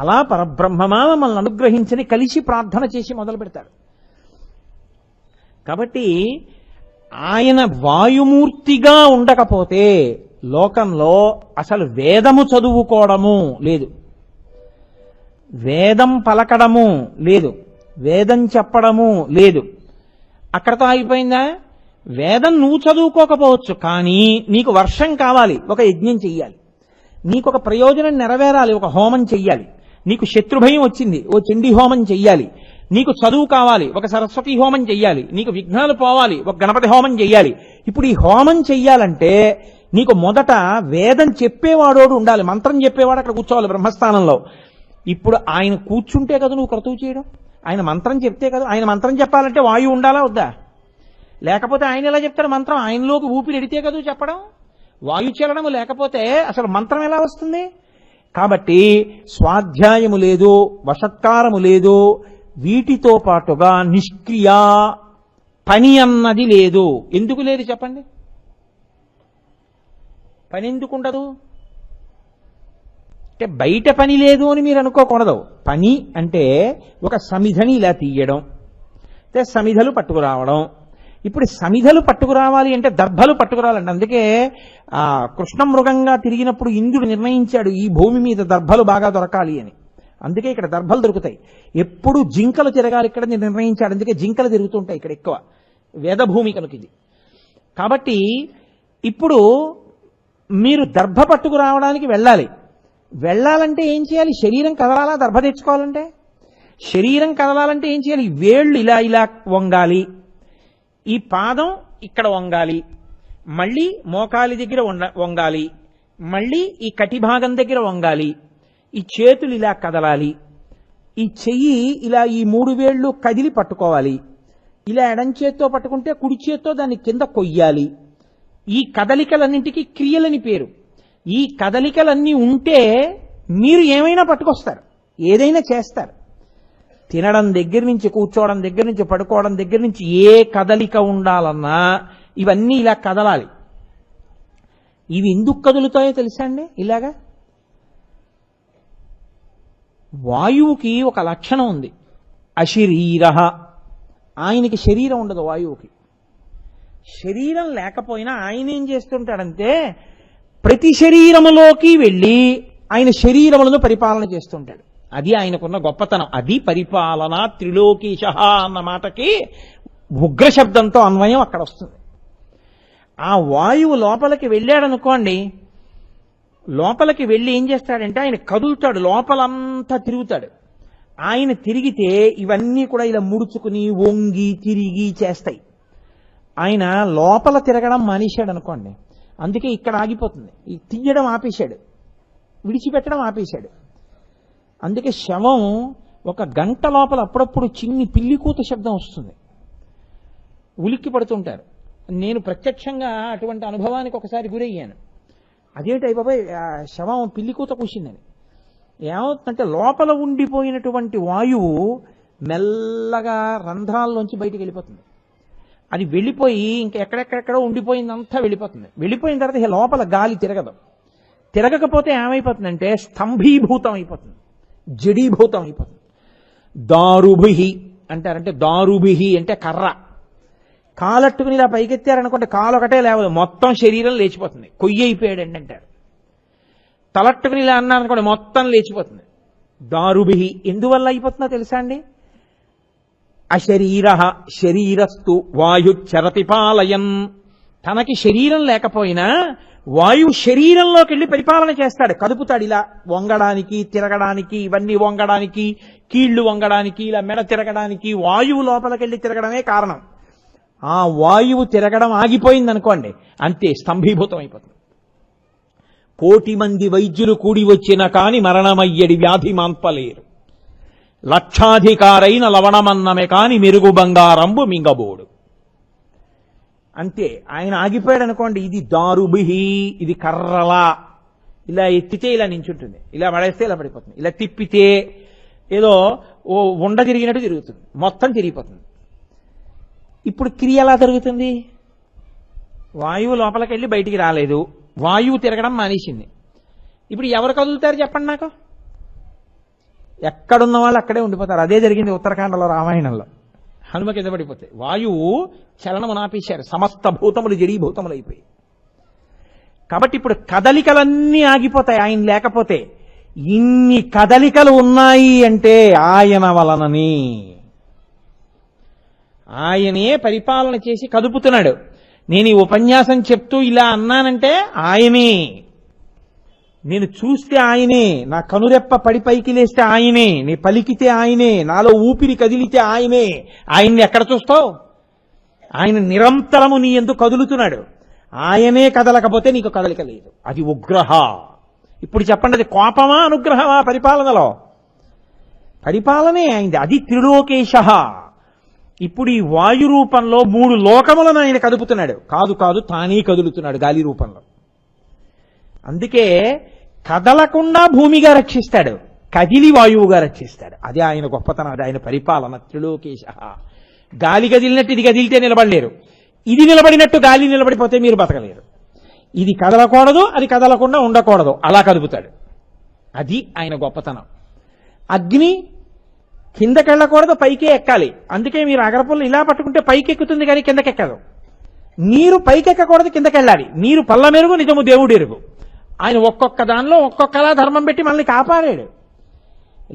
అలా పరబ్రహ్మమా మమ్మల్ని అనుగ్రహించని కలిసి ప్రార్థన చేసి మొదలు పెడతాడు. కాబట్టి ఆయన వాయుమూర్తిగా ఉండకపోతే లోకంలో అసలు వేదము చదువుకోవడము లేదు, వేదం పలకడము లేదు, వేదం చెప్పడము లేదు. అక్కడతో అయిపోయిందా? వేదం నువ్వు చదువుకోకపోవచ్చు, కానీ నీకు వర్షం కావాలి, ఒక యజ్ఞం చెయ్యాలి. నీకు ఒక ప్రయోజనం నెరవేరాలి, ఒక హోమం చెయ్యాలి. నీకు శత్రుభయం వచ్చింది, ఓ చండీ హోమం చెయ్యాలి. నీకు చదువు కావాలి, ఒక సరస్వతి హోమం చెయ్యాలి. నీకు విఘ్నాలు పోవాలి, ఒక గణపతి హోమం చెయ్యాలి. ఇప్పుడు ఈ హోమం చెయ్యాలంటే నీకు మొదట వేదం చెప్పేవాడోడు ఉండాలి, మంత్రం చెప్పేవాడు అక్కడ కూర్చోవాలి బ్రహ్మస్థానంలో. ఇప్పుడు ఆయన కూర్చుంటే కదా నువ్వు క్రతువు చేయడం, ఆయన మంత్రం చెప్తే కదా. ఆయన మంత్రం చెప్పాలంటే వాయువు ఉండాలా వద్దా? లేకపోతే ఆయన ఎలా చెప్తాడు మంత్రం? ఆయనలోకి ఊపిరి ఎడితే కదా చెప్పడం. వాయు చలనము లేకపోతే అసలు మంత్రం ఎలా వస్తుంది? కాబట్టి స్వాధ్యాయము లేదు, వషత్కారము లేదు, వీటితో పాటుగా నిష్క్రియ పని అన్నది లేదు. ఎందుకు లేదు చెప్పండి? పని ఎందుకు ఉండదు అంటే బయట పని లేదు అని మీరు అనుకోకూడదు. పని అంటే ఒక సమిధని ఇలా తీయడం, సమిధలు పట్టుకురావడం. ఇప్పుడు సమిధలు పట్టుకురావాలి అంటే దర్భలు పట్టుకురావాలండి. అందుకే కృష్ణ మృగంగా తిరిగినప్పుడు ఇంద్రుడు నిర్ణయించాడు ఈ భూమి మీద దర్భలు బాగా దొరకాలి అని. అందుకే ఇక్కడ దర్భలు దొరుకుతాయి. ఎప్పుడు జింకలు తిరగాలి ఇక్కడ నిర్ణయించాడు. అందుకే జింకలు తిరుగుతుంటాయి ఇక్కడ ఎక్కువ, వేదభూమి కనుక ఇది. కాబట్టి ఇప్పుడు మీరు దర్భ పట్టుకురావడానికి వెళ్ళాలంటే ఏం చేయాలి? శరీరం కదలాలా? దర్భ తెచ్చుకోవాలంటే శరీరం కదలాలంటే ఏం చేయాలి? వేళ్ళు ఇలా ఇలా వంగాలి, ఈ పాదం ఇక్కడ వంగాలి, మళ్ళీ మోకాలి దగ్గర వంగాలి, మళ్ళీ ఈ కటి భాగం దగ్గర వంగాలి, ఈ చేతులు ఇలా కదలాలి, ఈ చెయ్యి ఇలా ఈ 3 వేళ్ళు కదిలి పట్టుకోవాలి. ఇలా ఎడం చేత్తో పట్టుకుంటే కుడి చేత్తో దాన్ని కింద కొయ్యాలి. ఈ కదలికలన్నింటికి క్రియలని పేరు. ఈ కదలికలన్నీ ఉంటే మీరు ఏమైనా పట్టుకొస్తారు, ఏదైనా చేస్తారు. తినడం దగ్గర నుంచి, కూర్చోవడం దగ్గర నుంచి, పడుకోవడం దగ్గర నుంచి ఏ కదలిక ఉండాలన్నా ఇవన్నీ ఇలా కదలాలి. ఇవి ఎందుకు కదులుతాయో తెలుసా అండి? ఇలాగా వాయువుకి ఒక లక్షణం ఉంది, అశరీర. ఆయనకి శరీరం ఉండదు వాయువుకి. శరీరం లేకపోయినా ఆయన ఏం చేస్తుంటాడంటే ప్రతి శరీరములోకి వెళ్ళి ఆయన శరీరములను పరిపాలన చేస్తుంటాడు. అది ఆయనకున్న గొప్పతనం. అది పరిపాలన. త్రిలోకీశ అన్న మాటకి ఉగ్ర శబ్దంతో అన్వయం అక్కడ వస్తుంది. ఆ వాయువు లోపలికి వెళ్ళాడనుకోండి, లోపలికి వెళ్ళి ఏం చేస్తాడంటే ఆయన కదులుతాడు, లోపలంతా తిరుగుతాడు. ఆయన తిరిగితే ఇవన్నీ కూడా ఇలా ముడుచుకుని వంగి తిరిగి చేస్తాయి. ఆయన లోపల తిరగడం మానేశాడు అనుకోండి, అందుకే ఇక్కడ ఆగిపోతుంది. ఈ తీయడం ఆపేశాడు, విడిచిపెట్టడం ఆపేశాడు. అందుకే శవం 1 గంట లోపల అప్పుడప్పుడు చిన్ని పిల్లికూత శబ్దం వస్తుంది, ఉలిక్కి పడుతుంటారు. నేను ప్రత్యక్షంగా అటువంటి అనుభవానికి ఒకసారి గురయ్యాను. అదేంటి బాబాయ్ శవం పిల్లి కూత కూసిందని. ఏమవుతుందంటే లోపల ఉండిపోయినటువంటి వాయువు మెల్లగా రంధ్రాల్లోంచి బయటికి వెళ్ళిపోతుంది. అది వెళ్ళిపోయి ఇంకా ఎక్కడెక్కడెక్కడో ఉండిపోయిందంతా వెళ్ళిపోతుంది. వెళ్ళిపోయిన తర్వాత లోపల గాలి తిరగదు. తిరగకపోతే ఏమైపోతుందంటే స్తంభీభూతం అయిపోతుంది, జడీభూతం అయిపోతుంది. దారుభిహి అంటారంటే, దారుభిహి అంటే కర్ర. కాలట్టుకుని ఇలా పైకెత్తారనుకుంటే కాలు ఒకటే లేవదు, మొత్తం శరీరం లేచిపోతుంది. కొయ్యి అయిపోయాడండి అంటారు. తలట్టుకుని ఇలా అన్నారనుకోండి మొత్తం లేచిపోతుంది. దారుభిహి ఎందువల్ల అయిపోతుందో తెలుసా అండి? అశరీర శరీరస్తు వాయు చరతిపాలయన్. తనకి శరీరం లేకపోయినా వాయువు శరీరంలోకి వెళ్ళి పరిపాలన చేస్తాడు, కదుపుతాడు. ఇలా వంగడానికి, తిరగడానికి, ఇవన్నీ వంగడానికి, కీళ్లు వంగడానికి, ఇలా మెడ తిరగడానికి వాయువు లోపలికెళ్ళి తిరగడమే కారణం. ఆ వాయువు తిరగడం ఆగిపోయింది అనుకోండి, అంతే స్తంభీభూతం అయిపోతుంది. 1,000,000 మంది వైద్యులు కూడి వచ్చిన కాని మరణమయ్యడి వ్యాధి మాన్పలేరు. లక్షాధికారైన లవణమన్నమే కాని మెరుగు బంగారంబు మింగబోడు. అంతే, ఆయన ఆగిపోయాడు అనుకోండి. ఇది దారుభిహి, ఇది కర్రలా. ఇలా ఎత్తితే ఇలా నించుంటుంది, ఇలా పడేస్తే ఇలా పడిపోతుంది, ఇలా తిప్పితే ఏదో ఓ ఉండ తిరిగినట్టు తిరుగుతుంది, మొత్తం తిరిగిపోతుంది. ఇప్పుడు క్రియ ఎలా జరుగుతుంది? వాయువు లోపలికి వెళ్ళి బయటికి రాలేదు, వాయువు తిరగడం మానేసింది. ఇప్పుడు ఎవరు కదులుతారు చెప్పండి నాకు? ఎక్కడున్న వాళ్ళు అక్కడే ఉండిపోతారు. అదే జరిగింది ఉత్తరాఖండలో రామాయణంలో. హనుమ కింద పడిపోతాయి. వాయువు చలనము నాపేశారు, సమస్త భూతములు జడీభూతములు అయిపోయి. కాబట్టి ఇప్పుడు కదలికలన్నీ ఆగిపోతాయి ఆయన లేకపోతే. ఇన్ని కదలికలు ఉన్నాయి అంటే ఆయన వలనని. ఆయనే పరిపాలన చేసి కదుపుతున్నాడు. నేను ఈ ఉపన్యాసం చెప్తూ ఇలా అన్నానంటే ఆయనే. నేను చూస్తే ఆయనే, నా కనురెప్ప పడి పైకి లేస్తే ఆయనే, నీ పలికితే ఆయనే, నాలో ఊపిరి కదిలితే ఆయనే. ఆయన్ని ఎక్కడ చూస్తావు? ఆయన నిరంతరము నీ ఎందుకు కదులుతున్నాడు. ఆయనే కదలకపోతే నీకు కదలిక లేదు. అది ఉగ్రహ. ఇప్పుడు చెప్పండి, అది కోపమా అనుగ్రహమా? పరిపాలనలో పరిపాలనే అయింది. అది త్రిలోకేశ. ఇప్పుడు ఈ వాయు రూపంలో 3 లోకములను ఆయన కదుపుతున్నాడు. కాదు కాదు, తానే కదులుతున్నాడు గాలి రూపంలో. అందుకే కదలకుండా భూమిగా రక్షిస్తాడు, కదిలి వాయువుగా రక్షిస్తాడు. అదే ఆయన గొప్పతనం, అది ఆయన పరిపాలన. త్రిలోకేశ. గాలి కదిలినట్టు ఇది కదిలితే నిలబడలేరు, ఇది నిలబడినట్టు గాలి నిలబడిపోతే మీరు బతకలేరు. ఇది కదలకూడదు, అది కదలకుండా ఉండకూడదు, అలా కదుపుతాడు. అది ఆయన గొప్పతనం. అగ్ని కిందకెళ్ళకూడదు, పైకే ఎక్కాలి. అందుకే మీరు అగరపుల్లు ఇలా పట్టుకుంటే పైకి ఎక్కుతుంది కానీ కిందకెక్కదు. నీరు పైకెక్కకూడదు, కిందకెళ్ళాలి. నీరు పల్ల మెరుగు, నిజము దేవుడు ఎరుగు. ఆయన ఒక్కొక్క దానిలో ఒక్కొక్కలా ధర్మం పెట్టి మనల్ని కాపాడాడు.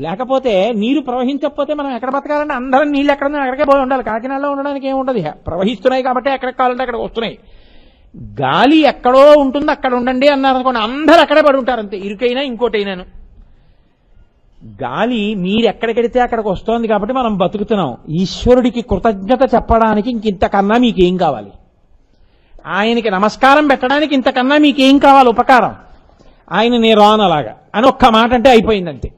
లేకపోతే నీరు ప్రవహించకపోతే మనం ఎక్కడ బతకాలంటే అందరం నీళ్ళు ఎక్కడ అక్కడికే పోయి ఉండాలి. కాకినాడలో ఉండడానికి ఏముండదు, ప్రవహిస్తున్నాయి కాబట్టి ఎక్కడికి కావాలంటే అక్కడికి వస్తున్నాయి. గాలి ఎక్కడో ఉంటుంది, అక్కడ ఉండండి అన్నారు అనుకోండి, అందరూ అక్కడే పడి ఉంటారు. అంతే, ఇరుకైనా ఇంకోటైనాను. గాలి మీరెక్కడికెడితే అక్కడికి వస్తోంది కాబట్టి మనం బతుకుతున్నాం. ఈశ్వరుడికి కృతజ్ఞత చెప్పడానికి ఇంతకన్నా మీకేం కావాలి? ఆయనకి నమస్కారం పెట్టడానికి ఇంతకన్నా మీకేం కావాలి ఉపకారం? ఆయన నేను రాను అలాగా అని ఒక్క మాట అంటే అయిపోయిందంతే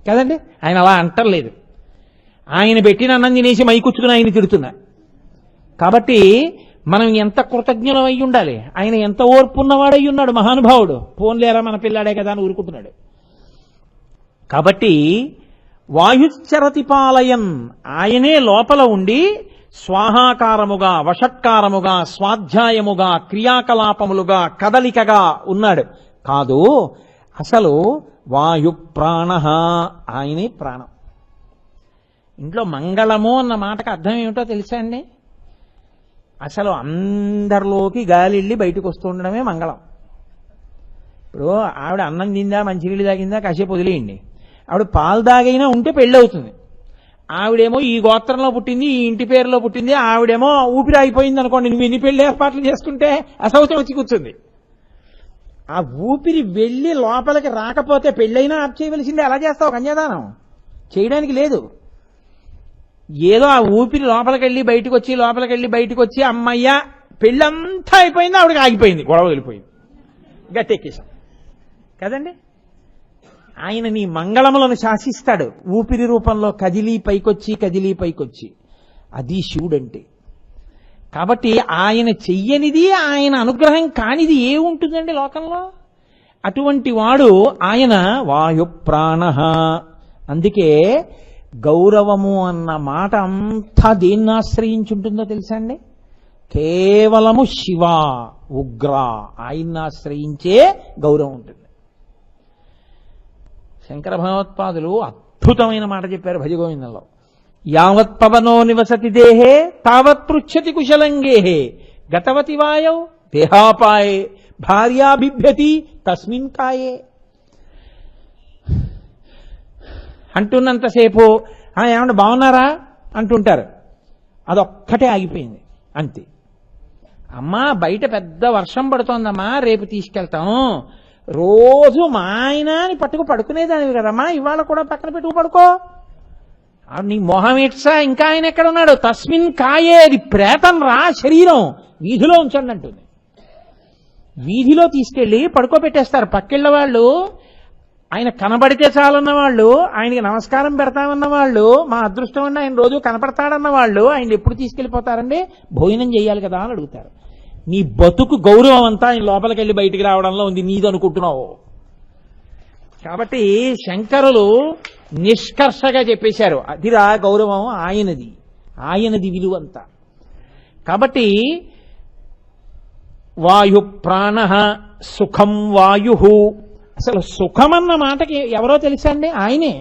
కదండి. ఆయన అలా అంటలేదు. ఆయన పెట్టిన అన్నం తినేసి మైకుచ్చుకుని ఆయన తిడుతున్నా. కాబట్టి మనం ఎంత కృతజ్ఞులం అయి ఉండాలి. ఆయన ఎంత ఓర్పున్నవాడై ఉన్నాడు మహానుభావుడు. పోన్లేరా మన పిల్లాడే కదా అని ఊరుకుంటున్నాడు. కాబట్టి వాయుశ్చరతిపాలయన్, ఆయనే లోపల ఉండి స్వాహాకారముగా, వషట్కారముగా, స్వాధ్యాయముగా, క్రియాకలాపములుగా, కదలికగా ఉన్నాడు. కాదు, అసలు వాయు ప్రాణ, ఆయనే ప్రాణం. ఇంట్లో మంగళము అన్న మాటకు అర్థం ఏమిటో తెలుసా అండి? అసలు అందరిలోకి గాలి వెళ్ళి బయటకు వస్తూ ఉండడమే మంగళం. ఇప్పుడు ఆవిడ అన్నం తిందా, మంచినీళ్ళు తాగిందా, కాసేపు వదిలేయండి. ఆవిడ పాలు తాగైనా ఉంటే పెళ్ళి అవుతుంది. ఆవిడేమో ఈ గోత్రంలో పుట్టింది, ఈ ఇంటి పేరులో పుట్టింది, ఆవిడేమో ఊపిరి అయిపోయింది అనుకోండి, నువ్వు ఎన్ని పెళ్లి ఏర్పాట్లు చేసుకుంటే అసౌతం వచ్చి కూర్చుంది. ఆ ఊపిరి వెళ్ళి లోపలికి రాకపోతే పెళ్ళైనా ఆప్ చేయవలసిందే. ఎలా చేస్తావు? కన్యాదానం చేయడానికి లేదు. ఏదో ఆ ఊపిరి లోపలికి వెళ్ళి బయటకు వచ్చి, లోపలికి వెళ్ళి బయటకు వచ్చి, అమ్మయ్య పెళ్ళంతా అయిపోయింది, ఆవిడకి ఆగిపోయింది, గొడవ వెళ్ళిపోయింది, గట్టెక్కేశాం కదండి. ఆయన నీ మంగళములను శాసిస్తాడు ఊపిరి రూపంలో, కదిలి పైకొచ్చి, కదిలి పైకొచ్చి. అది శివుడంటే. కాబట్టి ఆయన చెయ్యనిది, ఆయన అనుగ్రహం కానిది ఏముంటుందండి లోకంలో? అటువంటి వాడు ఆయన వాయుప్రాణ. అందుకే గౌరవము అన్న మాట అంతా దేన్ని ఆశ్రయించుంటుందో తెలుసా అండి? కేవలము శివ ఉగ్ర ఆయన్ని ఆశ్రయించే గౌరవం ఉంటుంది. శంకర భగవత్పాదులు అద్భుతమైన మాట చెప్పారు భజగోవిందంలో. యావత్ పవనో నివసతి దేహే తావత్ పృచ్చతి కుశలంగేహే గతవతి వాయౌ దేహాపాయే భార్యాభిభ్యతి తస్మిన్ కాయే. అంటున్నంతసేపు ఏమన్నా బాగున్నారా అంటుంటారు, అదొక్కటే ఆగిపోయింది అంతే. అమ్మా బయట పెద్ద వర్షం పడుతోందమ్మా, రేపు తీసుకెళ్తాం. రోజు మా ఆయన అని పట్టుకు పడుకునేదానివి కదమ్మా, ఇవాళ కూడా పక్కన పెట్టుకు పడుకో. నీ మొహం ఎట్సా, ఇంకా ఆయన ఎక్కడ ఉన్నాడు? తస్మిన్ కాయే, అది ప్రేతం రా, శరీరం వీధిలో ఉంచండి అంటుంది. వీధిలో తీసుకెళ్లి పడుకోబెట్టేస్తారు. పక్కిళ్ళ వాళ్ళు, ఆయన కనబడితే చాలన్న వాళ్ళు, ఆయనకి నమస్కారం పెడతామన్న వాళ్ళు, మా అదృష్టం అండి ఆయన రోజు కనపడతాడన్న వాళ్ళు ఆయన ఎప్పుడు తీసుకెళ్లిపోతారండి? భోజనం చేయాలి కదా అని అడుగుతారు. నీ బతుకు గౌరవం అంతా ఆయన లోపలికి వెళ్ళి బయటికి రావడంలో ఉంది, నీది అనుకుంటున్నావు. కాబట్టి శంకరులు నిష్కర్షగా చెప్పేశారు, అదిరా గౌరవం ఆయనది, ఆయనది విలువంతా. కాబట్టి వాయు ప్రాణ సుఖం వాయు. అసలు సుఖమన్న మాటకి ఎవరో తెలుసా అండి? ఆయనే.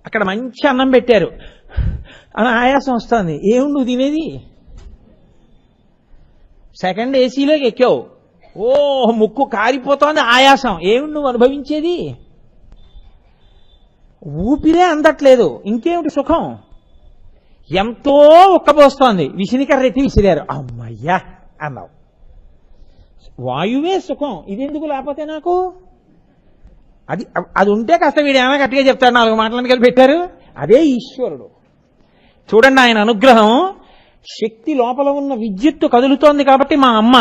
అక్కడ మంచి అన్నం పెట్టారు అని ఆయాసం వస్తుంది, ఏమి నువ్వు తినేది? సెకండ్ ఏసీలోకి ఎక్కావు, ఓ ముక్కు కారిపోతోంది, ఆయాసం, ఏమి నువ్వు అనుభవించేది? ఊపిరే అందట్లేదు, ఇంకేమిటి సుఖం? ఎంతో ఉక్కబోస్తోంది, విసినికర్రెట్టి విసిరారు, అమ్మయ్యా అన్నావు. వాయువే సుఖం, ఇదెందుకు లేకపోతే నాకు? అది ఉంటే కాస్త వీడు ఏమైనా గట్టిగా చెప్తాడు, 4 మాటలను కలిపి పెట్టారు. అదే ఈశ్వరుడు. చూడండి ఆయన అనుగ్రహం. శక్తి లోపల ఉన్న విద్యుత్తు కదులుతోంది కాబట్టి మా అమ్మ,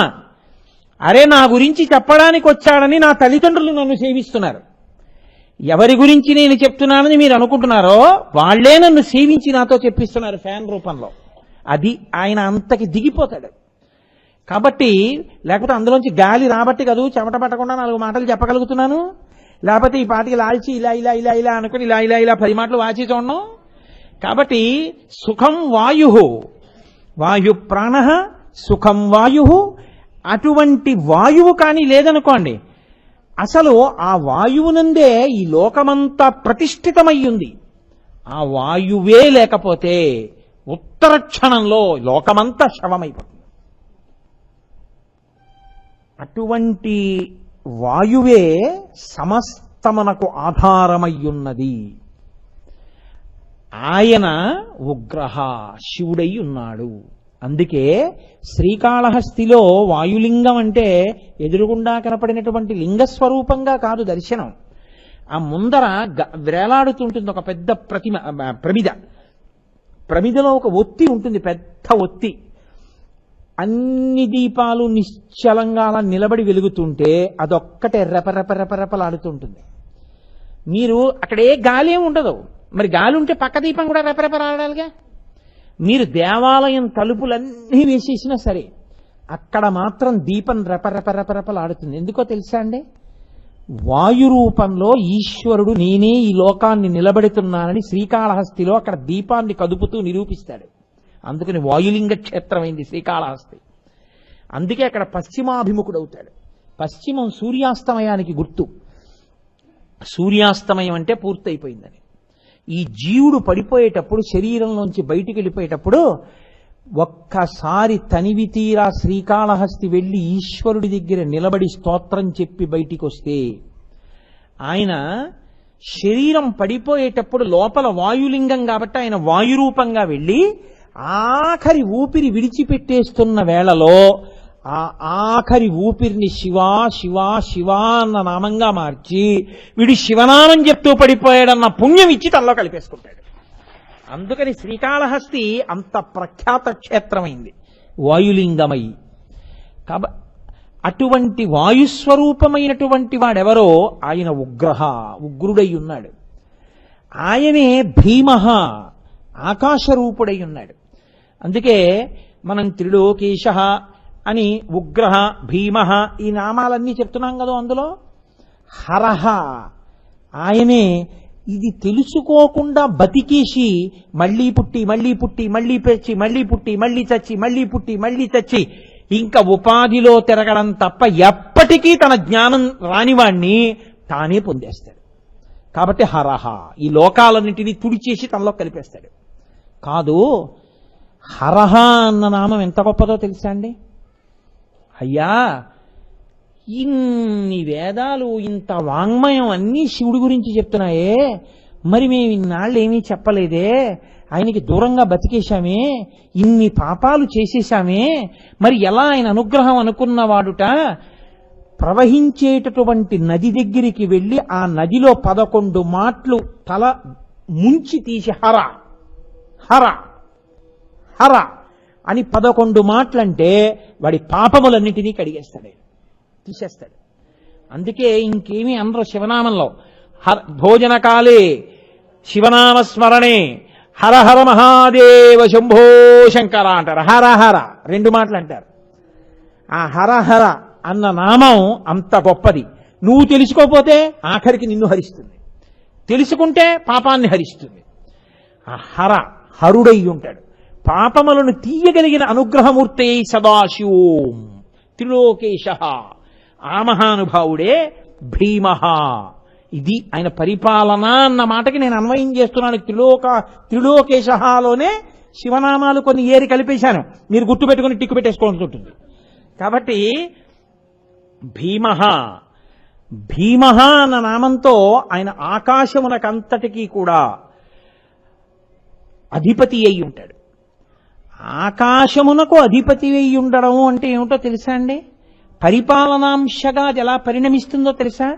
అరే నా గురించి చెప్పడానికి వచ్చాడని నా తల్లిదండ్రులు నన్ను సేవిస్తున్నారు. ఎవరి గురించి నేను చెప్తున్నానని మీరు అనుకుంటున్నారో వాళ్లే నన్ను సేవించి నాతో చెప్పిస్తున్నారు ఫ్యాన్ రూపంలో. అది ఆయన అంతకి దిగిపోతాడు. కాబట్టి లేకపోతే అందులోంచి గాలి రాబట్టి కదూ చెమట పట్టకుండా 4 మాటలు చెప్పగలుగుతున్నాను. లేకపోతే ఈ పాటికి లాల్చి ఇలా ఇలా ఇలా ఇలా అనుకుని ఇలా ఇలా ఇలా 10 మాటలు వాచి చూడడం. కాబట్టి సుఖం వాయు, వాయు ప్రాణ సుఖం వాయు. అటువంటి వాయువు కానీ లేదనుకోండి, అసలు ఆ వాయువునందే ఈ లోకమంతా ప్రతిష్ఠితమయ్యింది. ఆ వాయువే లేకపోతే ఉత్తర క్షణంలో లోకమంతా శవమైపోతుంది. అటువంటి వాయువే సమస్తమునకు ఆధారమయ్యున్నది. ఆయన ఉగ్రహ శివుడై ఉన్నాడు. అందుకే శ్రీకాళహస్తిలో వాయులింగం అంటే ఎదురుగుండా కనపడినటువంటి లింగస్వరూపంగా కాదు దర్శనం. ఆ ముందర వేలాడుతుంటుంది ఒక పెద్ద ప్రమిదలో ఒక ఒత్తి ఉంటుంది, పెద్ద ఒత్తి. అన్ని దీపాలు నిశ్చలంగా అలా నిలబడి వెలుగుతుంటే అదొక్కటే రెపరెపరెపరెపలాడుతుంటుంది. మీరు అక్కడే గాలి ఏమి ఉండదు, మరి గాలి ఉంటే పక్క దీపం కూడా రెపరెపలాడాలిగా. మీరు దేవాలయం తలుపులన్నీ వేసేసినా సరే అక్కడ మాత్రం దీపం రెపరెపరెపరెపలాడుతుంది. ఎందుకో తెలుసా అండి? వాయు రూపంలో ఈశ్వరుడు నేనే ఈ లోకాన్ని నిలబెడుతున్నానని శ్రీకాళహస్తిలో అక్కడ దీపాన్ని కదుపుతూ నిరూపిస్తాడు. అందుకని వాయులింగ క్షేత్రమైంది శ్రీకాళహస్తి. అందుకే అక్కడ పశ్చిమాభిముఖుడవుతాడు. పశ్చిమం సూర్యాస్తమయానికి గుర్తు. సూర్యాస్తమయం అంటే పూర్తయిపోయిందని. ఈ జీవుడు పడిపోయేటప్పుడు, శరీరంలోంచి బయటికి వెళ్ళిపోయేటప్పుడు ఒక్కసారి తనివి తీరా శ్రీకాళహస్తి వెళ్ళి ఈశ్వరుడి దగ్గర నిలబడి స్తోత్రం చెప్పి బయటికి వస్తే, ఆయన శరీరం పడిపోయేటప్పుడు లోపల వాయులింగం కాబట్టి ఆయన వాయురూపంగా వెళ్ళి ఆఖరి ఊపిరి విడిచిపెట్టేస్తున్న వేళలో ఆ ఆఖరి ఊపిరిని శివా శివా శివా అన్న నామంగా మార్చి వీడు శివనామం చెప్తూ పడిపోయాడన్న పుణ్యం ఇచ్చి తనలో కలిపేసుకుంటాడు. అందుకని శ్రీకాళహస్తి అంత ప్రఖ్యాత క్షేత్రమైంది వాయులింగమై. అటువంటి వాయుస్వరూపమైనటువంటి వాడెవరో ఆయన ఉగ్రుడై ఉన్నాడు. ఆయనే భీమః ఆకాశరూపుడై ఉన్నాడు. అందుకే మనం త్రిలోకేశ అని ఉగ్రహ, భీమః ఈ నామాలన్నీ చెప్తున్నాం కదా అందులో. హరహ ఆయనే ఇది తెలుసుకోకుండా బతికేసి మళ్ళీ పుట్టి మళ్ళీ పుట్టి మళ్ళీ పెంచి మళ్ళీ పుట్టి మళ్ళీ చచ్చి మళ్ళీ పుట్టి మళ్ళీ చచ్చి ఇంకా ఉపాధిలో తిరగడం తప్ప ఎప్పటికీ తన జ్ఞానం రానివాణ్ణి తానే పొందేస్తాడు. కాబట్టి హరహ ఈ లోకాలన్నింటినీ తుడిచేసి తనలో కలిపేస్తాడు. కాదు, హరహ అన్న నామం ఎంత గొప్పదో తెలుసా అండి? అయ్యా, ఇన్ని వేదాలు ఇంత వాంగ్మయం అన్నీ శివుడి గురించి చెప్తున్నాయే, మరి మేము ఇన్నాళ్ళు ఏమీ చెప్పలేదే, ఆయనకి దూరంగా బతికేశామే, ఇన్ని పాపాలు చేసేశామే, మరి ఎలా ఆయన అనుగ్రహం అనుకున్నవాడుట ప్రవహించేటటువంటి నది దగ్గరికి వెళ్ళి ఆ నదిలో 11 మాటలు తల ముంచి తీసి హర హర హర అని 11 మాటలంటే వాడి పాపములన్నిటినీ కడిగేస్తాడు, తీసేస్తాడు. అందుకే ఇంకేమీ అనరు శివనామంలో. భోజన కాలే శివనామస్మరణే హర హర మహాదేవ శంభో శంకర అంటారు. హర హర 2 మాటలు అంటారు. ఆ హర హర అన్న నామం అంత గొప్పది. నువ్వు తెలుసుకోపోతే ఆఖరికి నిన్ను హరిస్తుంది, తెలుసుకుంటే పాపాన్ని హరిస్తుంది. ఆ హర హరుడై ఉంటాడు. పాపములను తీయగలిగిన అనుగ్రహమూర్తి సదాశివోం త్రిలోకేశ ఆ మహానుభావుడే భీమః. ఇది ఆయన పరిపాలన అన్న మాటకి నేను అన్వయం చేస్తున్నాను. త్రిలోకేశలోనే శివనామాలు కొన్ని ఏరి కలిపేశాను, మీరు గుర్తుపెట్టుకుని టిక్కు పెట్టేసుకోవాల్సి ఉంటుంది. కాబట్టి భీమః భీమః అన్న నామంతో ఆయన ఆకాశమునకంతటికీ కూడా అధిపతి అయి ఉంటాడు. ఆకాశమునకు అధిపతి అయి ఉండడం అంటే ఏమిటో తెలుసా అండి? పరిపాలనాంశగా అది ఎలా పరిణమిస్తుందో తెలుసా?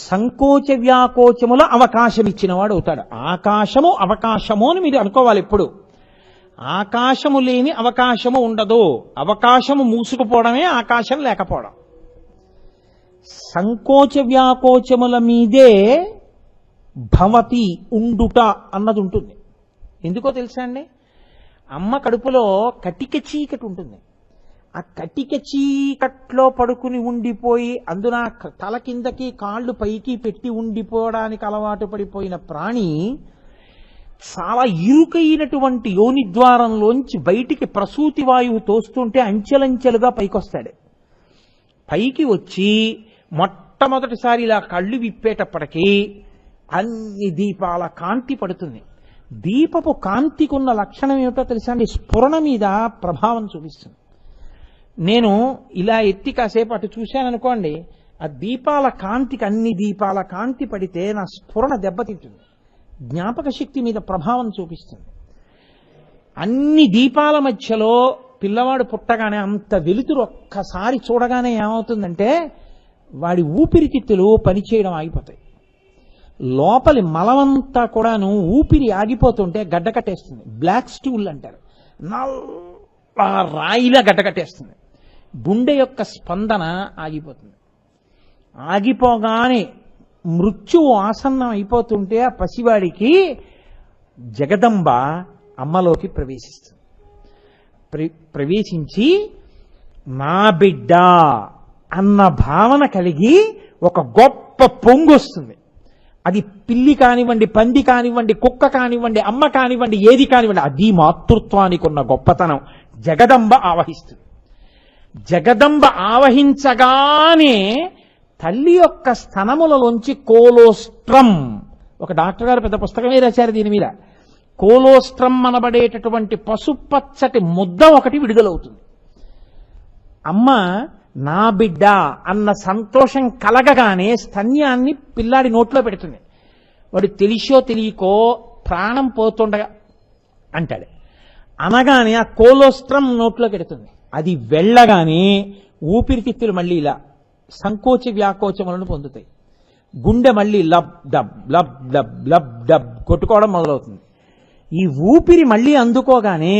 సంకోచ వ్యాకోచముల అవకాశం ఇచ్చినవాడు అవుతాడు. ఆకాశము అవకాశము అని మీరు అనుకోవాలి ఎప్పుడు. ఆకాశము లేని అవకాశము ఉండదు. అవకాశము మూసుకుపోవడమే ఆకాశం లేకపోవడం. సంకోచ వ్యాకోచముల మీదే భవతి ఉండుట అన్నది ఉంటుంది. ఎందుకో తెలుసా అండి? అమ్మ కడుపులో కటిక చీకటి ఉంటుంది. ఆ కటిక చీకట్లో పడుకుని ఉండిపోయి అందున తల కిందకి కాళ్ళు పైకి పెట్టి ఉండిపోవడానికి అలవాటు పడిపోయిన ప్రాణి చాలా ఇరుకైనటువంటి యోని ద్వారంలోంచి బయటికి ప్రసూతి వాయువు తోస్తుంటే అంచెలంచెలుగా పైకొస్తాడు. పైకి వచ్చి మొట్టమొదటిసారి ఇలా కళ్ళు విప్పేటప్పటికీ అన్ని దీపాల కాంతి పడుతుంది. దీపపు కాంతికున్న లక్షణం ఏమిటో తెలుసా అండి? స్ఫురణ మీద ప్రభావం చూపిస్తుంది. నేను ఇలా ఎత్తి కాసేపు అటు చూశాననుకోండి, ఆ దీపాల కాంతికి అన్ని దీపాల కాంతి పడితే నా స్ఫురణ దెబ్బతింటుంది, జ్ఞాపక శక్తి మీద ప్రభావం చూపిస్తుంది. అన్ని దీపాల మధ్యలో పిల్లవాడు పుట్టగానే అంత వెలుతురు ఒక్కసారి చూడగానే ఏమవుతుందంటే వాడి ఊపిరితిత్తులు పనిచేయడం ఆగిపోతాయి. లోపలి మలమంతా కూడాను ఊపిరి ఆగిపోతుంటే గడ్డకట్టేస్తుంది. బ్లాక్ స్టూల్ అంటారు. నల్ల రాయిలా గడ్డకట్టేస్తుంది. గుండె యొక్క స్పందన ఆగిపోతుంది. ఆగిపోగానే మృత్యువు ఆసన్నం అయిపోతుంటే ఆ పసివాడికి జగదంబ అమ్మలోకి ప్రవేశిస్తుంది. ప్రవేశించి నా బిడ్డ అన్న భావన కలిగి ఒక గొప్ప పొంగు వస్తుంది. అది పిల్లి కానివ్వండి, పంది కానివ్వండి, కుక్క కానివ్వండి, అమ్మ కానివ్వండి, ఏది కానివ్వండి, అది మాతృత్వానికి ఉన్న గొప్పతనం. జగదంబ ఆవహిస్తుంది. జగదంబ ఆవహించగానే తల్లి యొక్క స్తనములలోంచి కోలోస్ట్రమ్, ఒక డాక్టర్ గారు పెద్ద పుస్తకమే రాశారు దీని మీద, కోలోస్ట్రమ్ అనబడేటటువంటి పసుపచ్చటి ముద్ద ఒకటి విడుదలవుతుంది. అమ్మ నా బిడ్డ అన్న సంతోషం కలగగానే స్తన్యాన్ని పిల్లాడి నోట్లో పెడుతుంది. వాడు తెలిసో తెలియకో ప్రాణం పోతుండగా అంటాడు. అనగానే ఆ కోలోస్ట్రమ్ నోట్లో పెడుతుంది. అది వెళ్ళగానే ఊపిరితిత్తులు మళ్ళీ ఇలా సంకోచ వ్యాకోచములను పొందుతాయి. గుండె మళ్ళీ lub dub lub dub lub dub కొట్టుకోవడం మొదలవుతుంది. ఈ ఊపిరి మళ్ళీ అందుకోగానే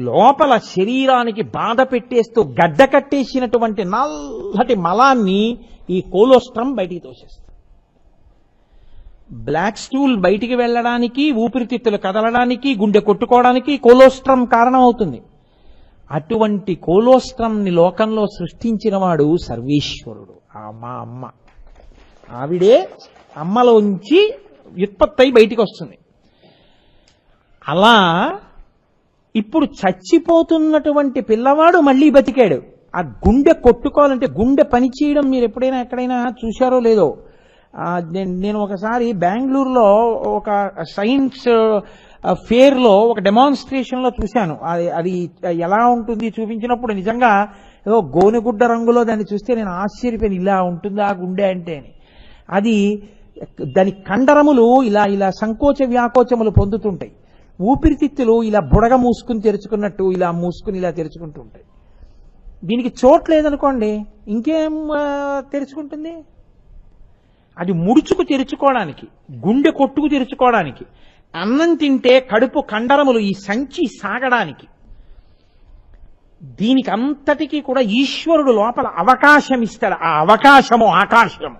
లోపల శరీరానికి బాధ పెట్టేస్తూ గడ్డ కట్టేసినటువంటి నల్లటి మలాన్ని ఈ కోలోస్ట్రమ్ బయటికి తోసేస్తుంది. బ్లాక్ స్టూల్ బయటికి వెళ్ళడానికి, ఊపిరితిత్తులు కదలడానికి, గుండె కొట్టుకోవడానికి కోలోస్ట్రమ్ కారణం అవుతుంది. అటువంటి కోలోస్ట్రంని లోకంలో సృష్టించిన వాడు సర్వేశ్వరుడు. మా అమ్మ, ఆవిడే అమ్మలోంచి వ్యుత్పత్తి అయి బయటికి వస్తుంది. అలా ఇప్పుడు చచ్చిపోతున్నటువంటి పిల్లవాడు మళ్ళీ బతికాడు. ఆ గుండె కొట్టుకోవాలంటే, గుండె పనిచేయడం మీరు ఎప్పుడైనా ఎక్కడైనా చూశారో లేదో, నేను ఒకసారి బెంగళూరులో ఒక సైన్స్ ఫేర్లో ఒక డెమాన్స్ట్రేషన్లో చూశాను. అది ఎలా ఉంటుంది చూపించినప్పుడు నిజంగా ఏదో గోనెగుడ్డ రంగులో దాన్ని చూస్తే నేను ఆశ్చర్యపోయాను, ఇలా ఉంటుందా గుండె అంటే అని. అది దాని కండరములు ఇలా ఇలా సంకోచ వ్యాకోచములు పొందుతుంటాయి. ఊపిరితిత్తులు ఇలా బుడగ మూసుకుని తెరుచుకున్నట్టు ఇలా మూసుకుని ఇలా తెరుచుకుంటూ ఉంటాయి. దీనికి చోటు లేదనుకోండి, ఇంకేం తెరుచుకుంటుంది? అది ముడుచుకు తెరుచుకోవడానికి, గుండె కొట్టుకు తెరుచుకోవడానికి, అన్నం తింటే కడుపు కండరములు ఈ సంచి సాగడానికి, దీనికి అంతటికీ కూడా ఈశ్వరుడు లోపల అవకాశం ఇస్తాడు. ఆ అవకాశము ఆకాశము.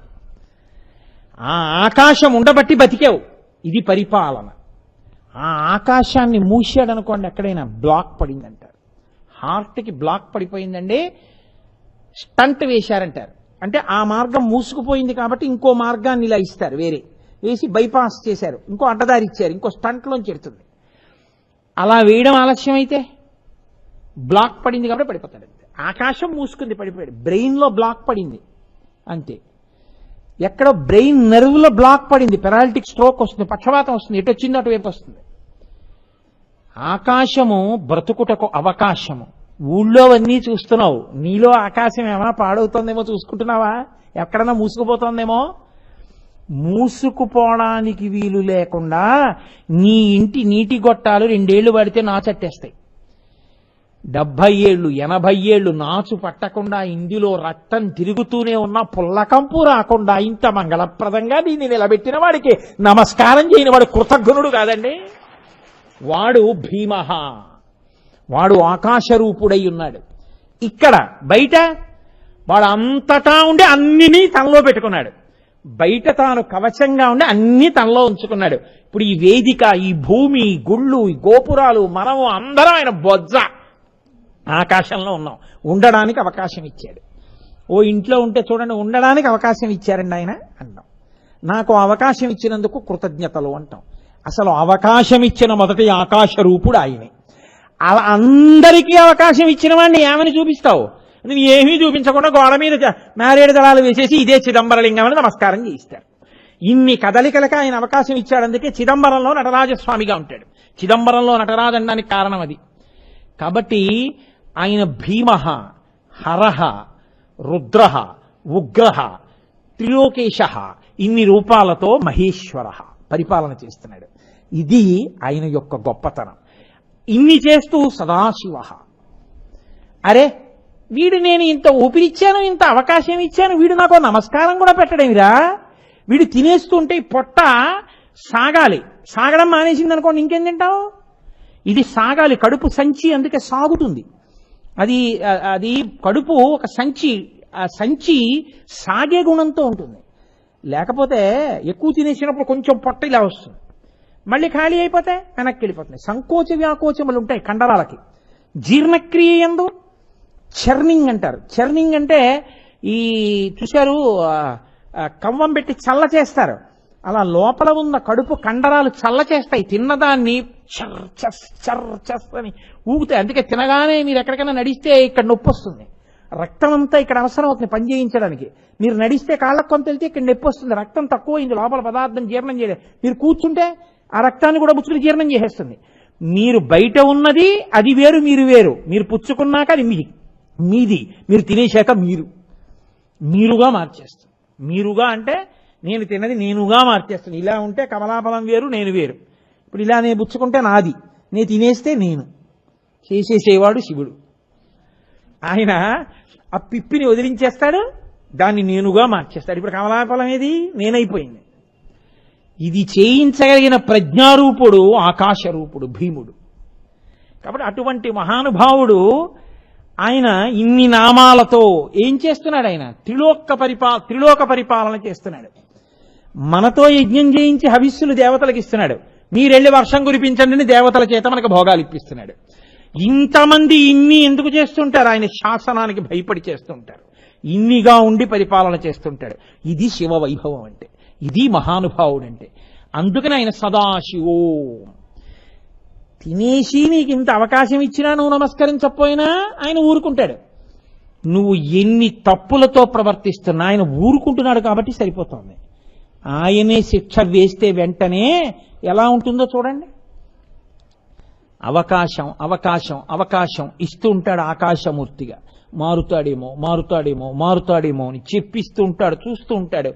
ఆ ఆకాశం ఉండబట్టి బతికావు. ఇది పరిపాలన. ఆ ఆకాశాన్ని మూసాడనుకోండి, ఎక్కడైనా బ్లాక్ పడిందంటారు. హార్ట్కి బ్లాక్ పడిపోయిందండి, స్టంట్ వేశారంటారు. అంటే ఆ మార్గం మూసుకుపోయింది కాబట్టి ఇంకో మార్గాన్ని ఇలా ఇస్తారు, వేరే వేసి బైపాస్ చేశారు, ఇంకో అడ్డదారి ఇచ్చారు, ఇంకో స్టంట్లోంచి ఎడుతుంది. అలా వేయడం ఆలస్యం అయితే బ్లాక్ పడింది కాబట్టి పడిపోతాడు. ఆకాశం మూసుకుంది, పడిపోయాడు. బ్రెయిన్లో బ్లాక్ పడింది అంతే. ఎక్కడో బ్రెయిన్ నెర్వ్లో బ్లాక్ పడింది, పెరాలిటిక్ స్ట్రోక్ వస్తుంది, పక్షవాతం వస్తుంది, ఎటు వచ్చిందో అటువైపు వస్తుంది. ఆకాశము బ్రతుకుటకు అవకాశము. ఊళ్ళో అన్నీ చూస్తున్నావు, నీలో ఆకాశం ఏమైనా పాడవుతోందేమో చూసుకుంటున్నావా? ఎక్కడన్నా మూసుకుపోతోందేమో? మూసుకుపోవడానికి వీలు లేకుండా నీ ఇంటి నీటి గొట్టాలు 2 ఏళ్లు పడితే నాచట్టేస్తాయి. 70 ఏళ్ళు 80 ఏళ్ళు నాచు పట్టకుండా ఇందులో రక్తం తిరుగుతూనే ఉన్న పుల్లకంపు రాకుండా ఇంత మంగళప్రదంగా దీన్ని నిలబెట్టిన వాడికి నమస్కారం చేయని వాడు కృతజ్ఞుడు కాదండి. వాడు భీమః, వాడు ఆకాశరూపుడై ఉన్నాడు. ఇక్కడ బయట వాడు అంతటా ఉండి అన్నినీ తనలో పెట్టుకున్నాడు. బయట తాను కవచంగా ఉండి అన్ని తనలో ఉంచుకున్నాడు. ఇప్పుడు ఈ వేదిక, ఈ భూమి, గుళ్ళు, ఈ గోపురాలు, మనము అందరం ఆయన బొజ్జ. ఆకాశంలో ఉన్నాం, ఉండడానికి అవకాశం ఇచ్చాడు. ఓ ఇంట్లో ఉంటే చూడండి, ఉండడానికి అవకాశం ఇచ్చారండి ఆయన అన్నాం. నాకు అవకాశం ఇచ్చినందుకు కృతజ్ఞతలు అంటాం. అసలు అవకాశం ఇచ్చిన మొదటి ఆకాశ రూపుడు ఆయనే. అలా అందరికీ అవకాశం ఇచ్చిన వాడిని ఏమని చూపిస్తావు? నువ్వు ఏమీ చూపించకుండా గోడ మీద మారేడు దళాలు వేసేసి ఇదే చిదంబరలింగం అని నమస్కారం చేయిస్తారు. ఇన్ని కదలికలకి ఆయన అవకాశం ఇచ్చాడు. అందుకే చిదంబరంలో నటరాజస్వామిగా ఉంటాడు. చిదంబరంలో నటరాజు అనడానికి కారణం అది. కాబట్టి ఆయన భీమః, హరః, రుద్రః, ఉగ్రః, త్రిలోకేశః, ఇన్ని రూపాలతో మహేశ్వరః పరిపాలన చేస్తున్నాడు. ఇది ఆయన యొక్క గొప్పతనం. ఇన్ని చేస్తూ సదాశివః. అరే వీడు, నేను ఇంత ఊపిరిచ్చాను, ఇంత అవకాశం ఇచ్చాను, వీడు నాకు నమస్కారం కూడా పెట్టడేమిరా? వీడు తినేస్తుంటే పొట్ట సాగాలి, సాగడం మానేసింది అనుకోండి, ఇంకేం తింటావు? ఇది సాగాలి, కడుపు సంచి, అందుకే సాగుతుంది. అది కడుపు ఒక సంచి, ఆ సంచి సాగే గుణంతో ఉంటుంది. లేకపోతే ఎక్కువ తినేసినప్పుడు కొంచెం పొట్ట ఇలా వస్తుంది, మళ్ళీ ఖాళీ అయిపోతే వెనక్కి వెళ్ళిపోతుంది. సంకోచ వ్యాకోచములు ఉంటాయి కండరాలకి. జీర్ణక్రియ యందు చర్నింగ్ అంటారు. చర్నింగ్ అంటే ఈ చూశారు, కవ్వం పెట్టి చల్ల చేస్తారు, అలా లోపల ఉన్న కడుపు కండరాలు చల్ల చేస్తాయి. తిన్నదాన్ని చర్ చస్ చర్ చస్ అని ఊగుతాయి. అందుకే తినగానే మీరు ఎక్కడికైనా నడిస్తే ఇక్కడ నొప్పి వస్తుంది. రక్తం అంతా ఇక్కడ అవసరం అవుతుంది పని చేయించడానికి. మీరు నడిస్తే కాళ్ళకు కొంత వెళ్తే ఇక్కడ నొప్పి వస్తుంది, రక్తం తక్కువైంది, లోపల పదార్థం జీర్ణం చేయలేదు. మీరు కూర్చుంటే ఆ రక్తాన్ని కూడా ముచ్చుకుని జీర్ణం చేసేస్తుంది. మీరు బయట ఉన్నది అది వేరు, మీరు వేరు. మీరు పుచ్చుకున్నాక అది మీది, మీరు తినేశాక మీరుగా మార్చేస్తుంది. మీరుగా అంటే నేను తిన్నది నేనుగా మార్చేస్తుంది. ఇలా ఉంటే కమలాఫలం వేరు, నేను వేరు. ఇప్పుడు ఇలా నేను పుచ్చుకుంటే నాది, నేను తినేస్తే నేను. చేసేసేవాడు శివుడు. ఆయన ఆ పిప్పిని వదిలించేస్తాడు, దాన్ని నేనుగా మార్చేస్తాడు. ఇప్పుడు కమలాఫలం ఏది? నేనైపోయింది. ఇది చేయించగలిగిన ప్రజ్ఞారూపుడు ఆకాశరూపుడు భీముడు. కాబట్టి అటువంటి మహానుభావుడు ఆయన ఇన్ని నామాలతో ఏం చేస్తున్నాడు? ఆయన త్రిలోక పరిపాలన చేస్తున్నాడు. మనతో యజ్ఞం చేయించి హవిస్సులు దేవతలకు ఇస్తున్నాడు. మీరెళ్ళి వర్షం కురిపించండి దేవతల చేత మనకు భోగాలు ఇప్పిస్తున్నాడు. ఇంతమంది ఇన్ని ఎందుకు చేస్తుంటారు? ఆయన శాసనానికి భయపడి చేస్తుంటారు. ఇన్నిగా ఉండి పరిపాలన చేస్తుంటాడు. ఇది శివ వైభవం అంటే, ఇది మహానుభావుడు అంటే. అందుకని ఆయన సదాశివో. తినేసి నీకు ఇంత అవకాశం ఇచ్చినా నువ్వు నమస్కరించకపోయినా ఆయన ఊరుకుంటాడు. నువ్వు ఎన్ని తప్పులతో ప్రవర్తిస్తున్నా ఆయన ఊరుకుంటున్నాడు కాబట్టి సరిపోతుంది. ఆయనే శిక్ష వేస్తే వెంటనే ఎలా ఉంటుందో చూడండి. అవకాశం అవకాశం అవకాశం ఇస్తూ ఉంటాడు ఆకాశమూర్తిగా. మారుతాడేమో మారుతాడేమో మారుతాడేమో అని చెప్పిస్తూ ఉంటాడు, చూస్తూ ఉంటాడు.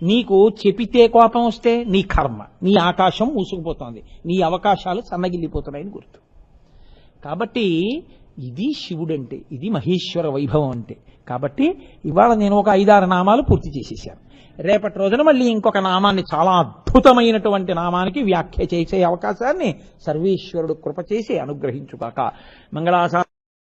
నీకు చెప్పితే కోపం వస్తే నీ కర్మ, నీ ఆకాశం మూసుకుపోతోంది, నీ అవకాశాలు సన్నగిల్లిపోతున్నాయని గుర్తు. కాబట్టి ఇది శివుడంటే, ఇది మహేశ్వర వైభవం అంటే. కాబట్టి ఇవాళ నేను ఒక 5-6 నామాలు పూర్తి చేసేసాను. రేపటి రోజున మళ్ళీ ఇంకొక నామాన్ని, చాలా అద్భుతమైనటువంటి నామానికి వ్యాఖ్య చేసే అవకాశాన్ని సర్వేశ్వరుడు కృప చేసి అనుగ్రహించుగాక. మంగళాచా